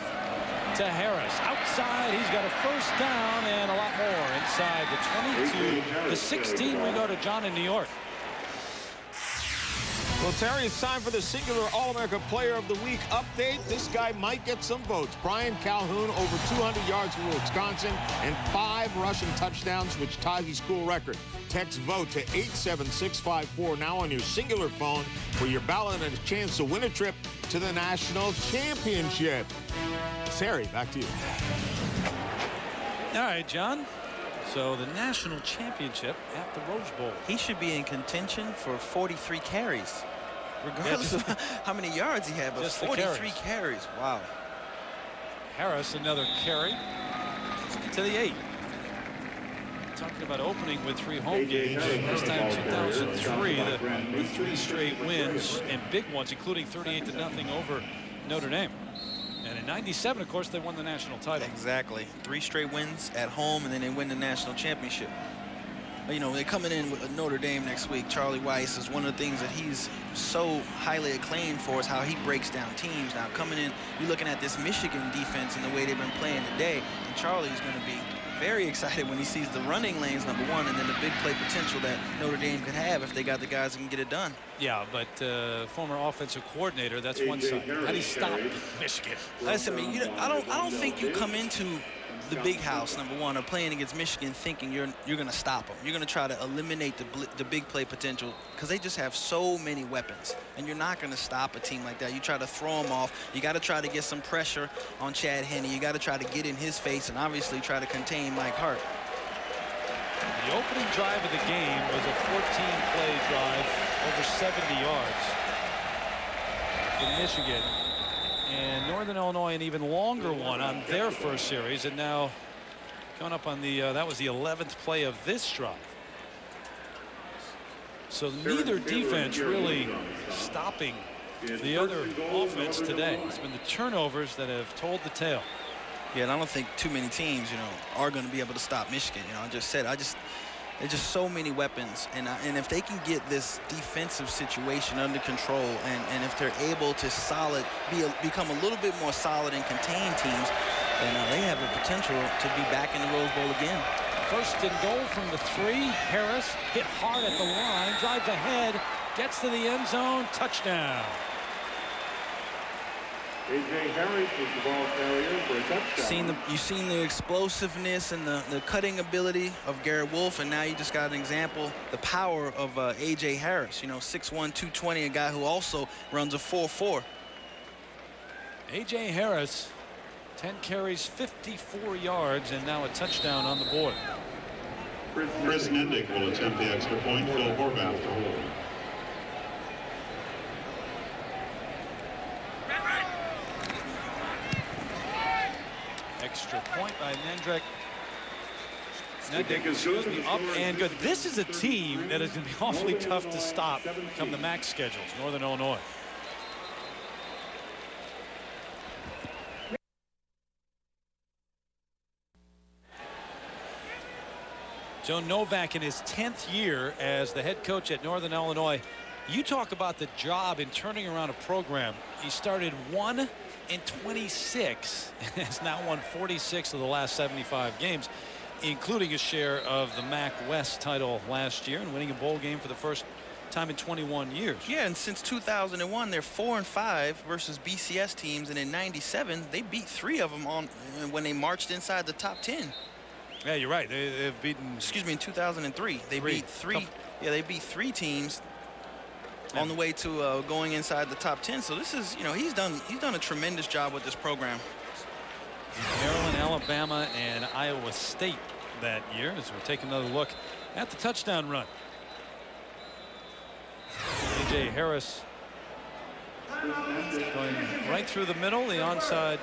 to Harris. Outside, he's got a first down and a lot more inside the 22. The 16, we go to John in New York. Well, Terry, it's time for the singular All-America Player of the Week update. This guy might get some votes. Brian Calhoun, over 200 yards for Wisconsin and 5 rushing touchdowns, which ties the school record. Text VOTE to 87654 now on your singular phone for your ballot and a chance to win a trip to the national championship. Terry, back to you. All right, John. So the national championship at the Rose Bowl. He should be in contention for 43 carries, regardless of how many yards he had, but just 43 carries. Wow. Harris, another carry to the 8. Talking about opening with 3 home games. Last time 2003, the 3 straight wins and big ones, including 38-0 over Notre Dame. And in '97, of course, they won the national title. Exactly. 3 straight wins at home, and then they win the national championship. You know, they're coming in with Notre Dame next week. Charlie Weiss is one of the things that he's so highly acclaimed for is how he breaks down teams. Now, coming in, you're looking at this Michigan defense and the way they've been playing today, and Charlie's going to be very excited when he sees the running lanes, number one, and then the big play potential that Notre Dame could have if they got the guys who can get it done. Yeah, but former offensive coordinator, that's one side. How do you stop Michigan? Listen, I mean, I don't think you come into the big house, number one, are playing against Michigan thinking you're going to stop them. You're going to try to eliminate the big play potential because they just have so many weapons. And you're not going to stop a team like that. You try to throw them off. You got to try to get some pressure on Chad Henne. You got to try to get in his face and obviously try to contain Mike Hart. The opening drive of the game was a 14-play drive over 70 yards for Michigan. And Northern Illinois an even longer one on their first series, and now coming up on the that was the 11th play of this drive. So neither defense really stopping the other offense today. It's been the turnovers that have told the tale. Yeah, and I don't think too many teams, are going to be able to stop Michigan. I just said, there's just so many weapons, and if they can get this defensive situation under control, and if they're able to become a little bit more solid and contain teams, then they have the potential to be back in the Rose Bowl again. First and goal from the 3. Harris hit hard at the line, drives ahead, gets to the end zone, touchdown. A.J. Harris was the ball carrier for a touchdown. You've seen the explosiveness and the cutting ability of Garrett Wolfe, and now you just got an example, the power of A.J. Harris, 6'1", 220, a guy who also runs a 4.4. A.J. Harris, 10 carries, 54 yards, and now a touchdown on the board. Chris Nendick will attempt the extra point. Phil Horvath to hold. Extra point by Nendick. Up and good. This is a team that is going to be awfully tough to stop come the MAC schedules, Northern Illinois. Joe Novak in his 10th year as the head coach at Northern Illinois. You talk about the job in turning around a program. He started 1-26 and has now won 46 of the last 75 games, including a share of the MAC West title last year and winning a bowl game for the first time in 21 years. Yeah, and since 2001, they're 4-5 versus BCS teams, and in '97, they beat 3 of them when they marched inside the top 10. Yeah, you're right. They've beaten. Excuse me, in 2003, they beat 3. Yeah, they beat 3 teams on the way to going inside the top 10. So this is, he's done a tremendous job with this program. Maryland, Alabama, and Iowa State that year. As we take another look at the touchdown run. A.J. Harris going right through the middle. The onside,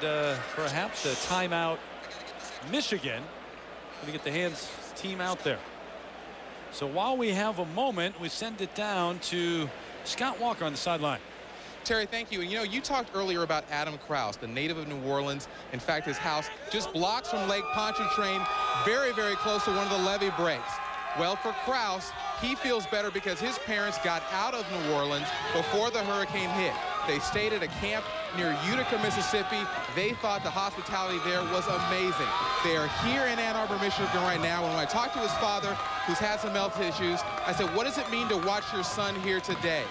perhaps a timeout. Michigan going to get the hands team out there. So while we have a moment, we send it down to Scott Walker on the sideline. Terry, thank you. And you talked earlier about Adam Krause, the native of New Orleans. In fact, his house just blocks from Lake Pontchartrain, very, very close to one of the levee breaks. Well, for Krause, he feels better because his parents got out of New Orleans before the hurricane hit. They stayed at a camp near Utica, Mississippi. They thought the hospitality there was amazing. They are here in Ann Arbor, Michigan right now. And when I talked to his father, who's had some health issues, I said, what does it mean to watch your son here today?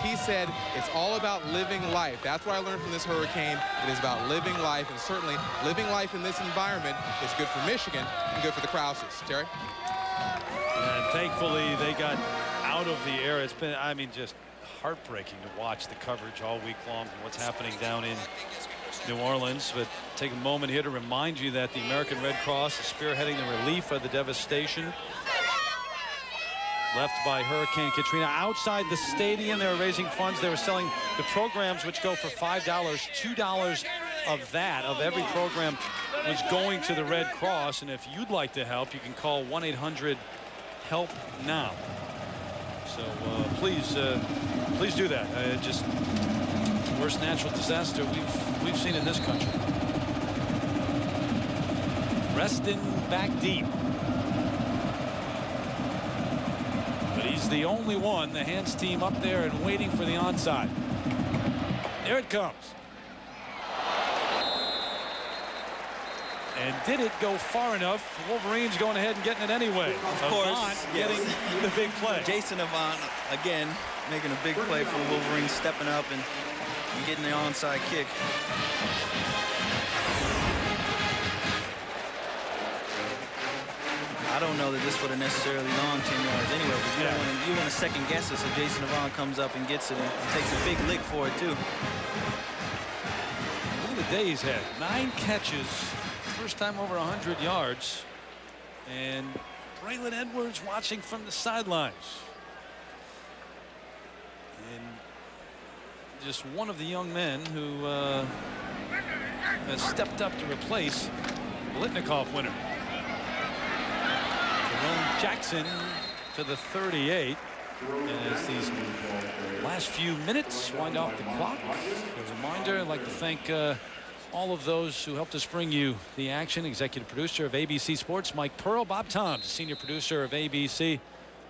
He said, it's all about living life. That's what I learned from this hurricane. It is about living life, and certainly living life in this environment is good for Michigan and good for the Krauses. Terry? And thankfully, they got out of the air. It's been, just heartbreaking to watch the coverage all week long and what's happening down in New Orleans. But take a moment here to remind you that the American Red Cross is spearheading the relief of the devastation left by Hurricane Katrina. Outside the stadium, they were raising funds. They were selling the programs, which go for $5. $2 of that, of every program, was going to the Red Cross. And if you'd like to help, you can call 1-800-HELP-NOW. So please do that. Just worst natural disaster we've seen in this country. Reston back deep. But he's the only one, the hands team up there and waiting for the onside. There it comes. And did it go far enough? Wolverines going ahead and getting it anyway. Of course, getting the big play. Jason Avant, again, making a big play for the Wolverines, stepping up and getting the onside kick. I don't know that this would have necessarily gone 10 yards anyway, but you want to second guess it, so Jason Avant comes up and gets it and takes a big lick for it too. Look at the day he's had. 9 catches, first time over 100 yards, and Braylon Edwards watching from the sidelines. And just one of the young men who has stepped up to replace Blitnikoff winner. Jerome Jackson to the 38 as these last few minutes wind off the clock. A reminder, I'd like to thank all of those who helped us bring you the action. Executive producer of ABC Sports, Mike Pearl. Bob Toms, senior producer of ABC.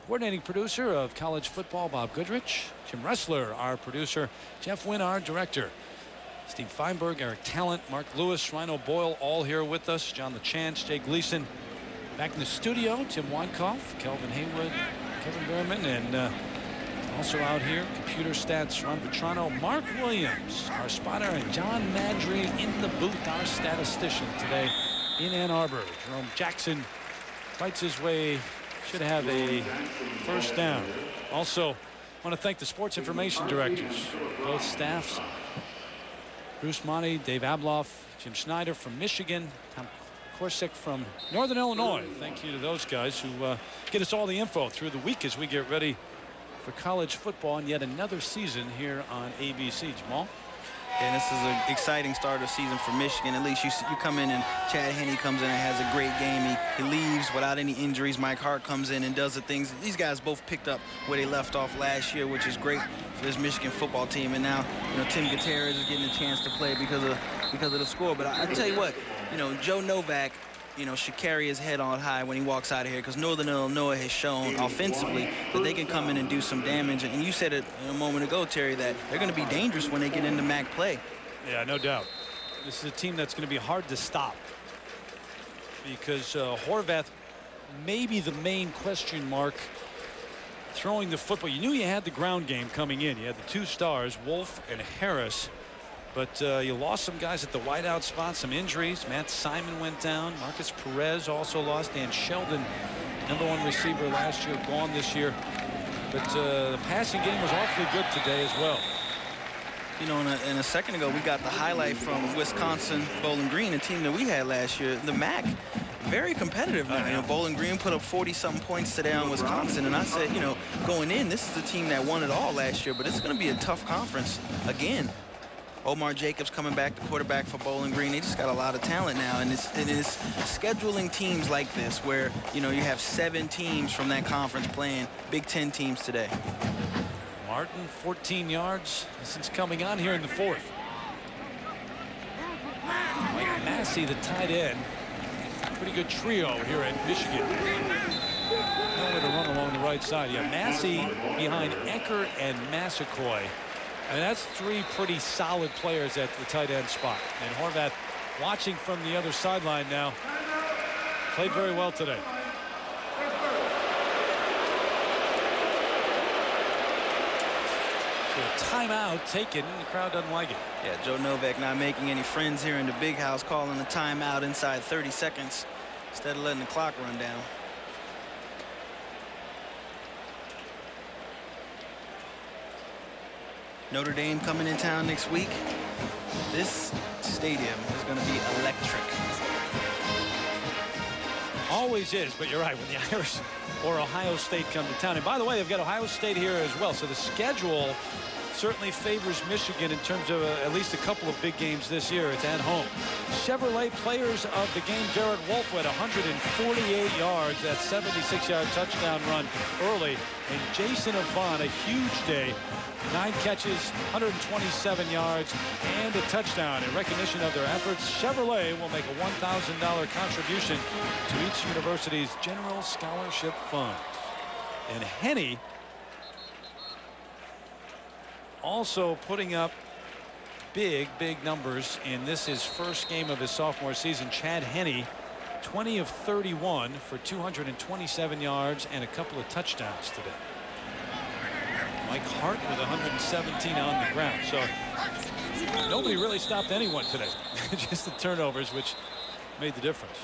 Coordinating producer of college football, Bob Goodrich. Jim Ressler, our producer. Jeff Wynn, our director. Steve Feinberg, Eric Talent, Mark Lewis, Rhino Boyle, all here with us. John LaChance, Jay Gleason. Back in the studio, Tim Weinkoff, Kelvin Haywood, Kevin Behrman, and also out here, computer stats, Ron Vetrano, Mark Williams, our spotter, and John Madry in the booth, our statistician today in Ann Arbor. Jerome Jackson fights his way, should have a first down. Also, want to thank the sports information directors, both staffs. Bruce Monty, Dave Abloff, Jim Schneider from Michigan, Tom Korsick from Northern Illinois. Thank you to those guys who get us all the info through the week as we get ready for college football and yet another season here on ABC. Jamal? And this is an exciting start of the season for Michigan. At least you come in and Chad Henne comes in and has a great game. He leaves without any injuries. Mike Hart comes in and does the things. These guys both picked up where they left off last year, which is great for this Michigan football team. And now, Tim Gutierrez is getting a chance to play because of the score. But I tell you what, Joe Novak, should carry his head on high when he walks out of here, because Northern Illinois has shown offensively that they can come in and do some damage. And you said it a moment ago, Terry, that they're going to be dangerous when they get into MAC play. Yeah, no doubt. This is a team that's going to be hard to stop because Horvath may be the main question mark throwing the football. You knew you had the ground game coming in. You had the 2 stars, Wolfe and Harris. But you lost some guys at the wideout spot, some injuries. Matt Simon went down. Marcus Perez also lost. Dan Sheldon, #1 receiver last year, gone this year. But the passing game was awfully good today as well. In a second ago, we got the highlight from Wisconsin Bowling Green, a team that we had last year. The MAC, very competitive now. Bowling Green put up 40-something points today on Wisconsin. And I said, going in, this is the team that won it all last year. But it's going to be a tough conference again. Omar Jacobs coming back, the quarterback for Bowling Green. They just got a lot of talent now, and it is scheduling teams like this where you have 7 teams from that conference playing Big Ten teams today. Martin, 14 yards since coming on here in the 4th. Mike Massey, the tight end. Pretty good trio here at Michigan. Nowhere to run along the right side. Yeah, Massey behind Eckert and Massaquoi. And that's 3 pretty solid players at the tight end spot. And Horvath, watching from the other sideline now, played very well today. So a timeout taken. The crowd doesn't like it. Yeah, Joe Novak not making any friends here in the big house, calling a timeout inside 30 seconds instead of letting the clock run down. Notre Dame coming in town next week. This stadium is going to be electric. Always is, but you're right. When the Irish or Ohio State come to town. And by the way, they've got Ohio State here as well. So the schedule certainly favors Michigan in terms of at least a couple of big games this year. It's at home. Chevrolet players of the game, Garrett Wolfe at 148 yards, that 76-yard touchdown run early. And Jason Avant, a huge day. 9 catches, 127 yards, and a touchdown. In recognition of their efforts, Chevrolet will make a $1,000 contribution to each university's general scholarship fund. And Henne also putting up big numbers in this his first game of his sophomore season. Chad Henne, 20 of 31 for 227 yards and a couple of touchdowns today. Mike Hart with 117 on the ground. So nobody really stopped anyone today. Just the turnovers which made the difference.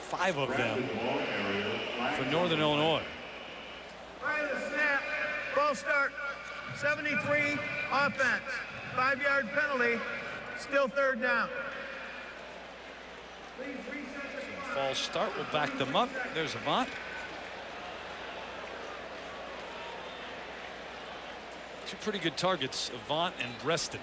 5 of them for Northern Illinois. Right of the snap, ball start, 73 offense, 5-yard penalty, still third down. False start will back them up. There's Avant. Two pretty good targets, Avant and Breston.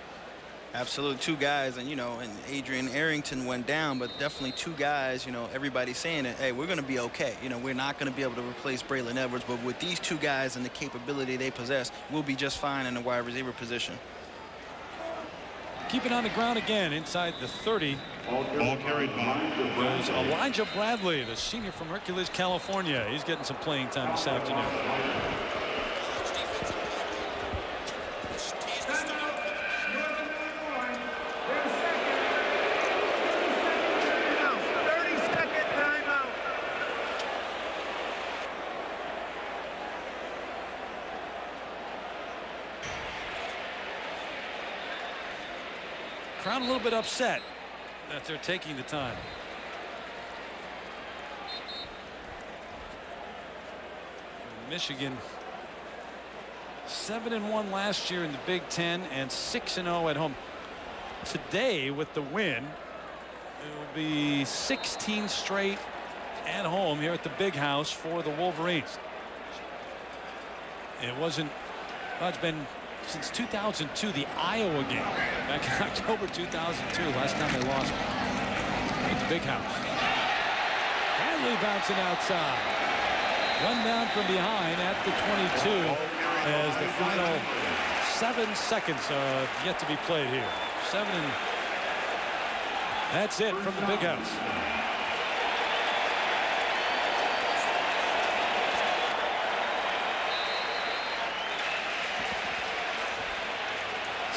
Absolutely, 2 guys, and and Adrian Arrington went down, but definitely 2 guys. Everybody's saying that, hey, we're going to be okay. We're not going to be able to replace Braylon Edwards, but with these 2 guys and the capability they possess, we'll be just fine in the wide receiver position. Keep it on the ground again inside the 30. Ball carried by There's Elijah Bradley, the senior from Hercules, California. He's getting some playing time this afternoon. Crowd a little bit upset that they're taking the time. Michigan 7-1 last year in the Big Ten and 6-0 at home. Today with the win, it will be 16 straight at home here at the Big House for the Wolverines. It wasn't, well, it's been since 2002, the Iowa game back in October 2002, last time they lost at the Big House. Bradley bouncing outside, run down from behind at the 22 as the final 7 seconds yet to be played here. 7, and that's it from the Big House.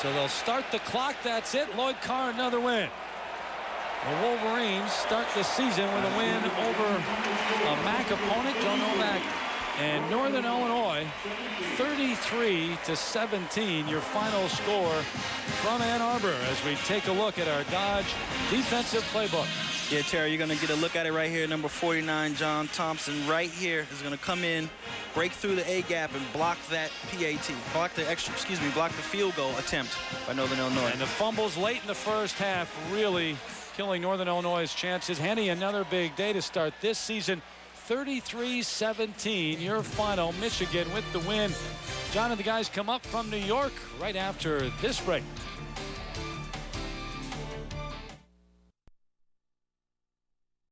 So they'll start the clock. That's it. Lloyd Carr, another win. The Wolverines start the season with a win over a MAC opponent, Joe Novak and Northern Illinois, 33-17, your final score from Ann Arbor as we take a look at our Dodge defensive playbook. Yeah, Terry, you're going to get a look at it right here. Number 49, John Thompson, right here is going to come in, break through the A gap, and block that PAT. Block the field goal attempt by Northern Illinois. And the fumbles late in the first half really killing Northern Illinois' chances. Henny, another big day to start this season. 33-17, your final. Michigan with the win. John and the guys come up from New York right after this break.